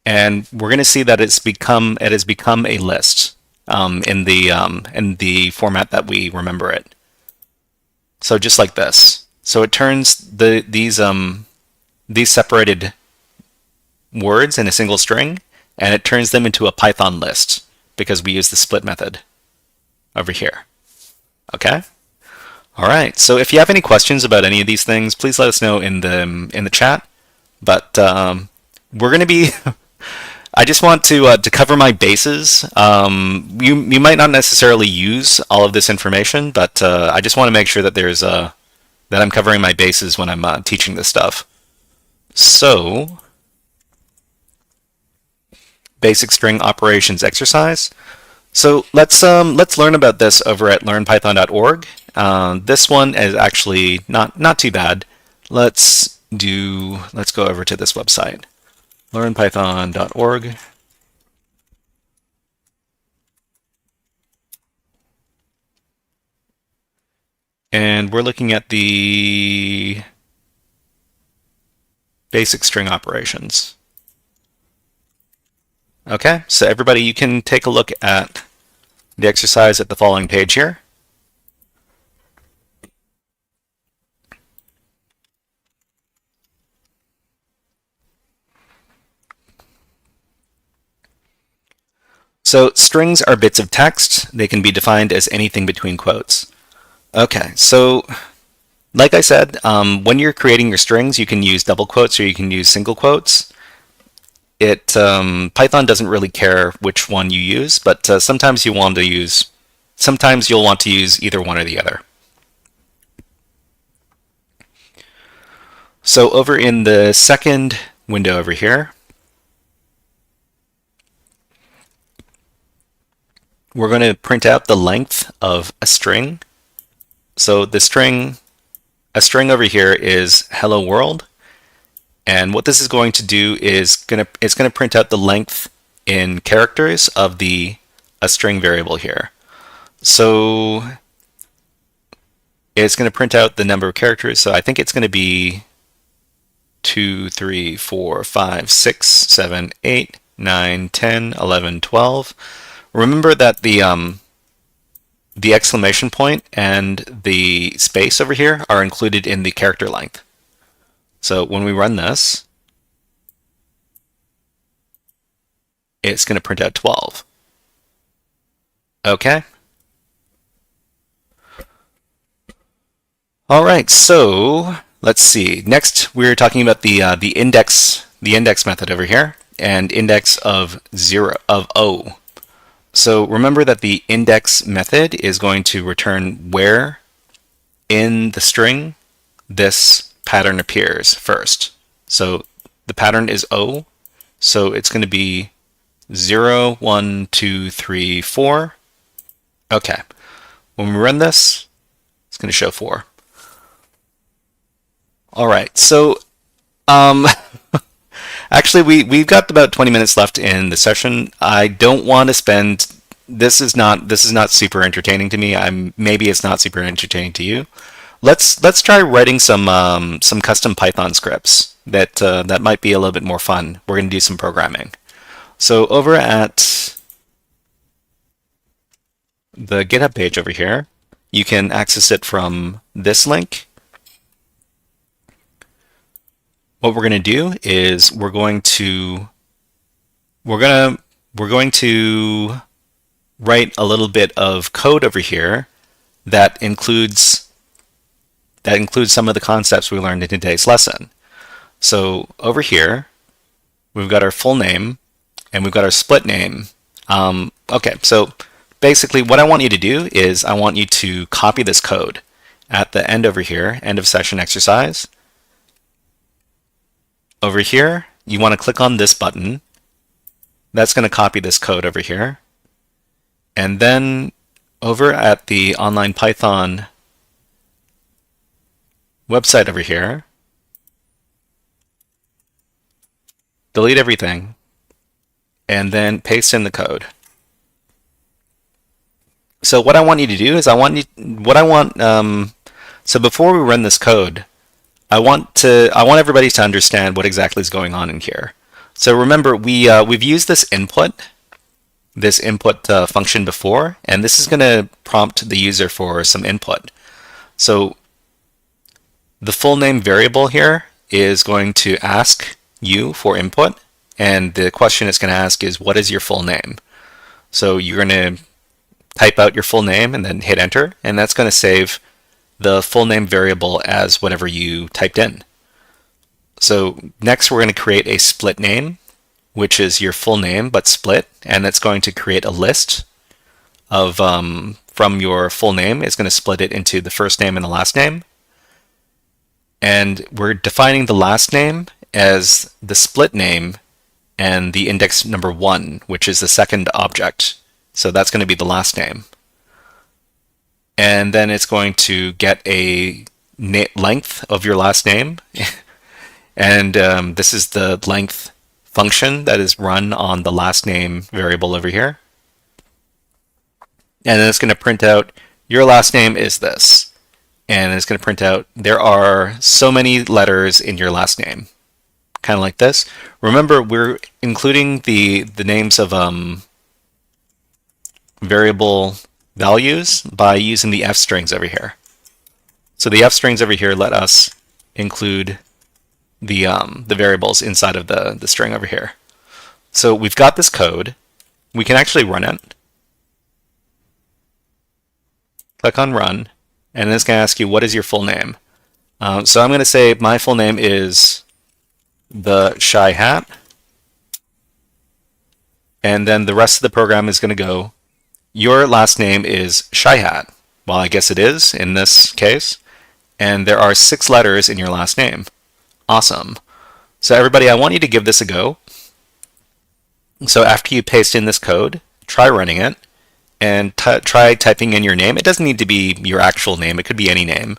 And we're going to see that it has become a list in the format that we remember it. So just like this. So it turns these separated words in a single string, and it turns them into a Python list because we use the split method over here. Okay? All right. So if you have any questions about any of these things, please let us know in the chat. But we're going to be I just want to cover my bases. You might not necessarily use all of this information, but I just want to make sure that that I'm covering my bases when I'm teaching this stuff. So, basic string operations exercise. So let's learn about this over at learnpython.org. This one is actually not too bad. Let's go over to this website. learnpython.org. And we're looking at the basic string operations. Okay, so everybody, you can take a look at the exercise at the following page here. So strings are bits of text. They can be defined as anything between quotes. Okay, so Like I said, when you're creating your strings, you can use double quotes or you can use single quotes. Python doesn't really care which one you use, but sometimes you'll want to use either one or the other. So over in the second window over here, we're going to print out the length of a string. So a string over here is hello world. And what this is going to do is it's going to print out the length in characters of a string variable here. So it's going to print out the number of characters. So I think it's going to be 2, 3, 4, 5, 6, 7, 8, 9, 10, 11, 12. Remember that the exclamation point and the space over here are included in the character length. So when we run this, it's going to print out 12. Okay. All right, so let's see. Next, we're talking about the index method over here, and index of O. So remember that the index method is going to return where in the string this pattern appears first. So the pattern is O, so it's going to be 0, 1, 2, 3, 4. Okay. When we run this, it's going to show 4. All right. So actually we've got about 20 minutes left in the session. I don't want to spend this is not super entertaining to me. Maybe it's not super entertaining to you. Let's try writing some custom Python scripts that might be a little bit more fun. We're going to do some programming. So over at the GitHub page over here, you can access it from this link. What we're going to do is we're going to write a little bit of code over here that includes some of the concepts we learned in today's lesson. So over here, we've got our full name and we've got our split name. Okay, so basically what I want you to do is I want you to copy this code at the end over here, end of session exercise. Over here, you want to click on this button. That's going to copy this code over here. And then over at the Online Python website over here, delete everything, and then paste in the code. So what I want you to do is so before we run this code, I want everybody to understand what exactly is going on in here. So remember, we've used this input function before, and this is going to prompt the user for some input. So the full name variable here is going to ask you for input, and the question it's going to ask is, what is your full name? So you're going to type out your full name and then hit enter, and that's going to save the full name variable as whatever you typed in. So next we're going to create a split name, which is your full name but split, and that's going to create a list of from your full name. It's going to split it into the first name and the last name. And we're defining the last name as the split name and the index number 1, which is the second object. So that's going to be the last name. And then it's going to get a length of your last name. And this is the length function that is run on the last name variable over here. And then it's going to print out your last name is this. And it's going to print out there are so many letters in your last name. Kind of like this. Remember, we're including the names of variable values by using the f strings over here. So the f strings over here let us include the variables inside of the string over here. So we've got this code. We can actually run it. Click on run, and then it's going to ask you what is your full name. So I'm going to say my full name is the Shy Hat, and then the rest of the program is going to go, your last name is Shy Hat. Well, I guess it is in this case, and there are 6 letters in your last name. Awesome. So everybody, I want you to give this a go. So after you paste in this code, try running it, and try typing in your name. It doesn't need to be your actual name, it could be any name,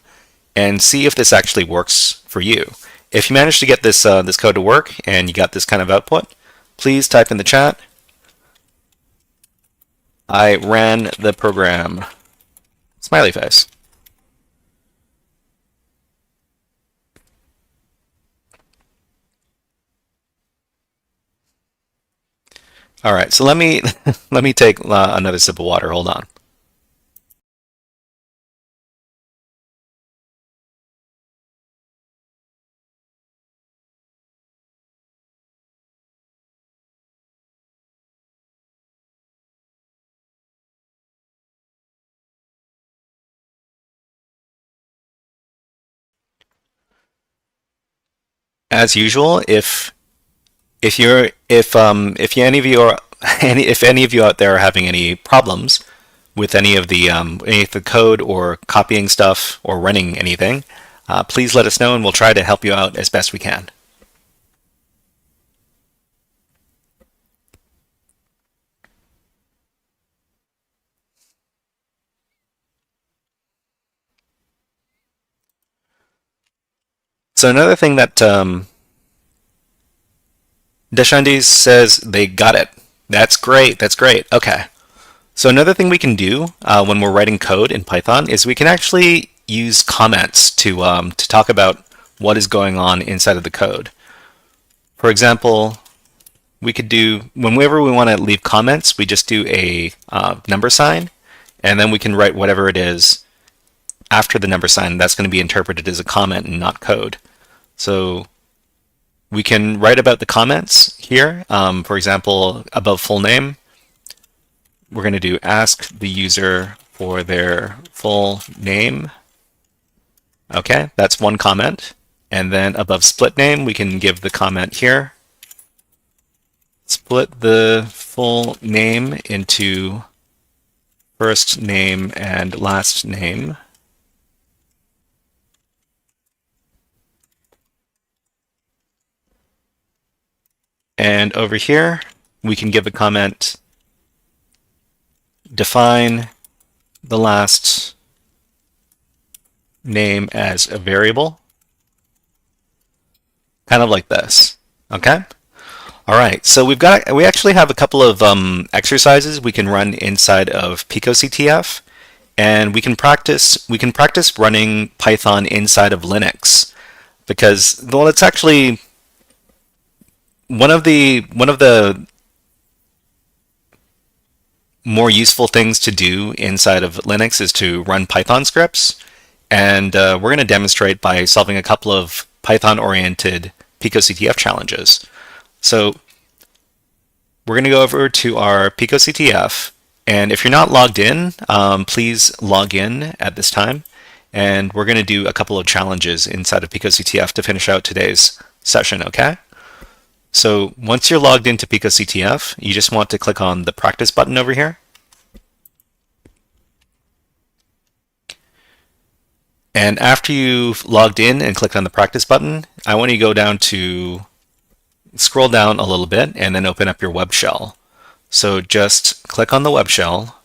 and see if this actually works for you. If you manage to get this, this code to work and you got this kind of output, please type in the chat, I ran the program, smiley face. All right, so let me let me take another sip of water. Hold on. As usual, if any of you are if any of you out there are having any problems with any of the code or copying stuff or running anything, please let us know and we'll try to help you out as best we can. So another thing that Deshandes says they got it. That's great. That's great. Okay. So another thing we can do when we're writing code in Python is we can actually use comments to talk about what is going on inside of the code. For example, we could do, whenever we want to leave comments, we just do a number sign, and then we can write whatever it is after the number sign. That's going to be interpreted as a comment and not code. So we can write about the comments here. For example, above full name, we're going to do ask the user for their full name. Okay, that's one comment. And then above split name, we can give the comment here. Split the full name into first name and last name. And over here, we can give a comment, define the last name as a variable, kind of like this. Okay? All right, so we actually have a couple of exercises we can run inside of picoctf, and we can practice running Python inside of Linux, because, well, it's actually one of the more useful things to do inside of Linux is to run Python scripts, and we're going to demonstrate by solving a couple of Python-oriented picoctf challenges. So we're going to go over to our picoctf, and if you're not logged in, please log in at this time, and we're going to do a couple of challenges inside of picoctf to finish out today's session, okay? So once you're logged into picoctf, you just want to click on the practice button over here. And after you've logged in and clicked on the practice button, I want you to go down to, scroll down a little bit and then open up your web shell. So just click on the web shell.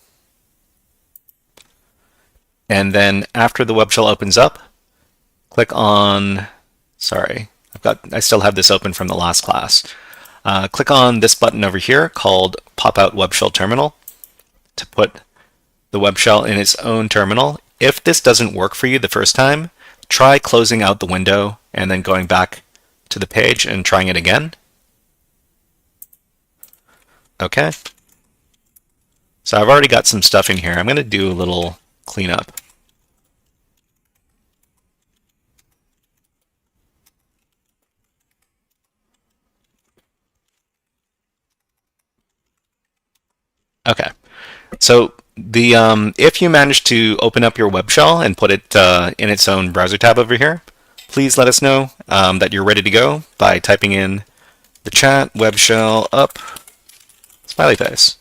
And then after the web shell opens up, click on, sorry, I still have this open from the last class. Click on this button over here called Pop Out Web Shell Terminal to put the web shell in its own terminal. If this doesn't work for you the first time, try closing out the window and then going back to the page and trying it again. Okay. So I've already got some stuff in here. I'm going to do a little cleanup. Okay, so if you manage to open up your web shell and put it in its own browser tab over here, please let us know that you're ready to go by typing in the chat, web shell up, smiley face.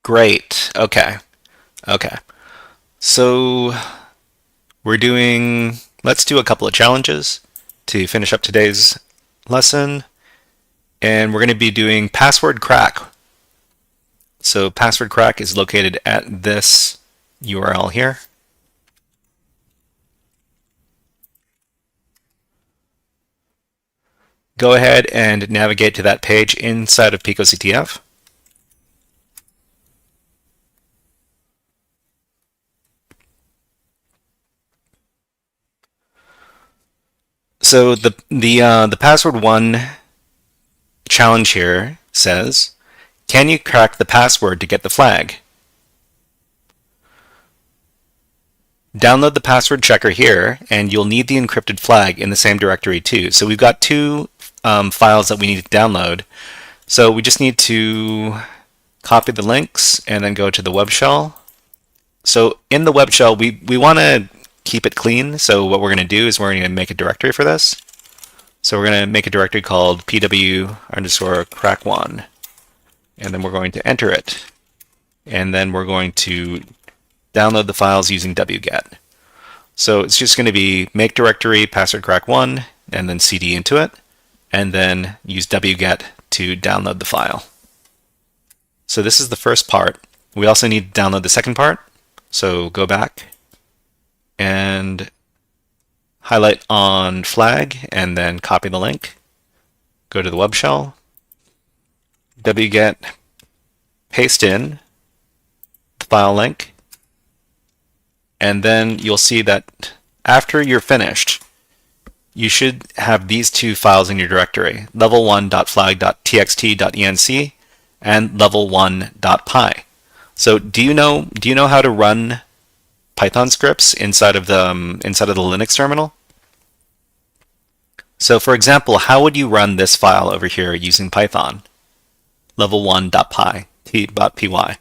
Great. Okay. So let's do a couple of challenges to finish up today's lesson. And we're going to be doing password crack. So password crack is located at this URL here. Go ahead and navigate to that page inside of PicoCTF. So the password 1 challenge here says, can you crack the password to get the flag? Download the password checker here, and you'll need the encrypted flag in the same directory too. So we've got two files that we need to download. So we just need to copy the links and then go to the web shell. So in the web shell, we want to keep it clean. So what we're going to do is we're going to make a directory for this. So we're going to make a directory called pw_crack1, and then we're going to enter it. And then we're going to download the files using wget. So it's just going to be make directory password crack1 and then cd into it, and then use wget to download the file. So this is the first part. We also need to download the second part. So go back and highlight on flag and then copy the link. Go to the web shell, wget, paste in the file link, and then you'll see that after you're finished, you should have these two files in your directory, level1.flag.txt.enc and level1.py. So do you know how to run Python scripts inside of the Linux terminal? So for example, how would you run this file over here using Python? level1.py, t.py.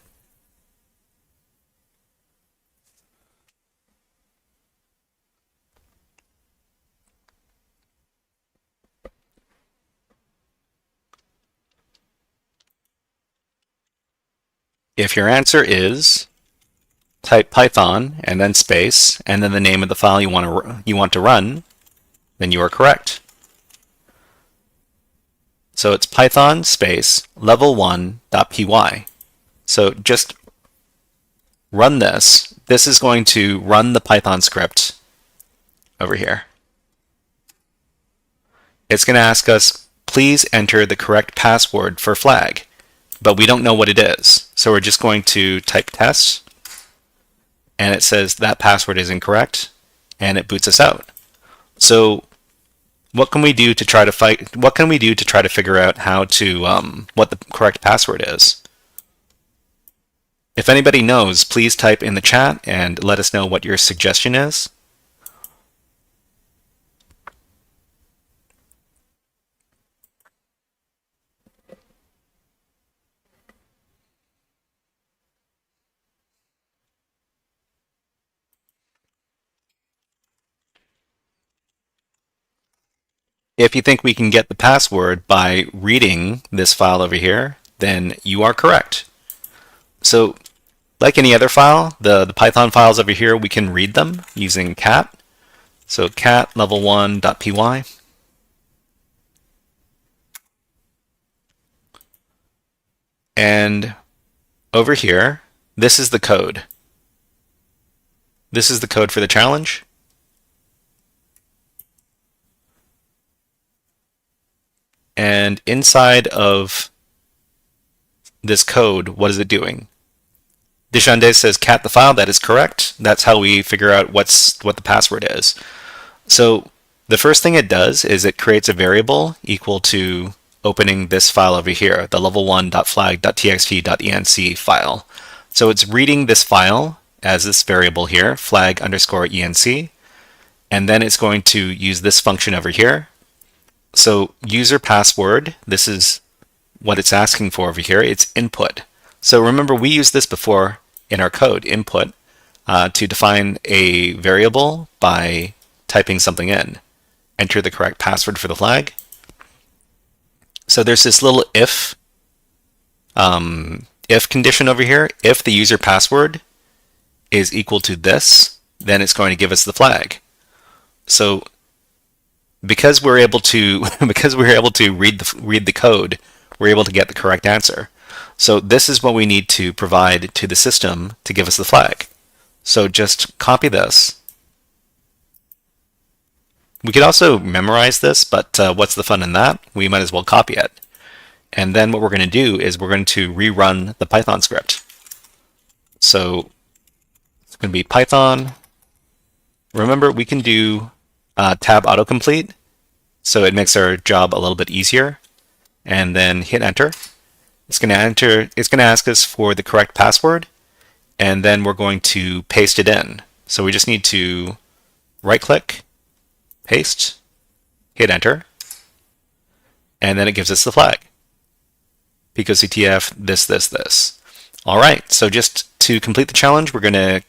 If your answer is type Python and then space and then the name of the file you want to run, then you are correct. So it's Python space level1.py. So just run this. This is going to run the Python script over here. It's going to ask us, please enter the correct password for flag, but we don't know what it is. So we're just going to type test, and it says that password is incorrect, and it boots us out. So what can we do to try to figure out how to what the correct password is? If anybody knows, please type in the chat and let us know what your suggestion is. If you think we can get the password by reading this file over here, then you are correct. So like any other file, the Python files over here, we can read them using cat. So cat level1.py. And over here, this is the code. This is the code for the challenge. And inside of this code, what is it doing? Deshande says cat the file. That is correct. That's how we figure out what the password is. So the first thing it does is it creates a variable equal to opening this file over here, the level1.flag.txt.enc file. So it's reading this file as this variable here, flag_enc, and then it's going to use this function over here. So user password, this is what it's asking for over here. It's input. So remember, we used this before in our code input to define a variable by typing something in. Enter the correct password for the flag. So there's this little if condition over here. If the user password is equal to this, then it's going to give us the flag. So because we're able to read the code, we're able to get the correct answer. So this is what we need to provide to the system to give us the flag. So just copy this. We could also memorize this, but what's the fun in that? We might as well copy it. And then what we're going to do is we're going to rerun the Python script. So it's going to be Python. Remember, we can do tab autocomplete, so it makes our job a little bit easier. And then hit enter. It's going to ask us for the correct password, and then we're going to paste it in. So we just need to right-click, paste, hit enter, and then it gives us the flag. PicoCTF, this. All right, so just to complete the challenge, we're going to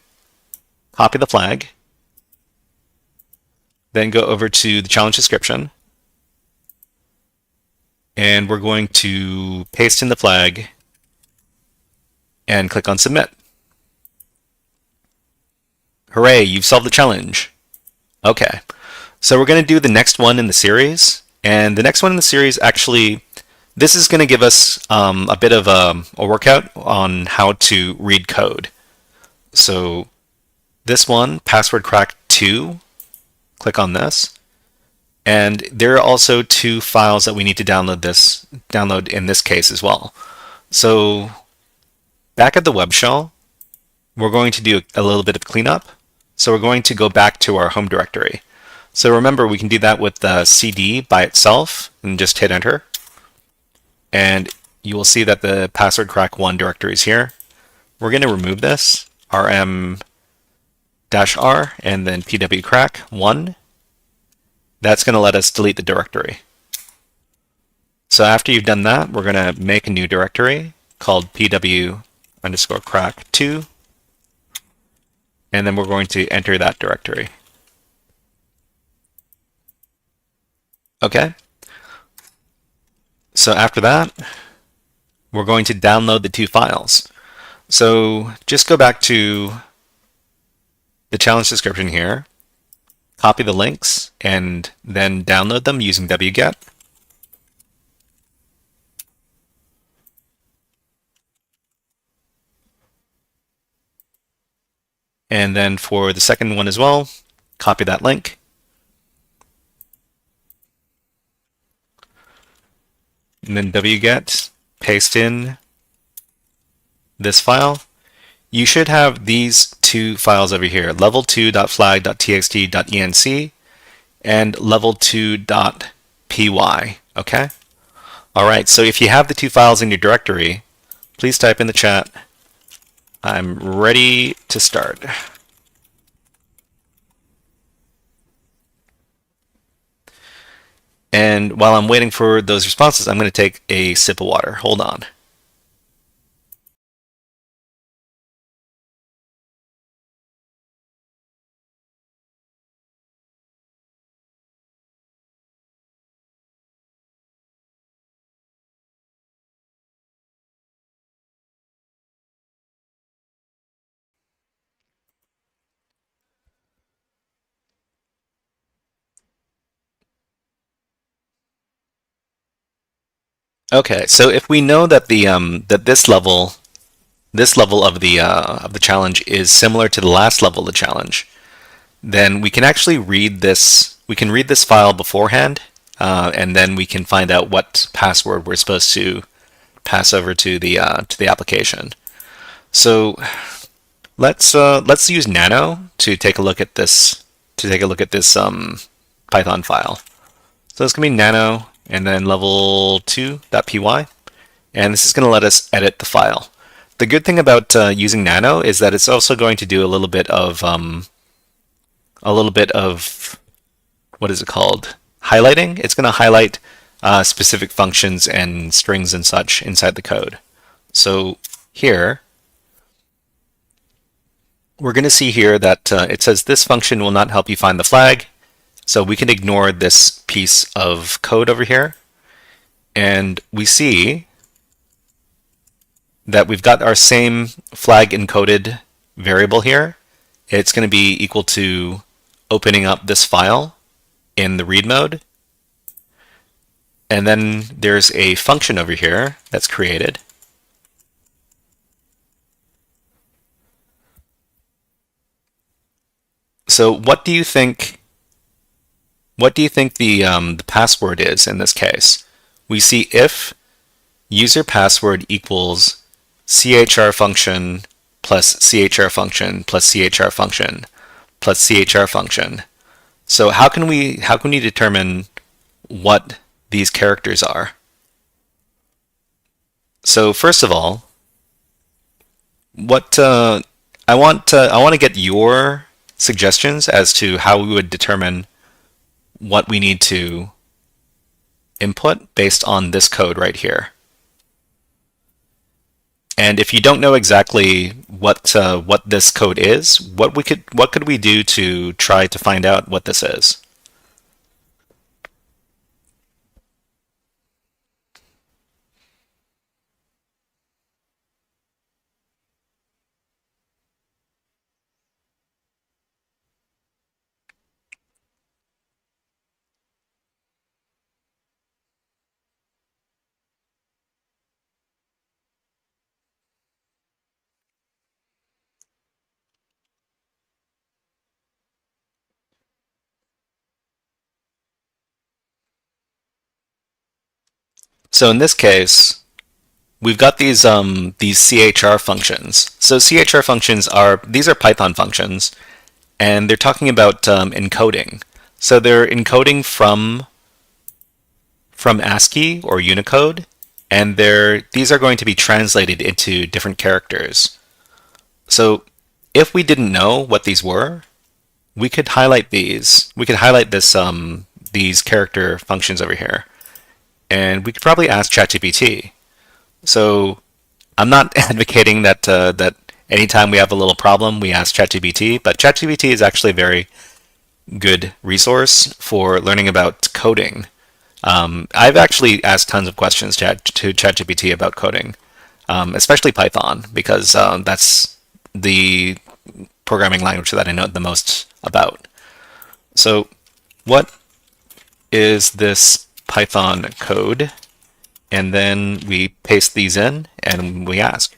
copy the flag, then go over to the challenge description, and we're going to paste in the flag and click on submit. Hooray, you've solved the challenge. Okay, so we're going to do the next one in the series, and the next one in the series actually, this is going to give us a bit of a workout on how to read code. So this one, password crack 2, click on this. And there are also 2 files that we need to download in this case as well. So back at the web shell, we're going to do a little bit of cleanup. So we're going to go back to our home directory. So remember, we can do that with the cd by itself and just hit enter. And you will see that the password crack 1 directory is here. We're going to remove this, rm-r, and then pwcrack 1. That's going to let us delete the directory. So after you've done that, we're going to make a new directory called pw_crack2, and then we're going to enter that directory. Okay. So after that, we're going to download the 2 files. So just go back to the challenge description here, copy the links, and then download them using wget. And then for the second one as well, copy that link. And then wget, paste in this file. You should have these 2 files over here, level2.flag.txt.enc and level2.py, okay? All right, so if you have the 2 files in your directory, please type in the chat, I'm ready to start. And while I'm waiting for those responses, I'm going to take a sip of water. Hold on. Okay, so if we know that the that this level of the challenge is similar to the last level of the challenge, then we can actually read this. We can read this file beforehand, and then we can find out what password we're supposed to pass over to the application. So let's use Nano to take a look at this Python file. So it's gonna be Nano and then level2.py, and this is going to let us edit the file. The good thing about using Nano is that it's also going to do a little bit of what is it called? Highlighting. It's going to highlight specific functions and strings and such inside the code. So here, we're going to see here that it says this function will not help you find the flag. So we can ignore this piece of code over here. And we see that we've got our same flag encoded variable here. It's going to be equal to opening up this file in the read mode. And then there's a function over here that's created. So what do you think the password is in this case? We see if user password equals chr function plus chr function plus chr function plus chr function. So how can we determine what these characters are? So first of all, what I want to get your suggestions as to how we would determine what we need to input based on this code right here. And if you don't know exactly what this code is, what could we do to try to find out what this is? So in this case, we've got these CHR functions. So CHR functions are Python functions, and they're talking about encoding. So they're encoding from ASCII or Unicode, and these are going to be translated into different characters. So if we didn't know what these were, we could highlight these. We could highlight these character functions over here, and we could probably ask ChatGPT. So I'm not advocating that anytime we have a little problem, we ask ChatGPT, but ChatGPT is actually a very good resource for learning about coding. I've actually asked tons of questions to ChatGPT about coding, especially Python, because that's the programming language that I know the most about. So what is this Python code? And then we paste these in and we ask.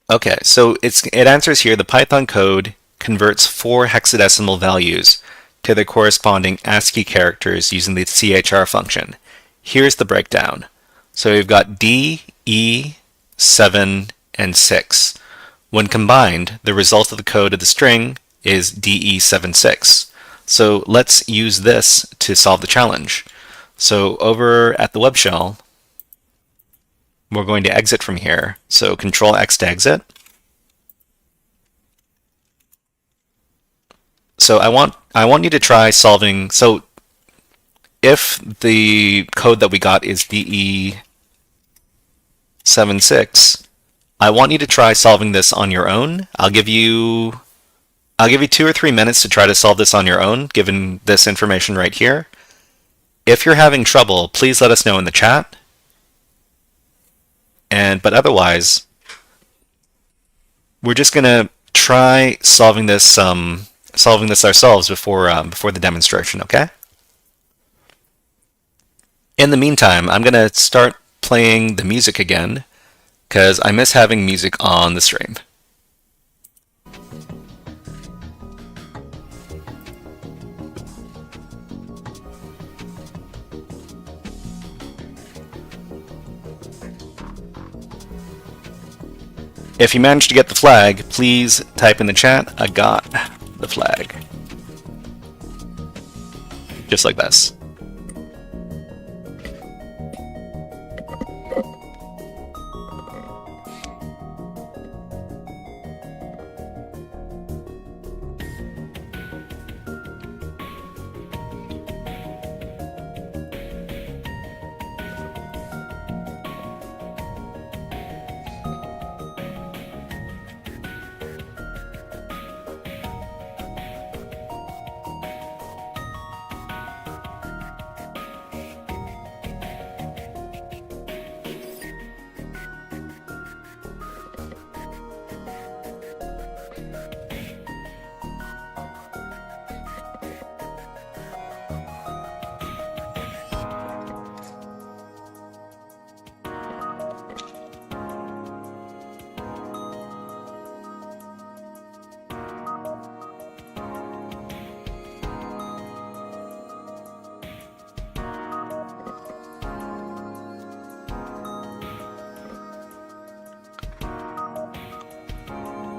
Okay, so it answers here the Python code converts 4 hexadecimal values to their corresponding ASCII characters using the CHR function. Here's the breakdown. So we've got D, E, 7, and 6. When combined, the result of the code of the string is DE76. So let's use this to solve the challenge. So over at the web shell, we're going to exit from here. So Control X to exit. So I want you to try solving. So if the code that we got is DE76, I want you to try solving this on your own. I'll give you 2 or 3 minutes to try to solve this on your own, given this information right here. If you're having trouble, please let us know in the chat. But otherwise, we're just gonna try solving this ourselves before the demonstration. Okay? In the meantime, I'm gonna start playing the music again because I miss having music on the stream. If you managed to get the flag, please type in the chat, I got the flag. Just like this.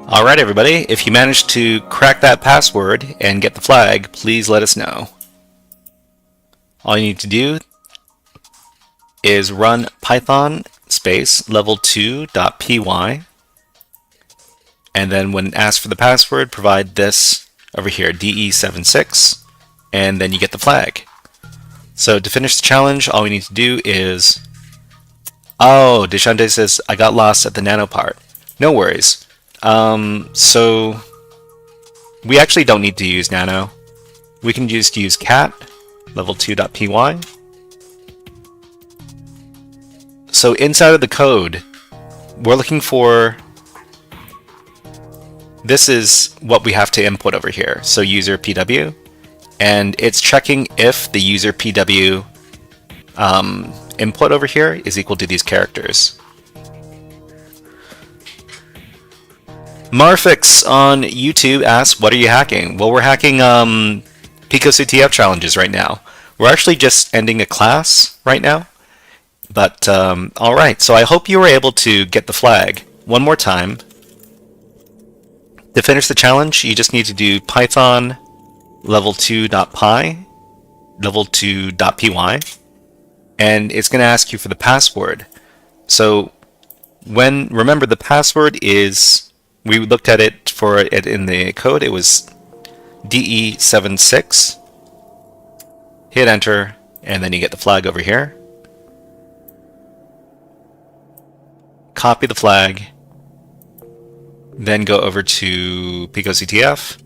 Alright everybody, if you managed to crack that password and get the flag, please let us know. All you need to do is run python space level2.py, and then when asked for the password, provide this over here, DE76, and then you get the flag. So to finish the challenge, all we need to do is... Oh, Deshante says, I got lost at the nano part. No worries. So we actually don't need to use nano. We can just use cat level2.py. So inside of the code, we're looking for... This is what we have to input over here. So user PW, and it's checking if the user PW input over here is equal to these characters. Marfix on YouTube asks, what are you hacking? Well, we're hacking PicoCTF challenges right now. We're actually just ending a class right now. But, alright, so I hope you were able to get the flag one more time. To finish the challenge, you just need to do python level2.py, level2.py, and it's going to ask you for the password. So, remember the password is, we looked at it for it in the code, it was DE76, hit enter, and then you get the flag over here. Copy the flag, then go over to PicoCTF,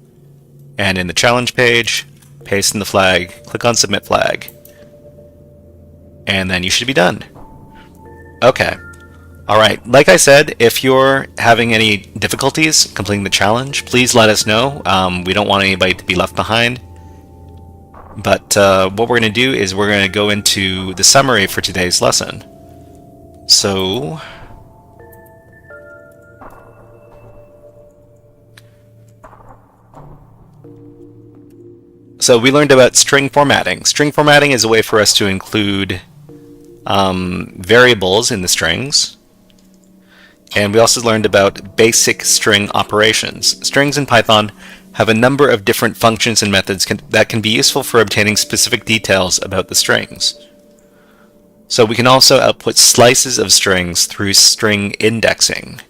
and in the challenge page, paste in the flag, click on submit flag, and then you should be done. Okay. Alright, like I said, if you're having any difficulties completing the challenge, please let us know. We don't want anybody to be left behind. But what we're going to do is we're going to go into the summary for today's lesson. So... So we learned about string formatting. String formatting is a way for us to include variables in the strings. And we also learned about basic string operations. Strings in Python have a number of different functions and methods that can be useful for obtaining specific details about the strings. So we can also output slices of strings through string indexing.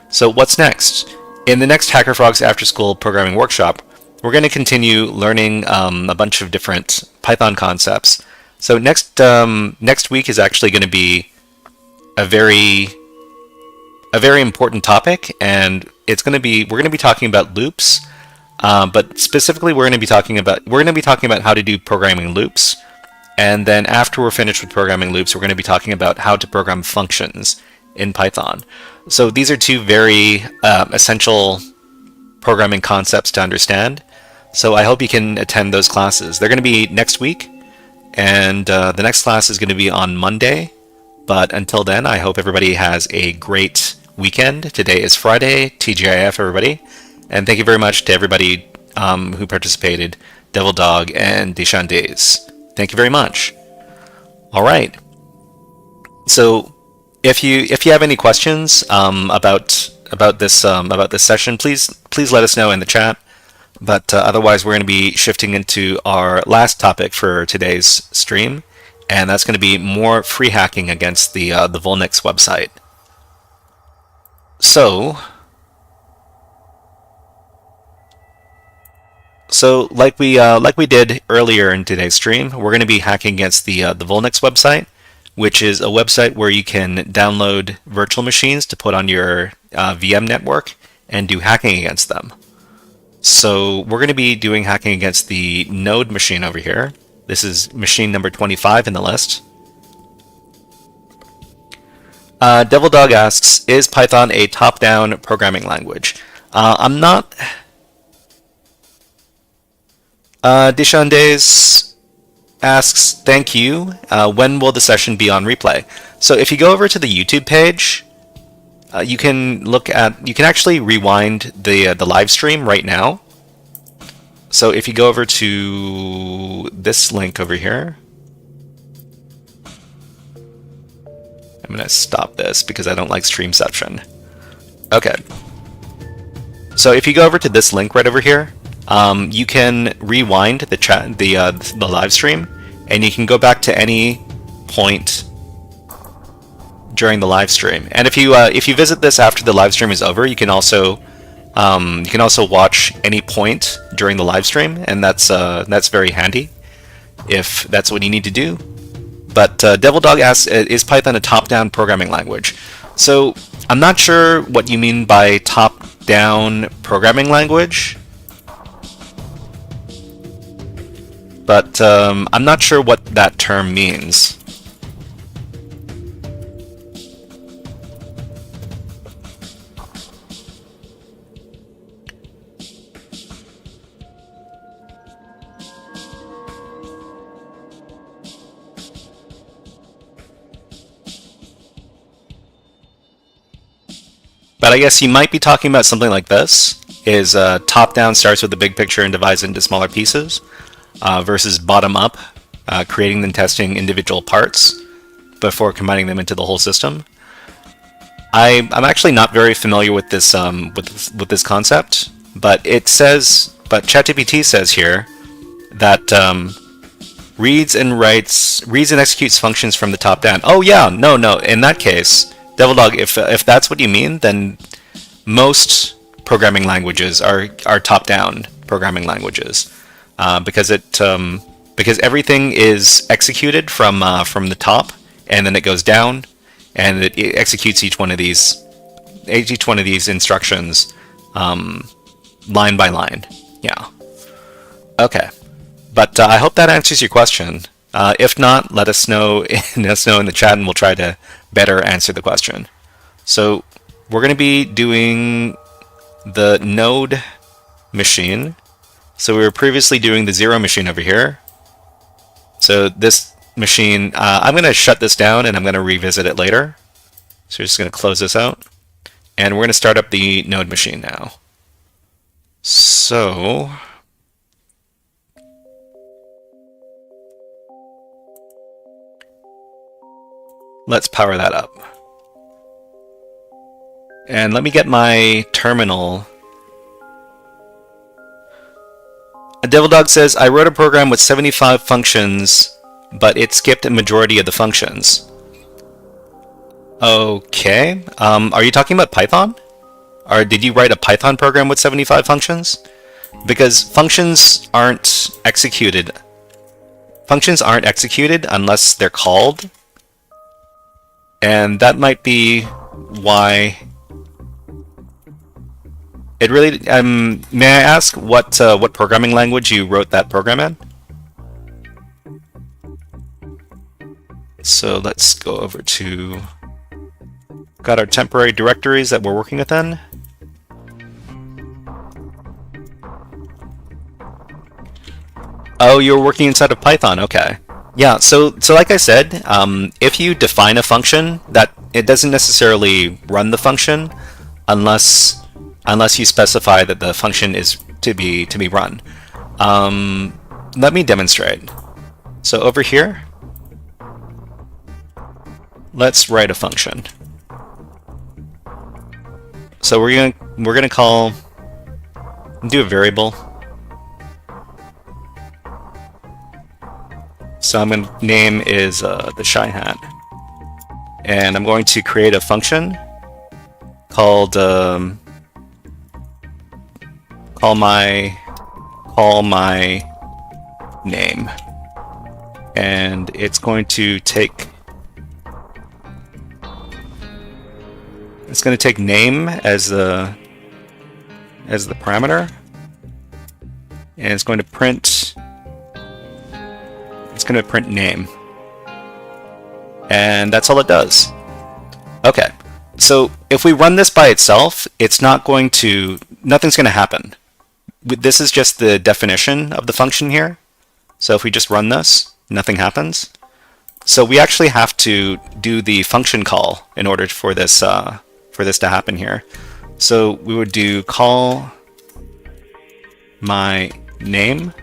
So what's next? In the next HackerFrogs After School Programming Workshop, we're going to continue learning a bunch of different Python concepts. So next week is actually going to be a very important topic, and we're going to be talking about loops, but specifically we're going to be talking about how to do programming loops, and then after we're finished with programming loops, we're going to be talking about how to program functions in Python. So these are two very essential programming concepts to understand. So I hope you can attend those classes. They're going to be next week, and the next class is going to be on Monday. But until then, I hope everybody has a great weekend. Today is Friday, TGIF everybody. And thank you very much to everybody who participated, Devil Dog and Deshandays. Thank you very much. All right. So if you have any questions about this session, please let us know in the chat. But otherwise, we're going to be shifting into our last topic for today's stream, and that's going to be more free hacking against the Volnix website. So like we did earlier in today's stream, we're going to be hacking against the Volnix website, which is a website where you can download virtual machines to put on your VM network and do hacking against them. So we're going to be doing hacking against the node machine over here. This is machine number 25 in the list. Devil Dog asks, is Python a top-down programming language? I'm not... Deshandays asks, thank you. When will the session be on replay? So if you go over to the YouTube page, you can actually rewind the live stream right now. So if you go over to this link over here, I'm going to stop this because I don't like Streamception. Okay. So if you go over to this link right over here, you can rewind the chat, the live stream, and you can go back to any point during the live stream. And if you visit this after the live stream is over, you can also watch any point during the live stream, and that's very handy if that's what you need to do. But Devil Dog asks, is Python a top-down programming language? So I'm not sure what you mean by top-down programming language, but I'm not sure what that term means. But I guess you might be talking about something like this, is top-down starts with the big picture and divides into smaller pieces, versus bottom-up, creating and testing individual parts before combining them into the whole system. I'm actually not very familiar with this concept, but ChatGPT says here that reads and executes functions from the top down. Oh yeah, no, in that case, Devil Dog, if that's what you mean, then most programming languages are top-down programming languages, because everything is executed from the top, and then it goes down, and it executes each one of these instructions line by line. Yeah. Okay. But I hope that answers your question. If not, let us know in the chat, and we'll try to better answer the question. So we're going to be doing the node machine. So we were previously doing the 0 machine over here. So this machine, I'm going to shut this down and I'm going to revisit it later. So we're just going to close this out. And we're going to start up the node machine now. So let's power that up. And let me get my terminal. A Devil Dog says, I wrote a program with 75 functions, but it skipped a majority of the functions. Okay. Are you talking about Python? Or did you write a Python program with 75 functions? Because functions aren't executed. Functions aren't executed unless they're called. And that might be why it really. May I ask what programming language you wrote that program in? So let's go over to. Got our temporary directories that we're working within. Oh, you're working inside of Python. Okay. Yeah, so like I said, if you define a function, that it doesn't necessarily run the function unless you specify that the function is to be run. Let me demonstrate. So over here, let's write a function. So we're gonna do a variable. So I'm going to name is the Shy Hat, and I'm going to create a function called call my name, and it's going to take name as the parameter, and it's going to print. It's going to print name, and that's all it does. Okay, so if we run this by itself, nothing's going to happen. This is just the definition of the function here. So if we just run this, nothing happens. So we actually have to do the function call in order for this to happen here. So we would do call my name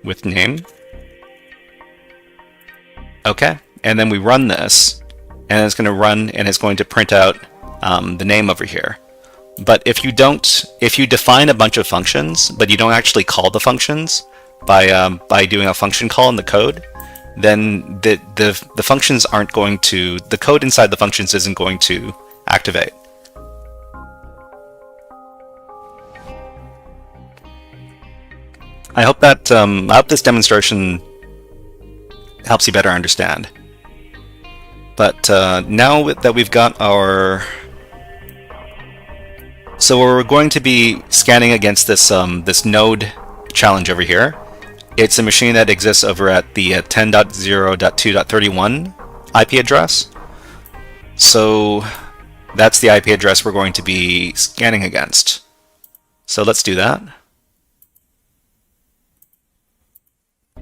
with name. Okay, and then we run this, and it's going to run, and it's going to print out the name over here. But if you define a bunch of functions, but you don't actually call the functions by doing a function call in the code, then the functions aren't going to, the code inside the functions isn't going to activate. I hope this demonstration helps you better understand. But now that we've got our, so we're going to be scanning against this this node challenge over here. It's a machine that exists over at the 10.0.2.31 IP address. So that's the IP address we're going to be scanning against. So let's do that.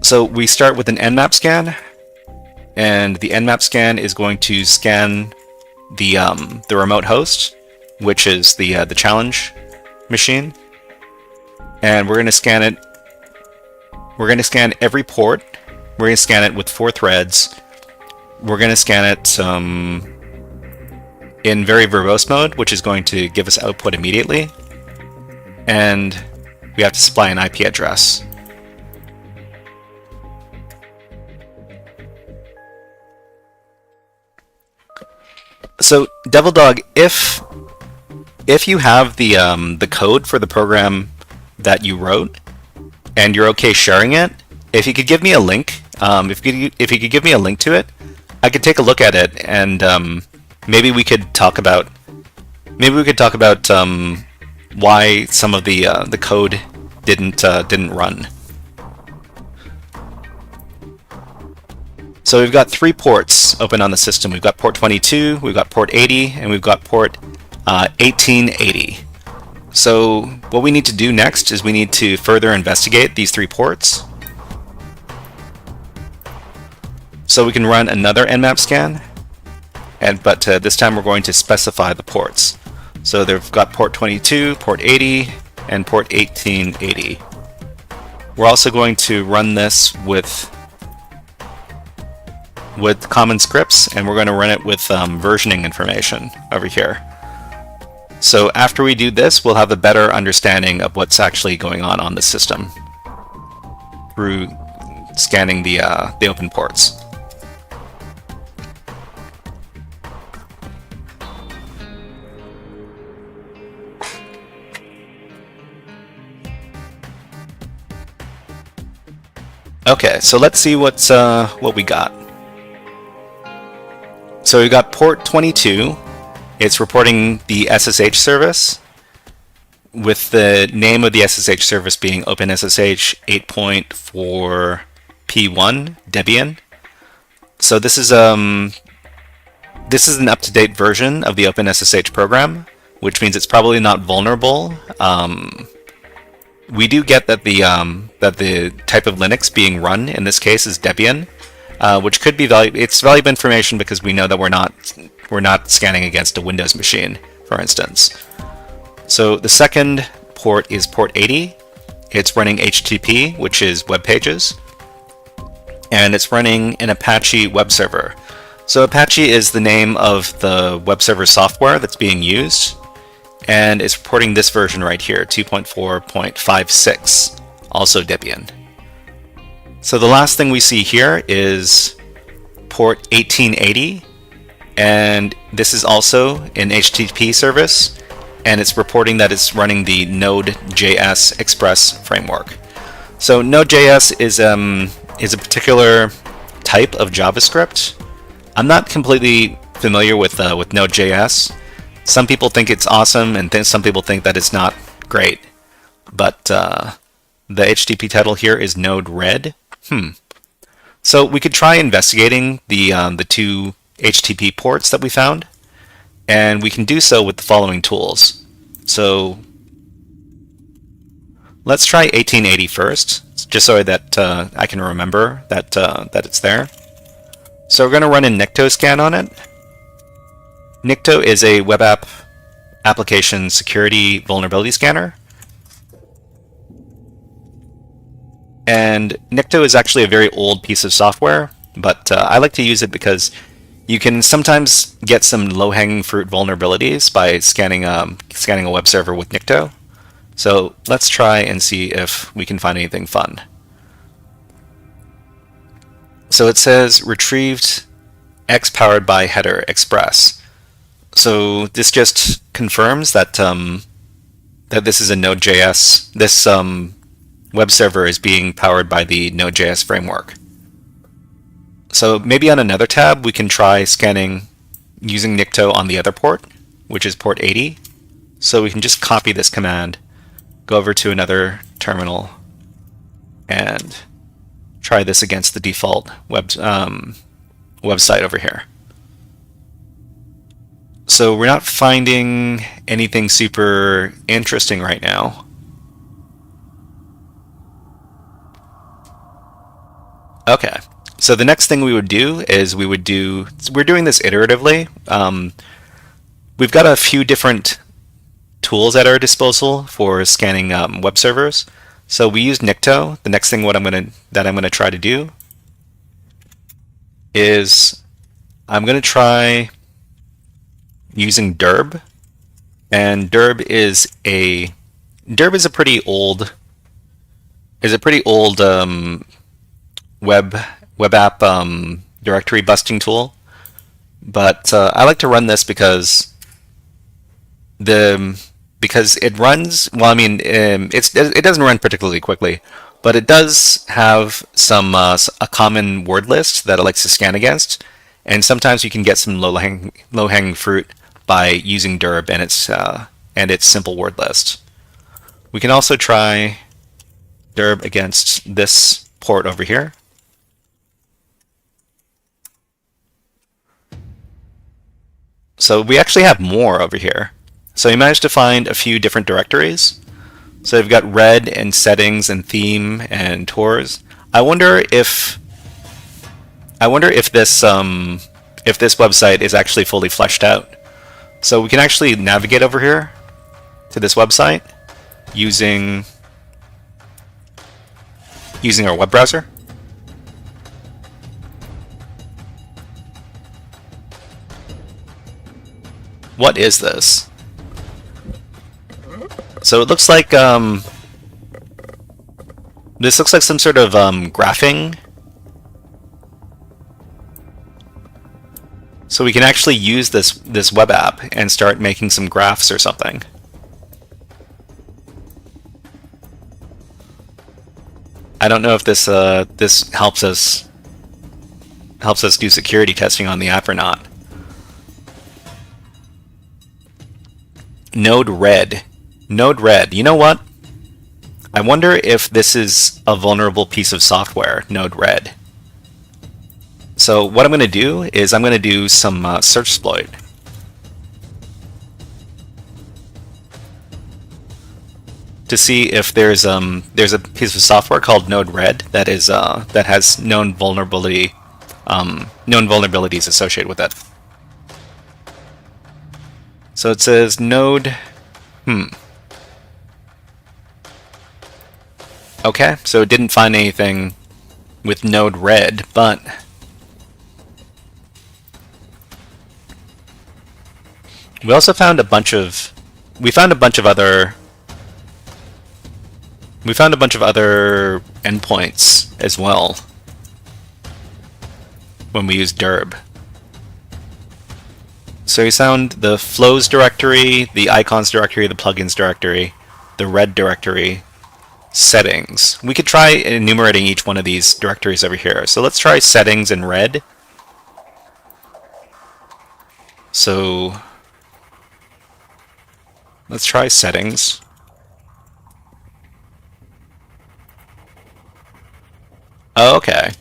So we start with an nmap scan, and the nmap scan is going to scan the remote host, which is the challenge machine, and we're going to scan it. We're going to scan every port. We're going to scan it with 4 threads. We're going to scan it in very verbose mode, which is going to give us output immediately, and we have to supply an IP address. So DevilDog, if you have the code for the program that you wrote and you're okay sharing it, if you could give me a link, if you could give me a link to it, I could take a look at it, and maybe we could talk about why some of the code didn't run. So we've got 3 ports open on the system. We've got port 22, we've got port 80, and we've got port 1880. So what we need to do next is we need to further investigate these 3 ports. So we can run another nmap scan, but this time we're going to specify the ports. So they've got port 22, port 80, and port 1880. We're also going to run this with common scripts, and we're going to run it with versioning information over here. So after we do this, we'll have a better understanding of what's actually going on the system through scanning the open ports. Okay, so let's see what we got. So we got port 22. It's reporting the SSH service, with the name of the SSH service being OpenSSH 8.4 P1 Debian. So this is an up-to-date version of the OpenSSH program, which means it's probably not vulnerable. We do get that the type of Linux being run in this case is Debian. Which could be it's valuable information because we know that we're not scanning against a Windows machine, for instance. So the second port is port 80. It's running HTTP, which is web pages, and it's running an Apache web server. So Apache is the name of the web server software that's being used, and it's reporting this version right here, 2.4.56, also Debian. So the last thing we see here is port 1880, and this is also an HTTP service, and it's reporting that it's running the Node.js Express framework. So Node.js is a particular type of JavaScript. I'm not completely familiar with Node.js. Some people think it's awesome, and some people think that it's not great. But the HTTP title here is Node-RED. So we could try investigating the 2 HTTP ports that we found, and we can do so with the following tools. So let's try 1880 first, just so that I can remember that it's there. So we're going to run a Nikto scan on it. Nikto is a web app application security vulnerability scanner. And Nikto is actually a very old piece of software, but I like to use it because You can sometimes get some low-hanging fruit vulnerabilities by scanning a web server with Nikto. So let's try and see if we can find anything fun. So it says retrieved X powered by header express. So this just confirms that that this is a Node.js. This web server is being powered by the Node.js framework. So maybe on another tab we can try scanning using Nikto on the other port, which is port 80. So we can just copy this command, go over to another terminal, and try this against the default website over here. So we're not finding anything super interesting right now. Okay, so the next thing we would do is we're doing this iteratively. We've got a few different tools at our disposal for scanning web servers. So we use Nikto. The next thing I'm gonna try to do is I'm gonna try using Derb, and Derb is a pretty old web app directory busting tool. But I like to run this because it runs well. I mean, it doesn't run particularly quickly, but it does have some a common word list that it likes to scan against, and sometimes you can get some low-hanging fruit by using Derb and its simple word list. We can also try Derb against this port over here. So we actually have more over here. So we managed to find a few different directories. So we've got red and settings and theme and tours. I wonder if this website is actually fully fleshed out. So we can actually navigate over here to this website using our web browser. What is this? So it looks like this looks like some sort of graphing. So we can actually use this web app and start making some graphs or something. I don't know if this helps us do security testing on the app or not. Node-RED. Node-RED. You know what? I wonder if this is a vulnerable piece of software, Node-RED. So what I'm going to do is I'm going to do some search exploit. To see if there's a piece of software called Node-RED that has known vulnerabilities associated with it. So it says Node. Okay, so it didn't find anything with Node-RED, but we also found a bunch of other endpoints as well when we use Derb. So we found the flows directory, the icons directory, the plugins directory, the red directory, settings. We could try enumerating each one of these directories over here. So let's try settings in red. So let's try settings. Oh, okay.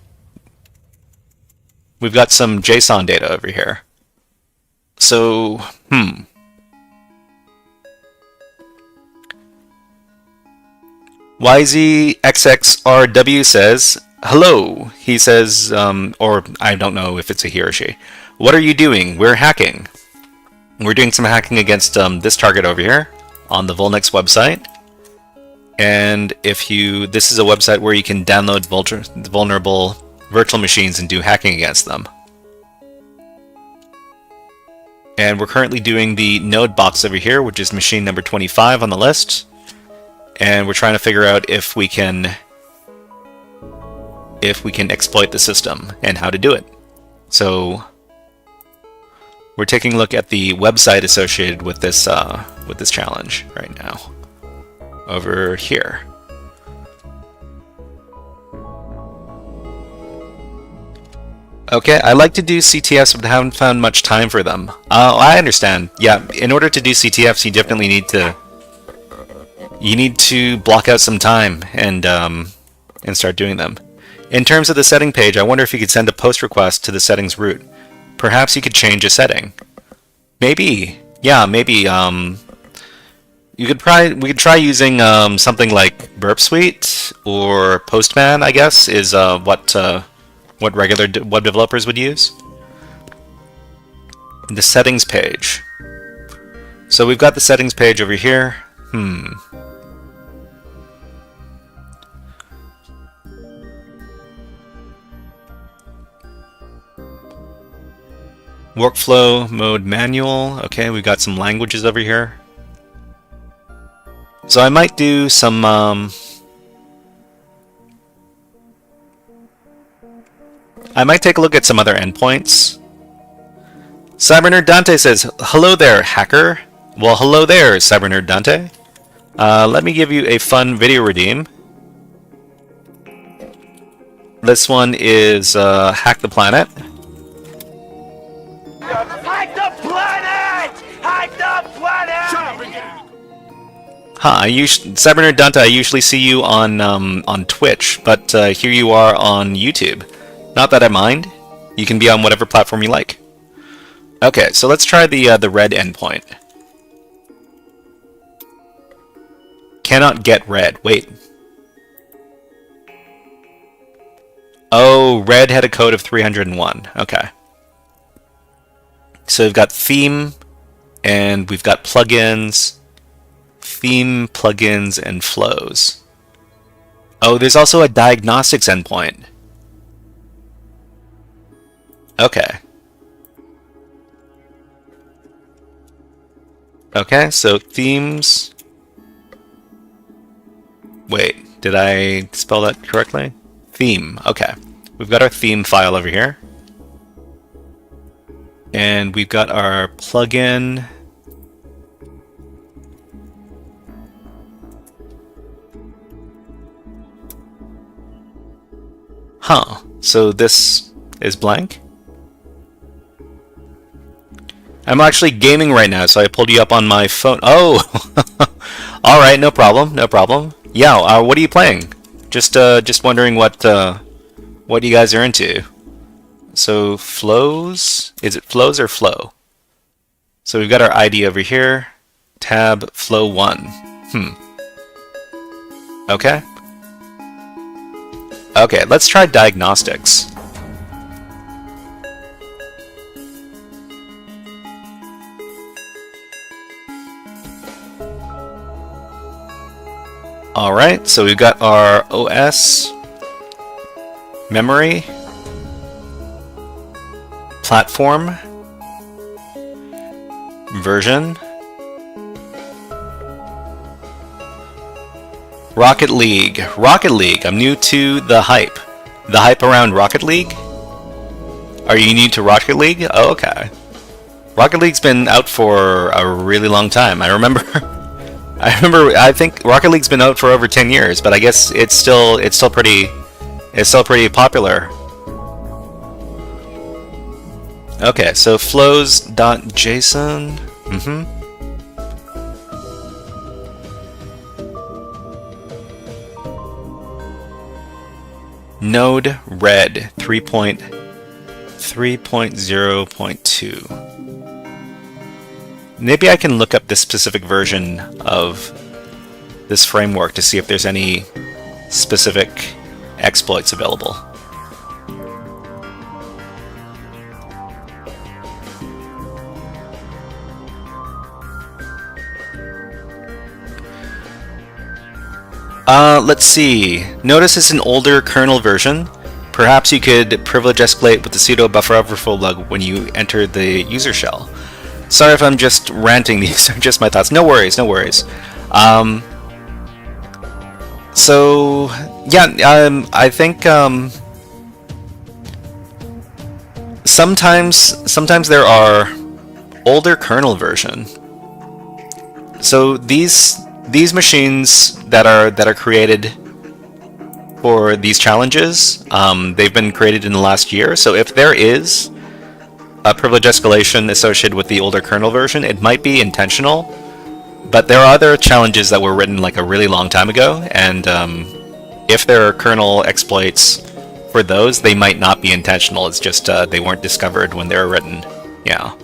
We've got some JSON data over here. So, YZXXRW says, hello. He says, or I don't know if it's a he or she. What are you doing? We're hacking. We're doing some hacking against this target over here on the Vulnix website. And this is a website where you can download vulnerable virtual machines and do hacking against them. And we're currently doing the node box over here, which is machine number 25 on the list. And we're trying to figure out if we can exploit the system and how to do it. So we're taking a look at the website associated with this challenge right now over here. Okay, I like to do CTFs, but haven't found much time for them. I understand. Yeah, in order to do CTFs, you definitely need to block out some time and start doing them. In terms of the setting page, I wonder if you could send a post request to the settings root. Perhaps you could change a setting. Maybe, yeah, maybe. We could try using something like Burp Suite or Postman, I guess, is what regular web developers would use. The settings page. So we've got the settings page over here. Workflow mode manual. Okay, we've got some languages over here. So I might do some I might take a look at some other endpoints. CyberNerd Dante says, "Hello there, hacker." Well, hello there, CyberNerd Dante. Let me give you a fun video redeem. This one is Hack the Planet. Hack the planet! Hack the planet! Huh, CyberNerd Dante, I usually see you on Twitch, but here you are on YouTube. Not that I mind. You can be on whatever platform you like. Okay, so let's try the red endpoint. Cannot get red. Wait. Oh, red had a code of 301. Okay. So we've got theme, and we've got plugins, theme, plugins, and flows. Oh, there's also a diagnostics endpoint. Okay. Okay, so themes. Wait, did I spell that correctly? Theme, okay. We've got our theme file over here. And we've got our plugin. Huh, so this is blank? I'm actually gaming right now, so I pulled you up on my phone. Oh! Alright, no problem, no problem. Yeah, what are you playing? Just wondering what you guys are into. So, flows? Is it flows or flow? So we've got our ID over here. Tab flow 1. Okay. Okay, let's try diagnostics. Alright, so we've got our OS, memory, platform, version, Rocket League. Rocket League, I'm new to the hype. The hype around Rocket League? Are you new to Rocket League? Oh, okay. Rocket League's been out for a really long time. I think Rocket League's been out for over 10 years, but I guess it's still pretty popular. Okay, so flows.json. Node red 3.0.2. Maybe I can look up this specific version of this framework to see if there's any specific exploits available. Let's see. Notice it's an older kernel version. Perhaps you could privilege escalate with the sudo buffer overflow log when you enter the user shell. Sorry if I'm just ranting. These are just my thoughts. No worries, no worries. So yeah, I think sometimes there are older kernel version. So these machines that are created for these challenges, they've been created in the last year. So if there is a privilege escalation associated with the older kernel version, it might be intentional. But there are other challenges that were written like a really long time ago, and if there are kernel exploits for those, they might not be intentional. It's just they weren't discovered when they were written. Yeah.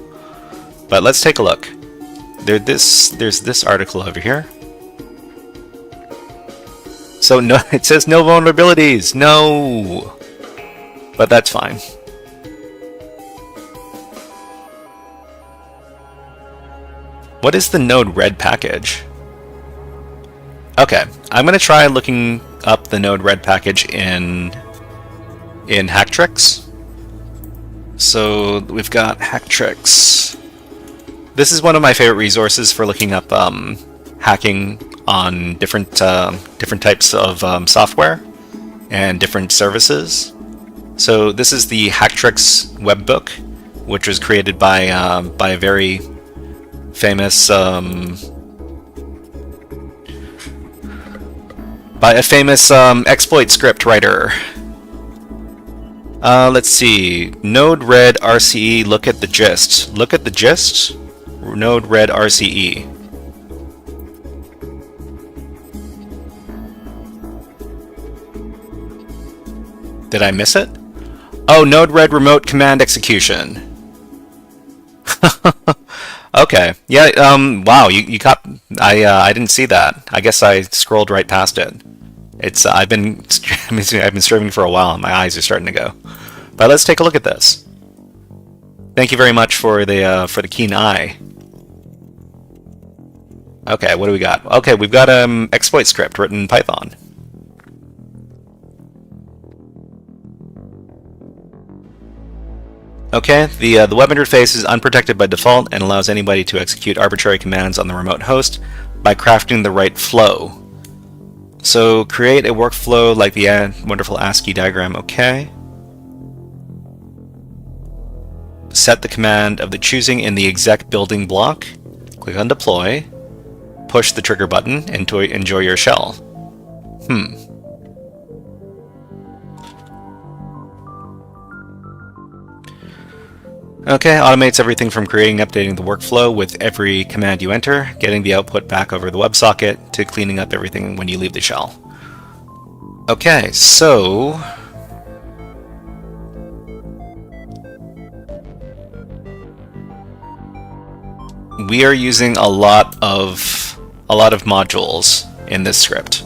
But let's take a look. There's this article over here. So no, it says no vulnerabilities. No. But that's fine. What is the Node-RED package? Okay, I'm gonna try looking up the Node-RED package in Hacktricks. So we've got Hacktricks. This is one of my favorite resources for looking up hacking on different types of software and different services. So this is the Hacktricks webbook, which was created by a very famous exploit script writer. Let's see. Node-RED RCE. Look at the gist. Look at the gist. Node-RED RCE. Did I miss it? Oh, Node-RED remote command execution. Okay. Yeah. Wow. You caught. I didn't see that. I guess I scrolled right past it. It's. I've been streaming for a while, and my eyes are starting to go. But let's take a look at this. Thank you very much for the keen eye. Okay. What do we got? Okay, we've got exploit script written in Python. Okay, the web interface is unprotected by default and allows anybody to execute arbitrary commands on the remote host by crafting the right flow. So create a workflow like the wonderful ASCII diagram, okay. Set the command of the choosing in the exec building block. Click on deploy. Push the trigger button and enjoy your shell. Okay, automates everything from creating and updating the workflow with every command you enter, getting the output back over the WebSocket, to cleaning up everything when you leave the shell. Okay, so we are using a lot of modules in this script.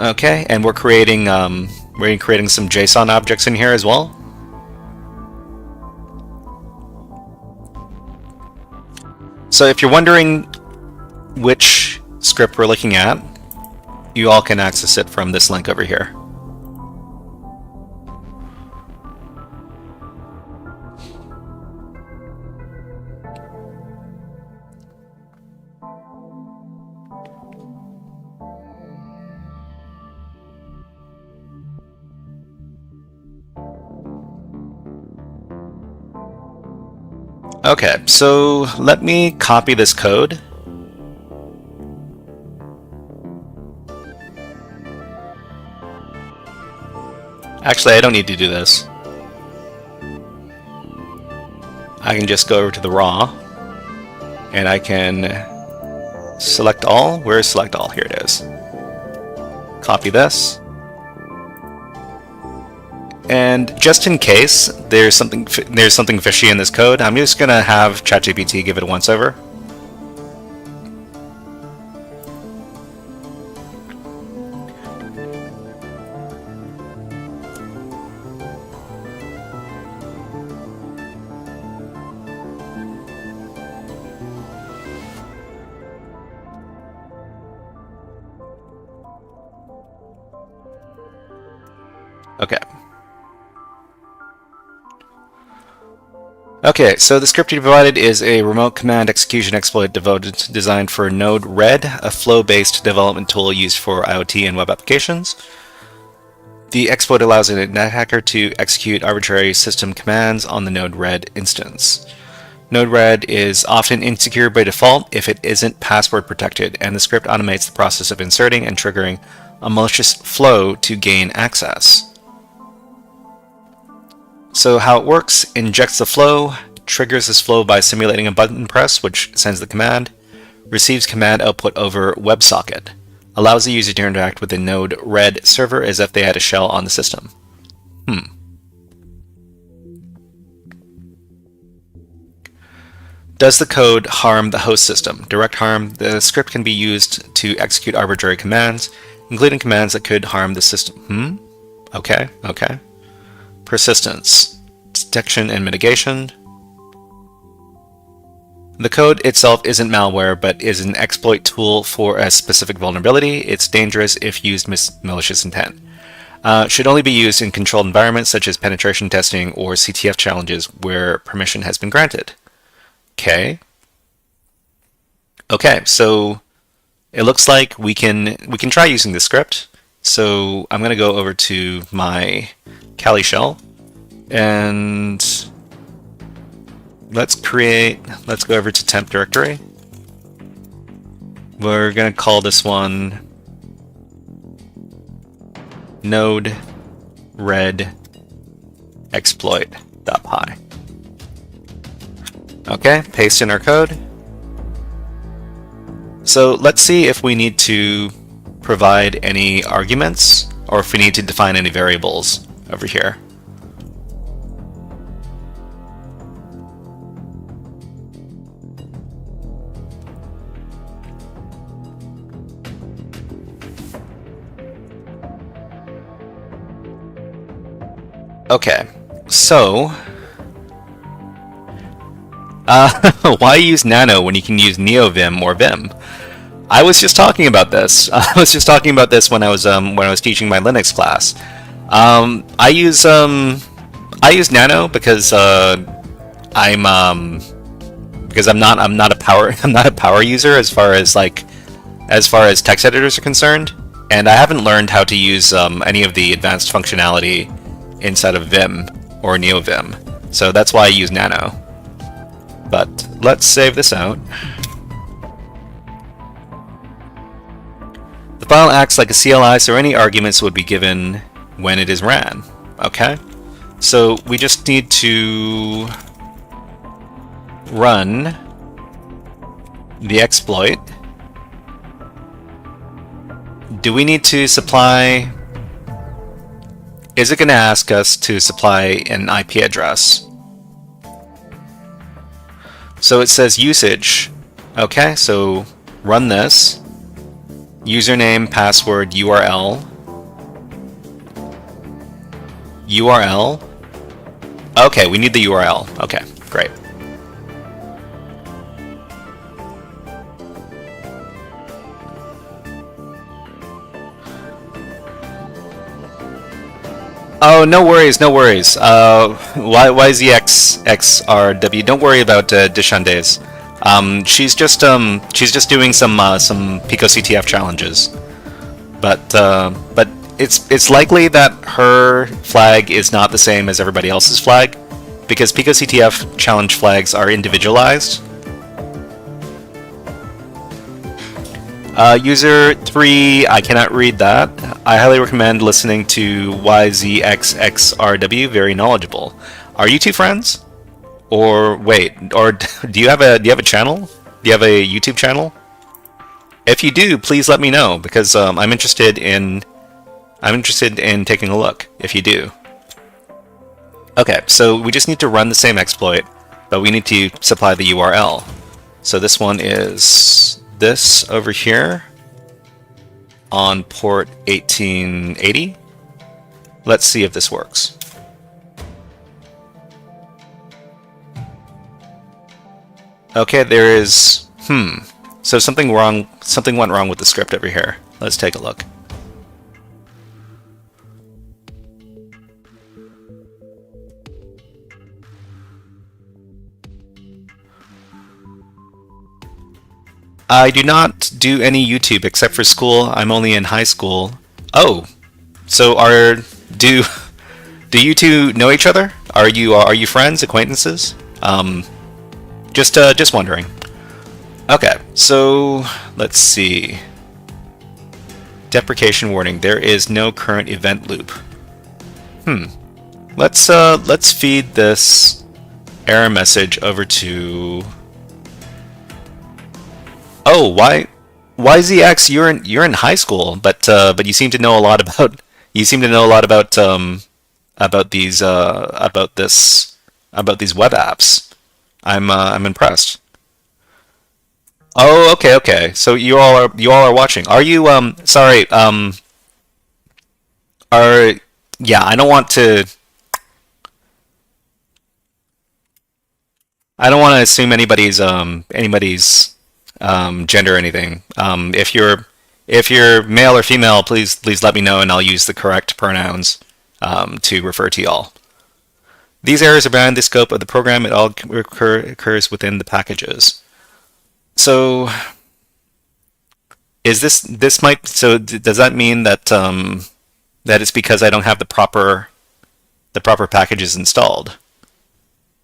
Okay, and we're creating some JSON objects in here as well. So if you're wondering which script we're looking at, you all can access it from this link over here. Okay, so let me copy this code. Actually, I don't need to do this. I can just go over to the raw, and I can select all. Where's select all? Here it is. Copy this. And just in case there's something fishy in this code, I'm just gonna have ChatGPT give it a once-over. Okay. Okay, so the script you provided is a remote command execution exploit designed for Node-RED, a flow-based development tool used for IoT and web applications. The exploit allows a net hacker to execute arbitrary system commands on the Node-RED instance. Node-RED is often insecure by default if it isn't password protected, and the script automates the process of inserting and triggering a malicious flow to gain access. So how it works: injects the flow, triggers this flow by simulating a button press, which sends the command, receives command output over WebSocket, allows the user to interact with the Node-RED server as if they had a shell on the system. Does the code harm the host system? Direct harm. The script can be used to execute arbitrary commands, including commands that could harm the system. Okay. Persistence, detection and mitigation. The code itself isn't malware, but is an exploit tool for a specific vulnerability. It's dangerous if used with malicious intent. Should only be used in controlled environments such as penetration testing or CTF challenges where permission has been granted. Okay, so it looks like we can try using this script. So I'm going to go over to my Kali shell, and let's go over to temp directory. We're going to call this one node-red exploit.py. Okay, paste in our code. So let's see if we need to provide any arguments or if we need to define any variables over here. Okay, so why use Nano when you can use NeoVim or Vim? I was just talking about this. I was just talking about this when I was teaching my Linux class. I use Nano because I'm not a power user as far as text editors are concerned, and I haven't learned how to use any of the advanced functionality inside of Vim or NeoVim. So that's why I use Nano. But let's save this out. The file acts like a CLI, so any arguments would be given when it is ran. Okay? So we just need to run the exploit. Do we need to supply... Is it going to ask us to supply an IP address? So it says usage. Okay, so run this. Username, password, URL. URL. Okay, we need the URL. Okay, great. Oh, no worries, no worries. YZXXRW. Don't worry about Dishandes. She's just doing some Pico CTF challenges, but it's likely that her flag is not the same as everybody else's flag, because Pico CTF challenge flags are individualized. User 3, I cannot read that. I highly recommend listening to YZXXRW, very knowledgeable. Are you two friends? Or wait, or do you have a channel? Do you have a YouTube channel? If you do, please let me know, because I'm interested in taking a look if you do. Okay, so we just need to run the same exploit, but we need to supply the URL. So this one is this over here on port 1880. Let's see if this works. Okay, there is so something went wrong with the script over here. Let's take a look. I do not do any YouTube except for school. I'm only in high school. Oh, so do do you two know each other? Are you friends, acquaintances? Just wondering. Okay, so let's see. Deprecation warning. There is no current event loop. Let's feed this error message over to. Oh, why ZX? You're in high school, but you seem to know a lot about about these web apps. I'm impressed. Oh, okay. So you all are watching. Are you sorry, are yeah, I don't want to assume anybody's gender or anything. If you're male or female, please let me know and I'll use the correct pronouns to refer to y'all. These errors are beyond the scope of the program. It all occurs within the packages. So does that mean that that it's because I don't have the proper packages installed?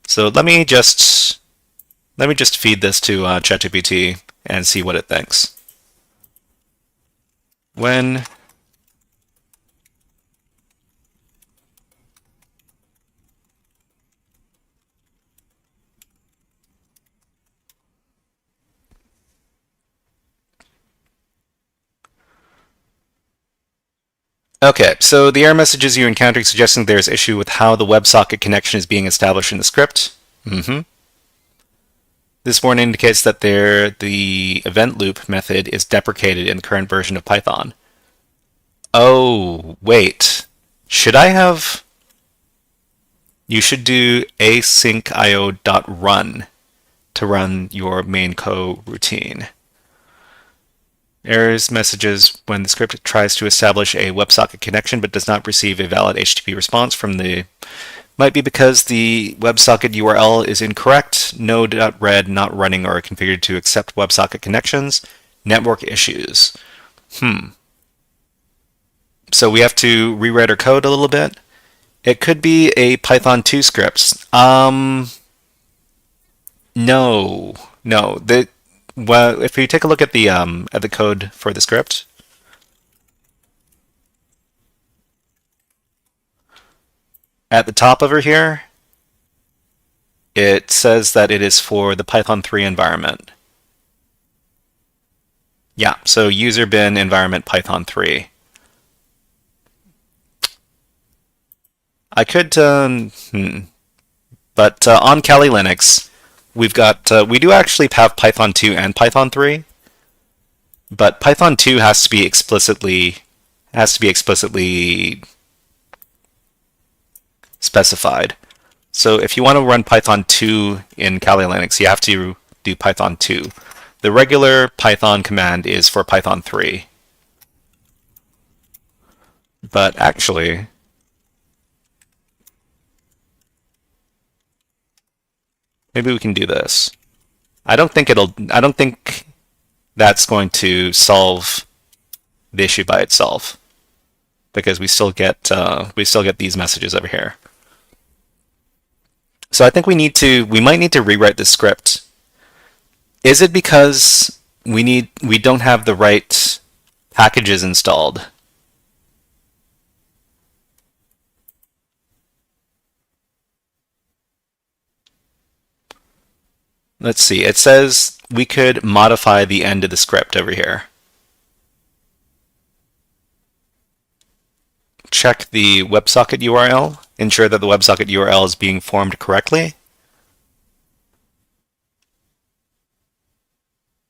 So let me just feed this to ChatGPT and see what it thinks. When Okay, so the error messages you're encountering suggesting there's issue with how the WebSocket connection is being established in the script. This warning indicates that the event loop method is deprecated in the current version of Python. Oh, wait. Should I have... You should do asyncio.run to run your main routine. Errors messages when the script tries to establish a WebSocket connection but does not receive a valid HTTP response from the... Might be because the WebSocket URL is incorrect, node.red not running or configured to accept WebSocket connections, network issues. So we have to rewrite our code a little bit. It could be a Python 2 script. No. Well, if you take a look at the code for the script, at the top over here, it says that it is for the Python 3 environment. Yeah, so user bin environment Python 3. I could, but on Kali Linux, we do actually have Python 2 and Python 3, but Python 2 has to be explicitly specified. So if you want to run Python 2 in Kali Linux, you have to do Python 2. The regular Python command is for Python 3. But actually, maybe we can do this. I don't think that's going to solve the issue by itself, because we still get these messages over here. So I think we might need to rewrite the script. Is it because we don't have the right packages installed? Let's see. It says we could modify the end of the script over here. Check the WebSocket URL. Ensure that the WebSocket URL is being formed correctly.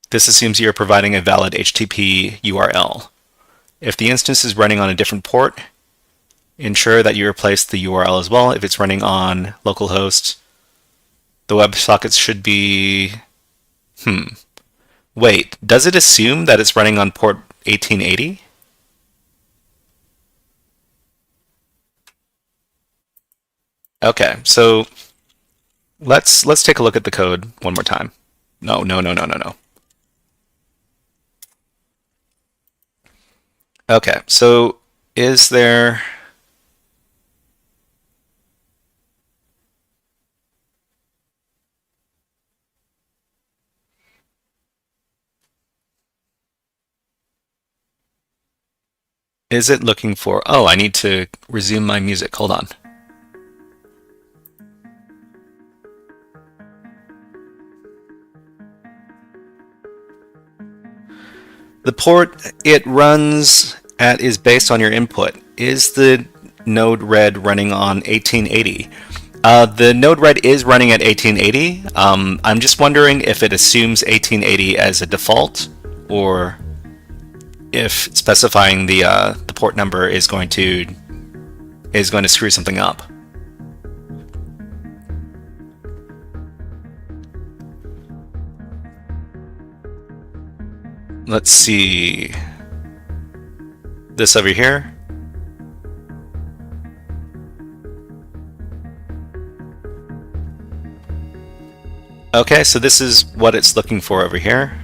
This assumes you're providing a valid HTTP URL. If the instance is running on a different port, ensure that you replace the URL as well. If it's running on localhost, the WebSockets should be... Wait, does it assume that it's running on port 1880? Okay, so let's take a look at the code one more time. No. Okay, so is there... Is it looking for... Oh, I need to resume my music. Hold on. The port it runs at is based on your input. Is the Node Red running on 1880? The Node Red is running at 1880. I'm just wondering if it assumes 1880 as a default, or if specifying the port number is going to screw something up. Let's see this over here. Okay, so this is what it's looking for over here.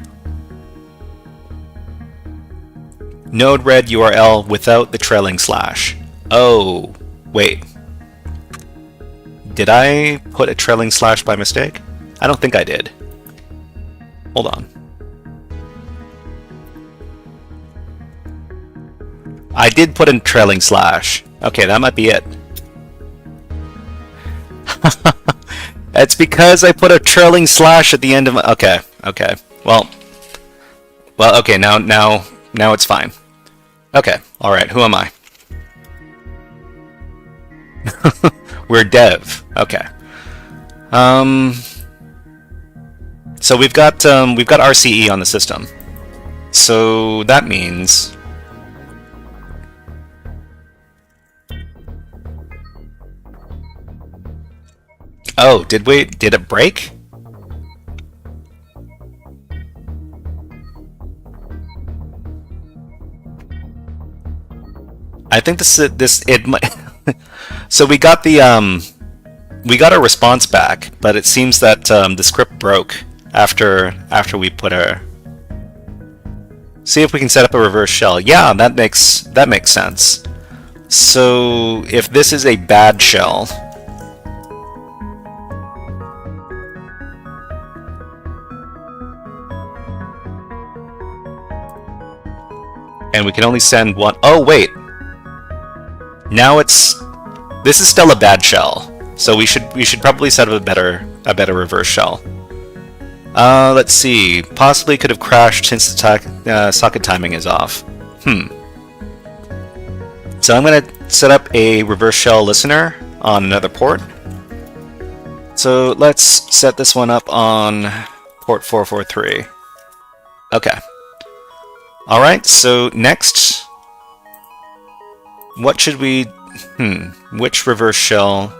Node Red URL without the trailing slash. Oh, wait. Did I put a trailing slash by mistake? I don't think I did. Hold on. I did put in trailing slash. Okay, that might be it. It's because I put a trailing slash at the end of my... Okay, okay. Well, okay, now it's fine. Okay, alright, who am I? We're dev. Okay. So we've got RCE on the system. So that means... Oh, did it break? I think it might. So we got a response back, but it seems that the script broke after we put a... See if we can set up a reverse shell. Yeah, that makes sense. So if this is a bad shell, and we can only send one... Oh wait, now this is still a bad shell, so we should probably set up a better reverse shell. Let's see. Possibly could have crashed since the socket timing is off. So I'm going to set up a reverse shell listener on another port. So let's set this one up on port 443. Okay. All right. So next, what should we... which reverse shell?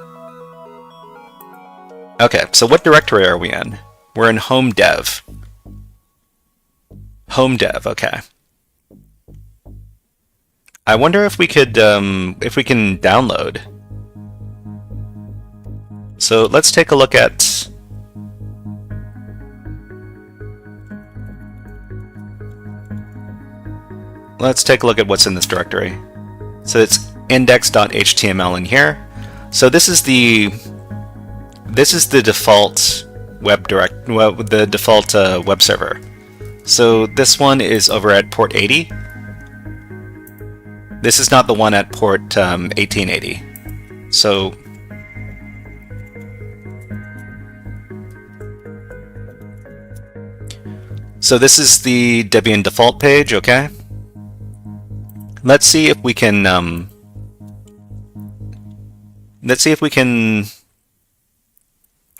Okay, so what directory are we in? We're in home dev. Home dev, okay. I wonder if we could, if we can download. So let's take a look at... Let's take a look at what's in this directory. So it's index.html in here. So this is the default the default web server. So this one is over at port 80. This is not the one at port 1880. So this is the Debian default page, okay? Let's see if we can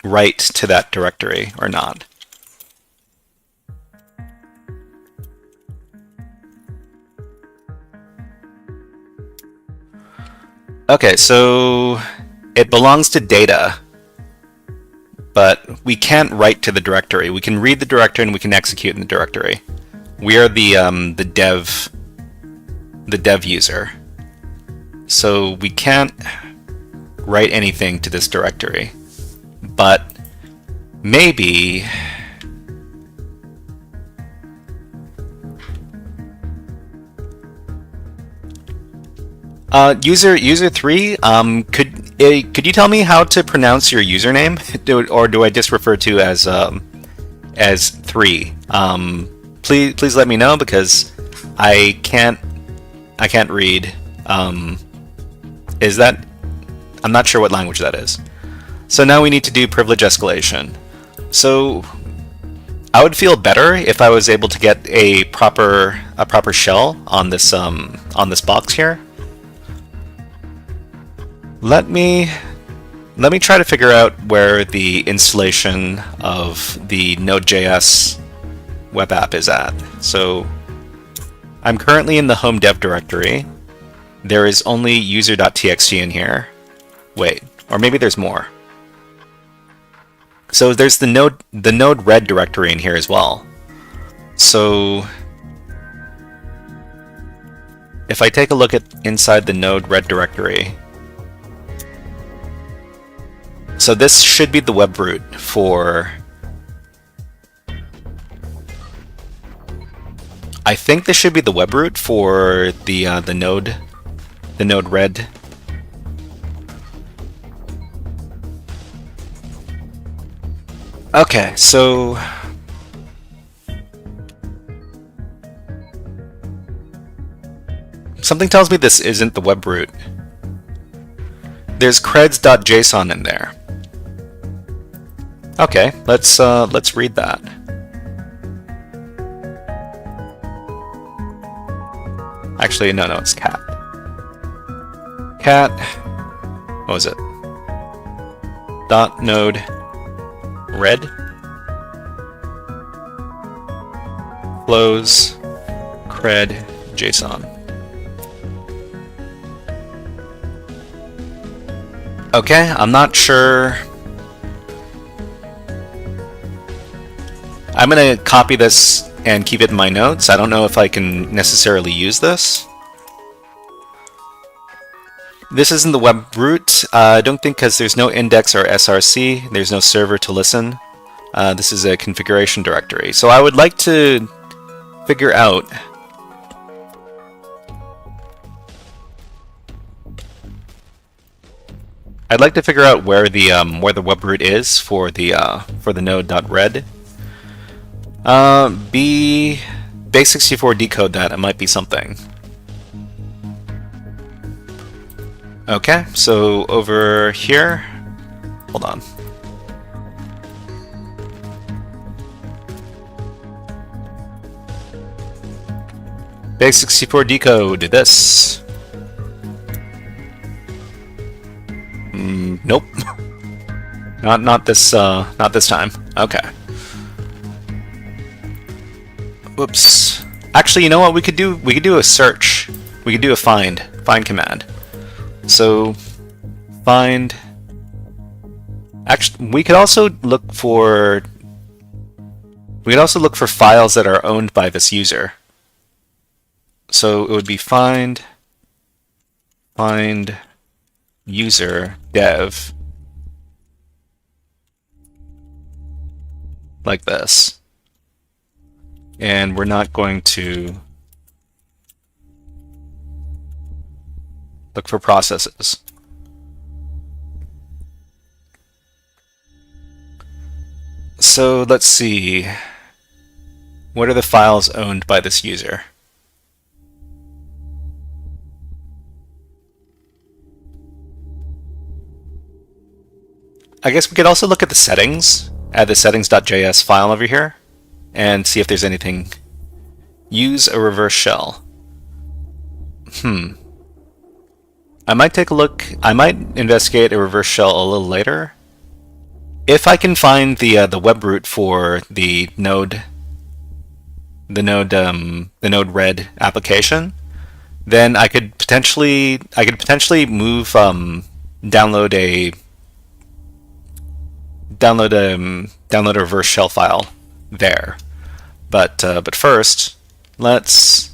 write to that directory or not. Okay, so it belongs to data, but we can't write to the directory. We can read the directory and we can execute in the directory. We are the dev user, so we can't write anything to this directory. But maybe User three. Could you tell me how to pronounce your username, or do I just refer to as three? Please let me know because I can't read. Is that? I'm not sure what language that is. So now we need to do privilege escalation. So I would feel better if I was able to get a proper shell on this box here. Let me try to figure out where the installation of the Node.js web app is at. So I'm currently in the home dev directory. There is only user.txt in here. Wait, or maybe there's more. So there's the node red directory in here as well. So if I take a look at inside the node red directory, so this should be the web root for. I think this should be the web root for the node red. Okay, so something tells me this isn't the web root. There's creds.json in there. Okay, let's read that. Actually, no, it's cat. Cat. What was it? Dot node red flows cred JSON. Okay, I'm not sure. I'm gonna copy this and keep it in my notes. I don't know if I can necessarily use this. This isn't the web root. I don't think because there's no index or src. There's no server to listen. This is a configuration directory. So I would like to figure out where the web root is for the node.red. Base64 decode that. It might be something. Okay, so over here, hold on. Base64 decode this. Nope. Not this time. Okay. Whoops. Actually, you know what we could do? We could do a search. We could do a find command. So find. Actually, we could also look for files that are owned by this user. So it would be find user dev like this. And we're not going to look for processes. So let's see. What are the files owned by this user? I guess we could also look at the settings, add the settings.js file over here, and see if there's anything. Use a reverse shell. I might take a look. I might investigate a reverse shell a little later. If I can find the web root for the node red application, then I could potentially move download a reverse shell file there. But first, let's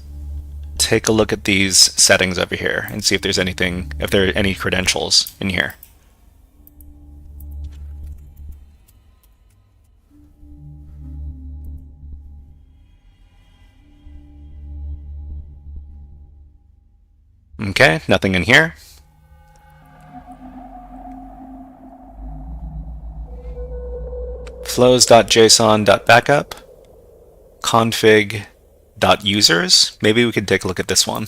take a look at these settings over here and see if there are any credentials in here. Okay, nothing in here. flows.json.backup, config.users. Maybe we could take a look at this one.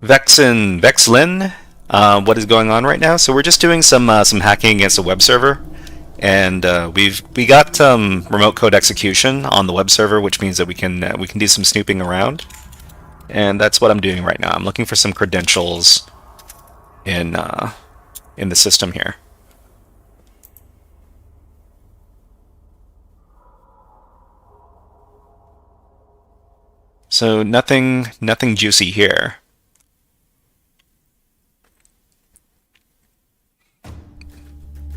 Vexlin, what is going on right now? So we're just doing some hacking against a web server, and we got remote code execution on the web server, which means that we can do some snooping around, and that's what I'm doing right now. I'm looking for some credentials in the system here. So nothing juicy here.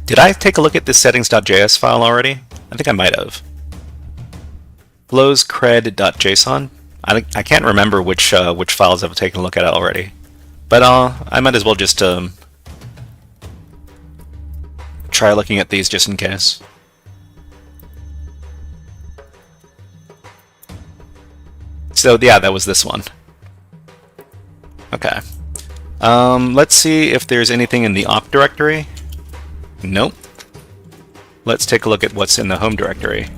Did I take a look at this settings.js file already? I think I might have. Flowscred.json. I can't remember which files I've taken a look at already, but I might as well just try looking at these just in case. So yeah, that was this one. Okay. Let's see if there's anything in the op directory. Nope. Let's take a look at what's in the home directory.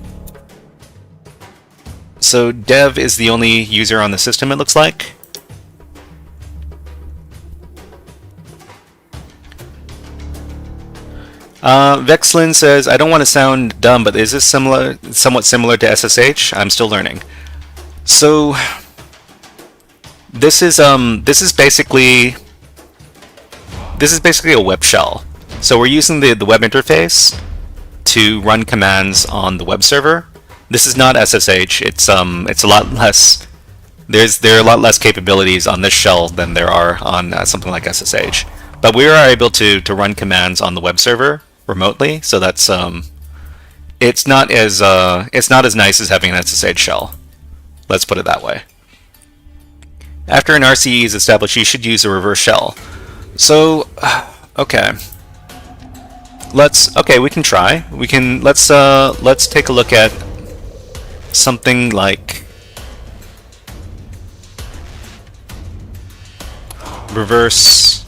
So dev is the only user on the system, it looks like. Vexlin says, I don't want to sound dumb, but is this somewhat similar to SSH? I'm still learning. So this is basically a web shell. So we're using the web interface to run commands on the web server. This is not SSH. It's a lot less. There are a lot less capabilities on this shell than there are on something like SSH. But we are able to run commands on the web server remotely. So that's it's not as nice as having an SSH shell. Let's put it that way. After an RCE is established, you should use a reverse shell. So okay. We can try. Let's take a look at something like reverse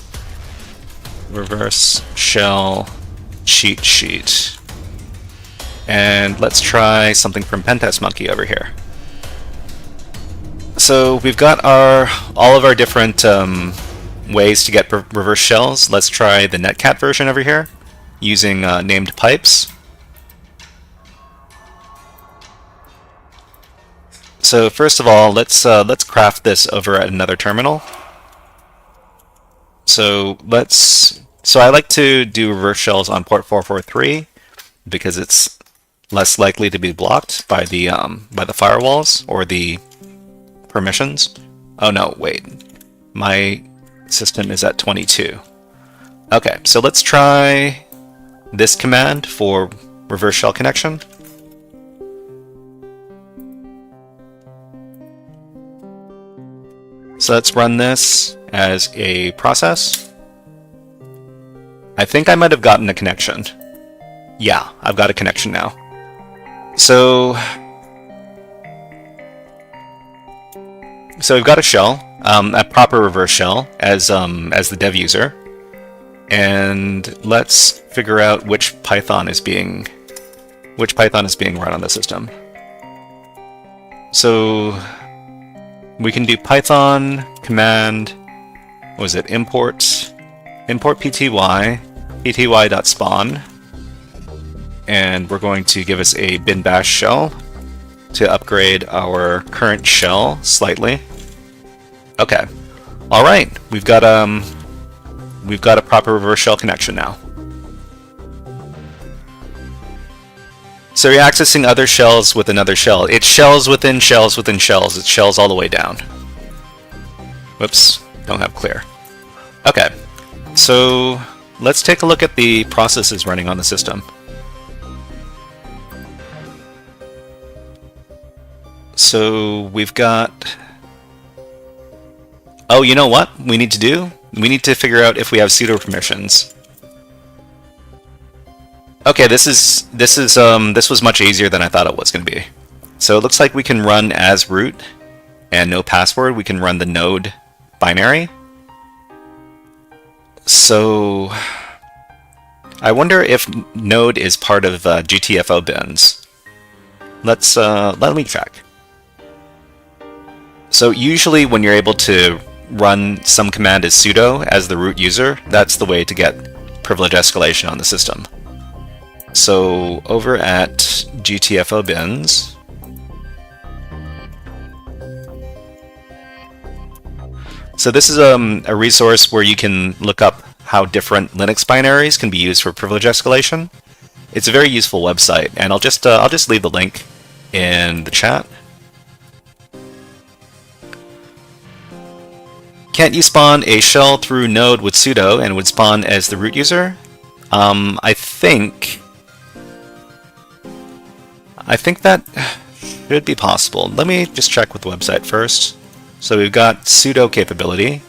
shell cheat sheet. And let's try something from Pentest Monkey over here. So we've got all of our different ways to get reverse shells. Let's try the Netcat version over here, using named pipes. So first of all, let's craft this over at another terminal. So I like to do reverse shells on port 443 because it's less likely to be blocked by the firewalls or the permissions. Oh no, wait. My system is at 22. Okay, so let's try this command for reverse shell connection. So let's run this as a process. I think I might have gotten a connection. Yeah, I've got a connection now. So we've got a shell, a proper reverse shell as the dev user, and let's figure out which Python is being run on the system. So we can do Python command. What was it? Import pty.spawn, and we're going to give us a bin bash shell to upgrade our current shell slightly. Okay, all right, we've got a proper reverse shell connection now. So you're accessing other shells with another shell. It's shells within shells within shells. It's shells all the way down. Whoops, don't have clear. Okay, so let's take a look at the processes running on the system. So we've got... Oh, you know what we need to do? We need to figure out if we have sudo permissions. Okay, this was much easier than I thought it was going to be. So it looks like we can run as root and no password. We can run the node binary. So I wonder if node is part of GTFO bins. Let me check. So usually when you're able to run some command as sudo as the root user, that's the way to get privilege escalation on the system. So over at GTFO bins, so this is a resource where you can look up how different Linux binaries can be used for privilege escalation. It's a very useful website, and I'll just leave the link in the chat. Can't you spawn a shell through node with sudo and would spawn as the root user? I think that should be possible. Let me just check with the website first. So we've got sudo capability.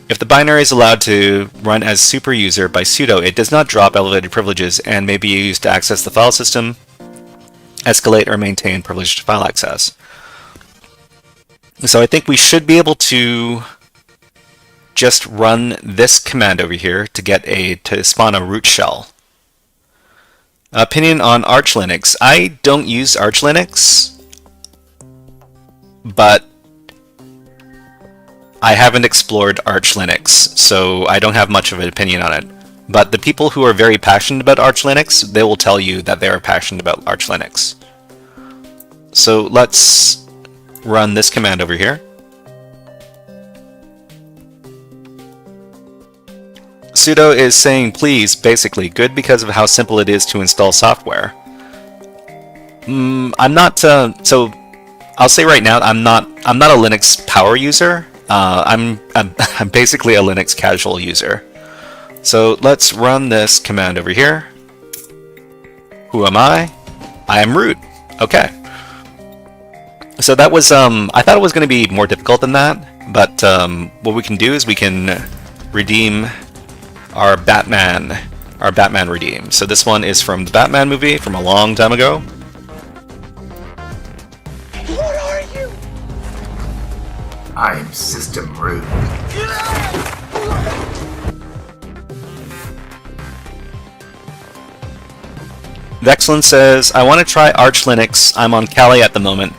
If the binary is allowed to run as super user by sudo, it does not drop elevated privileges and may be used to access the file system, escalate or maintain privileged file access. So I think we should be able to just run this command over here to spawn a root shell. Opinion on Arch Linux. I don't use Arch Linux, but I haven't explored Arch Linux, so I don't have much of an opinion on it. But the people who are very passionate about Arch Linux, they will tell you that they are passionate about Arch Linux. So let's run this command over here. Sudo is saying please, basically, good because of how simple it is to install software. I'm not, so I'll say right now, I'm not a Linux power user. I'm basically a Linux casual user. So let's run this command over here. Who am I? I am root. Okay. So that was, I thought it was going to be more difficult than that, but what we can do is we can redeem our Batman redeem. So this one is from the Batman movie from a long time ago. What are you? I'm system root. Vexlin says, I want to try Arch Linux. I'm on Kali at the moment,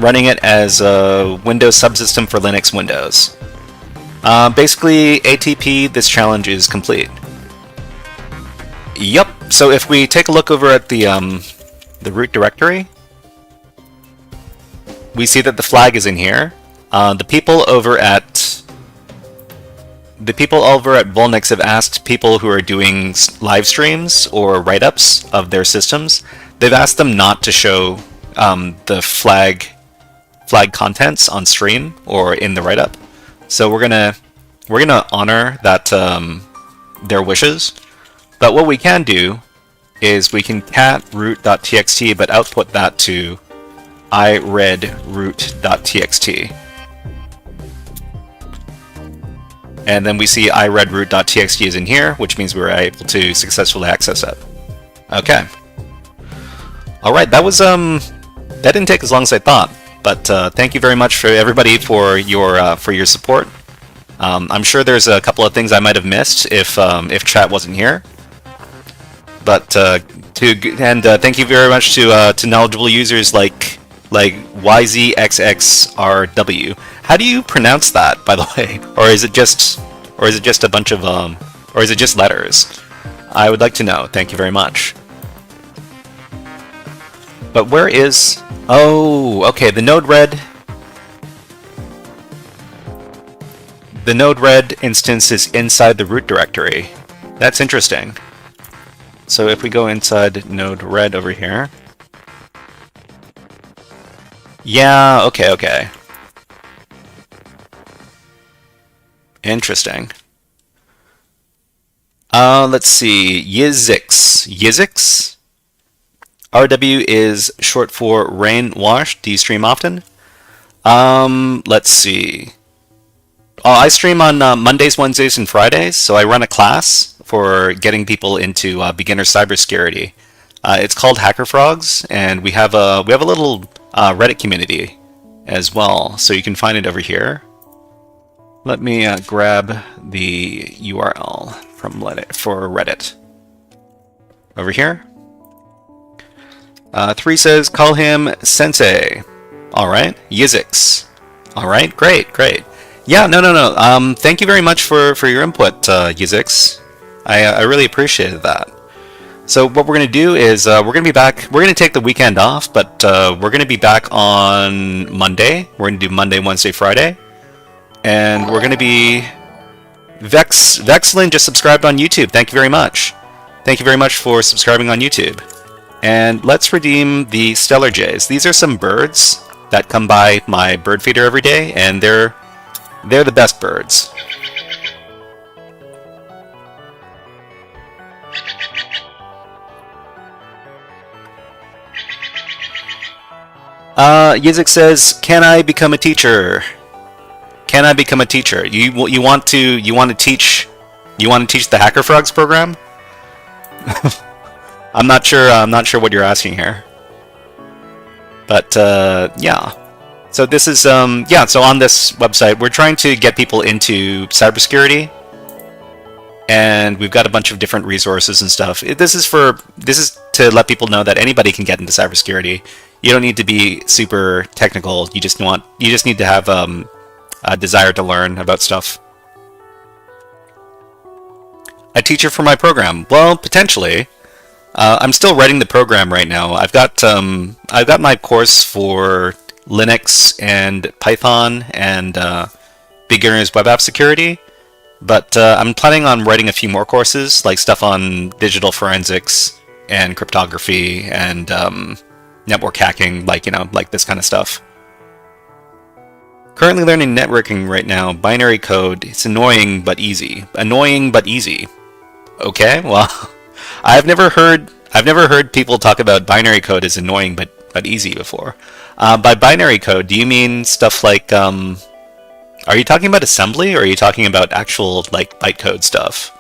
running it as a Windows subsystem for Linux Windows. Basically, ATP, this challenge is complete. Yup. So if we take a look over at the root directory, we see that the flag is in here. The people over at Volnix have asked people who are doing live streams or write-ups of their systems. They've asked them not to show the flag contents on stream or in the write-up. So we're gonna honor that their wishes. But what we can do is we can cat root.txt but output that to iReadRoot.txt. And then we see iReadRoot.txt is in here, which means we were able to successfully access it. Okay. Alright, that was that didn't take as long as I thought. But thank you very much for everybody for your support. I'm sure there's a couple of things I might have missed if chat wasn't here. But thank you very much to knowledgeable users like YZXXRW. How do you pronounce that, by the way? Or is it just a bunch of or is it just letters? I would like to know. Thank you very much. But where is... Oh, okay, the Node-RED instance is inside the root directory. That's interesting. So if we go inside Node-RED over here... Yeah, okay. Interesting. Let's see, Yizix? RW is short for rain wash. Do you stream often? Let's see. I stream on Mondays, Wednesdays, and Fridays, so I run a class for getting people into beginner cybersecurity. It's called HackerFrogs, and we have a little Reddit community as well, so you can find it over here. Let me grab the URL from for Reddit. Over here. 3 says, call him Sensei. Alright. Yizix. Alright, great. Yeah, no. Thank you very much for your input, Yizix. I really appreciated that. So what we're going to do is we're going to be back. We're going to take the weekend off, but we're going to be back on Monday. We're going to do Monday, Wednesday, Friday. And we're going to be... Vexlin just subscribed on YouTube. Thank you very much. Thank you very much for subscribing on YouTube. And let's redeem the Stellar Jays. These are some birds that come by my bird feeder every day, and they're the best birds. Yizik says, "Can I become a teacher? Can I become a teacher? You want to teach the HackerFrogs program?" I'm not sure what you're asking here. But yeah. So this is yeah, so on this website we're trying to get people into cybersecurity, and we've got a bunch of different resources and stuff. This is to let people know that anybody can get into cybersecurity. You don't need to be super technical. You just need to have a desire to learn about stuff. A teacher for my program? Well, potentially. I'm still writing the program right now. I've got my course for Linux and Python and beginner's web app security, but I'm planning on writing a few more courses, like stuff on digital forensics and cryptography and network hacking, like this kind of stuff. Currently learning networking right now. Binary code. It's annoying but easy. Annoying but easy. Okay, well, I've never heard people talk about binary code as annoying but easy before. By binary code, do you mean stuff like are you talking about assembly, or are you talking about actual bytecode stuff?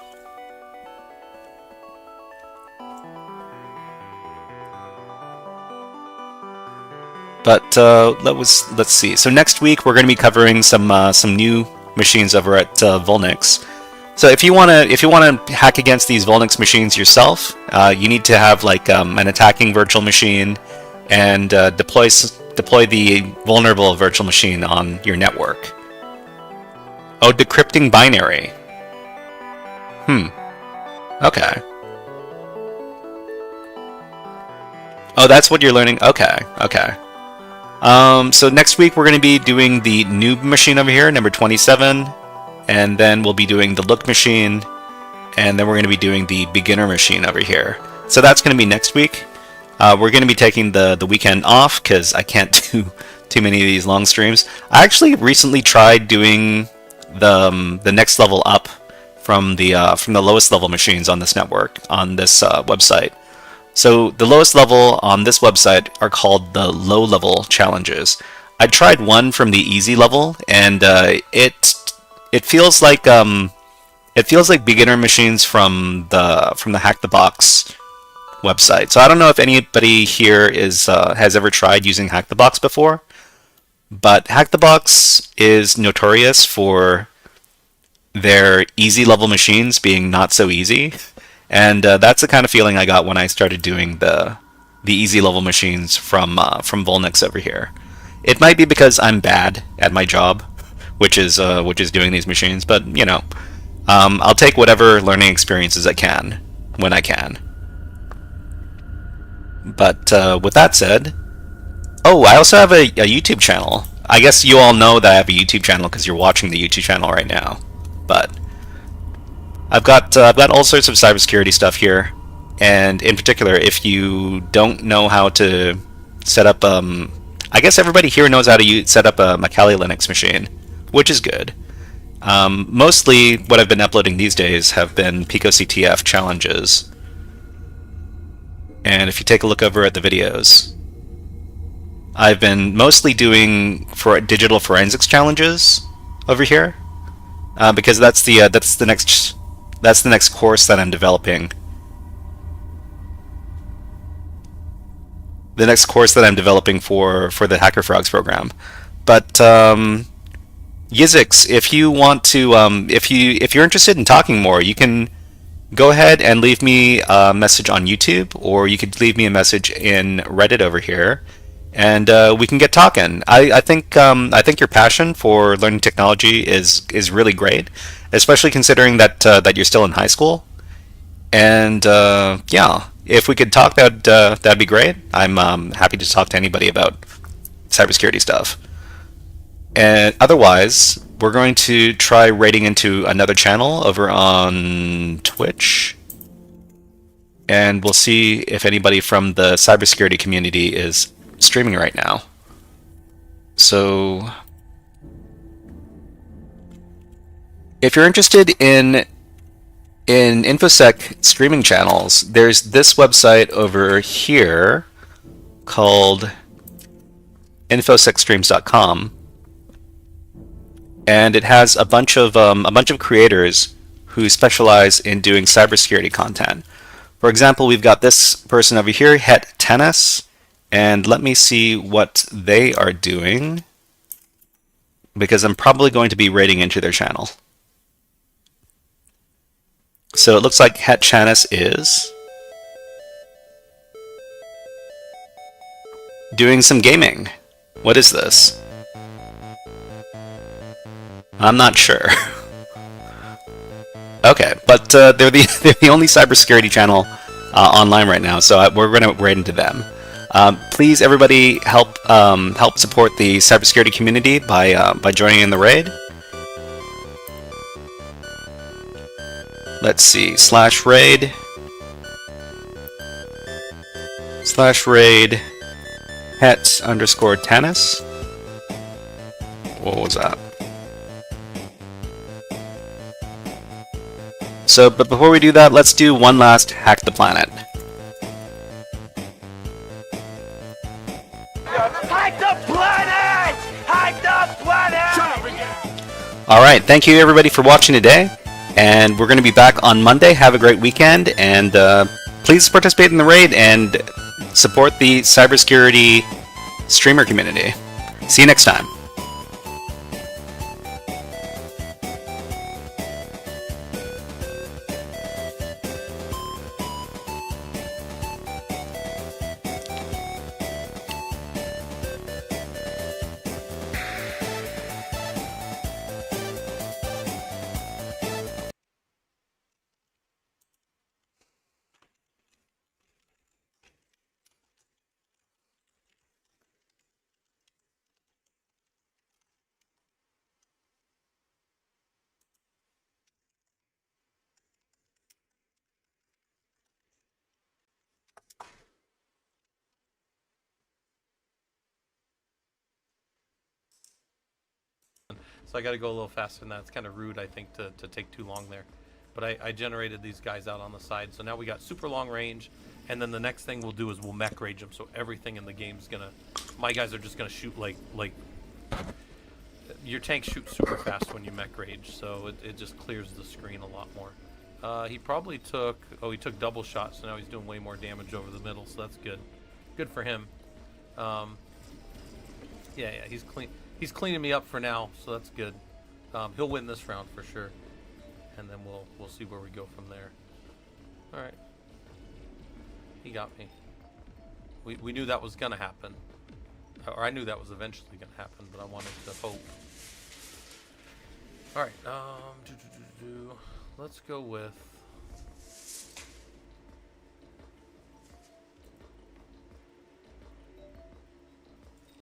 But let's see. So next week we're going to be covering some new machines over at Volnix. So if you want to hack against these Volnix machines yourself, you need to have an attacking virtual machine and deploy the vulnerable virtual machine on your network. Oh, decrypting binary. Okay. Oh, that's what you're learning? Okay. So next week we're going to be doing the noob machine over here, number 27, and then we'll be doing the look machine, and then we're going to be doing the beginner machine over here. So that's going to be next week. We're going to be taking the weekend off because I can't do too many of these long streams. I actually recently tried doing the next level up from the lowest level machines on this network, on this website. So the lowest level on this website are called the low level challenges. I tried one from the easy level, and it feels like beginner machines from the Hack the Box website. So I don't know if anybody here has ever tried using Hack the Box before, but Hack the Box is notorious for their easy level machines being not so easy. And that's the kind of feeling I got when I started doing the easy level machines from Volnix over here. It might be because I'm bad at my job, which is doing these machines, but I'll take whatever learning experiences I can when I can. But with that said, oh, I also have a YouTube channel. I guess you all know that I have a YouTube channel because you're watching the YouTube channel right now, but I've got all sorts of cybersecurity stuff here, and in particular, if you don't know how to set up, I guess everybody here knows how to set up a Macaulay Linux machine, which is good. Mostly, what I've been uploading these days have been PicoCTF challenges, and if you take a look over at the videos, I've been mostly doing for digital forensics challenges over here, because that's the next. That's the next course that I'm developing. next course that I'm developing for the HackerFrogs program. But Yizix, if you want to, if you're interested in talking more, you can go ahead and leave me a message on YouTube, or you could leave me a message in Reddit over here, and we can get talking. I think your passion for learning technology is really great, especially considering that you're still in high school. And yeah, if we could talk, that'd be great. I'm happy to talk to anybody about cybersecurity stuff. And otherwise, we're going to try raiding into another channel over on Twitch, and we'll see if anybody from the cybersecurity community is streaming right now. So, if you're interested in InfoSec streaming channels, there's this website over here called infosecstreams.com, and it has a bunch of creators who specialize in doing cybersecurity content. For example, we've got this person over here, Het Tennis, and let me see what they are doing, because I'm probably going to be raiding into their channel. So it looks like Het Tennis is doing some gaming. What is this? I'm not sure. Okay, but they're they're the only cybersecurity channel online right now, so we're going to raid into them. Please, everybody, help support the cybersecurity community by joining in the raid. Let's see, /raid het_tennis. What was that? So, but before we do that, let's do one last Hack the Planet. Hack the planet! Hack the planet! Alright, thank you everybody for watching today, and we're going to be back on Monday. Have a great weekend, and please participate in the raid and support the cybersecurity streamer community. See you next time. So I got to go a little faster than that. It's kind of rude, I think, to take too long there. But I generated these guys out on the side. So now we got super long range. And then the next thing we'll do is we'll mech rage them. So everything in the game's going to... My guys are just going to shoot like... Your tanks shoot super fast when you mech rage. So it just clears the screen a lot more. He probably took... Oh, he took double shots. So now he's doing way more damage over the middle. So that's good. Good for him. Yeah, he's clean. He's cleaning me up for now, so that's good. He'll win this round for sure, and then we'll see where we go from there. All right, he got me. We knew that was gonna happen, or I knew that was eventually gonna happen, but I wanted to hope. All right, let's go with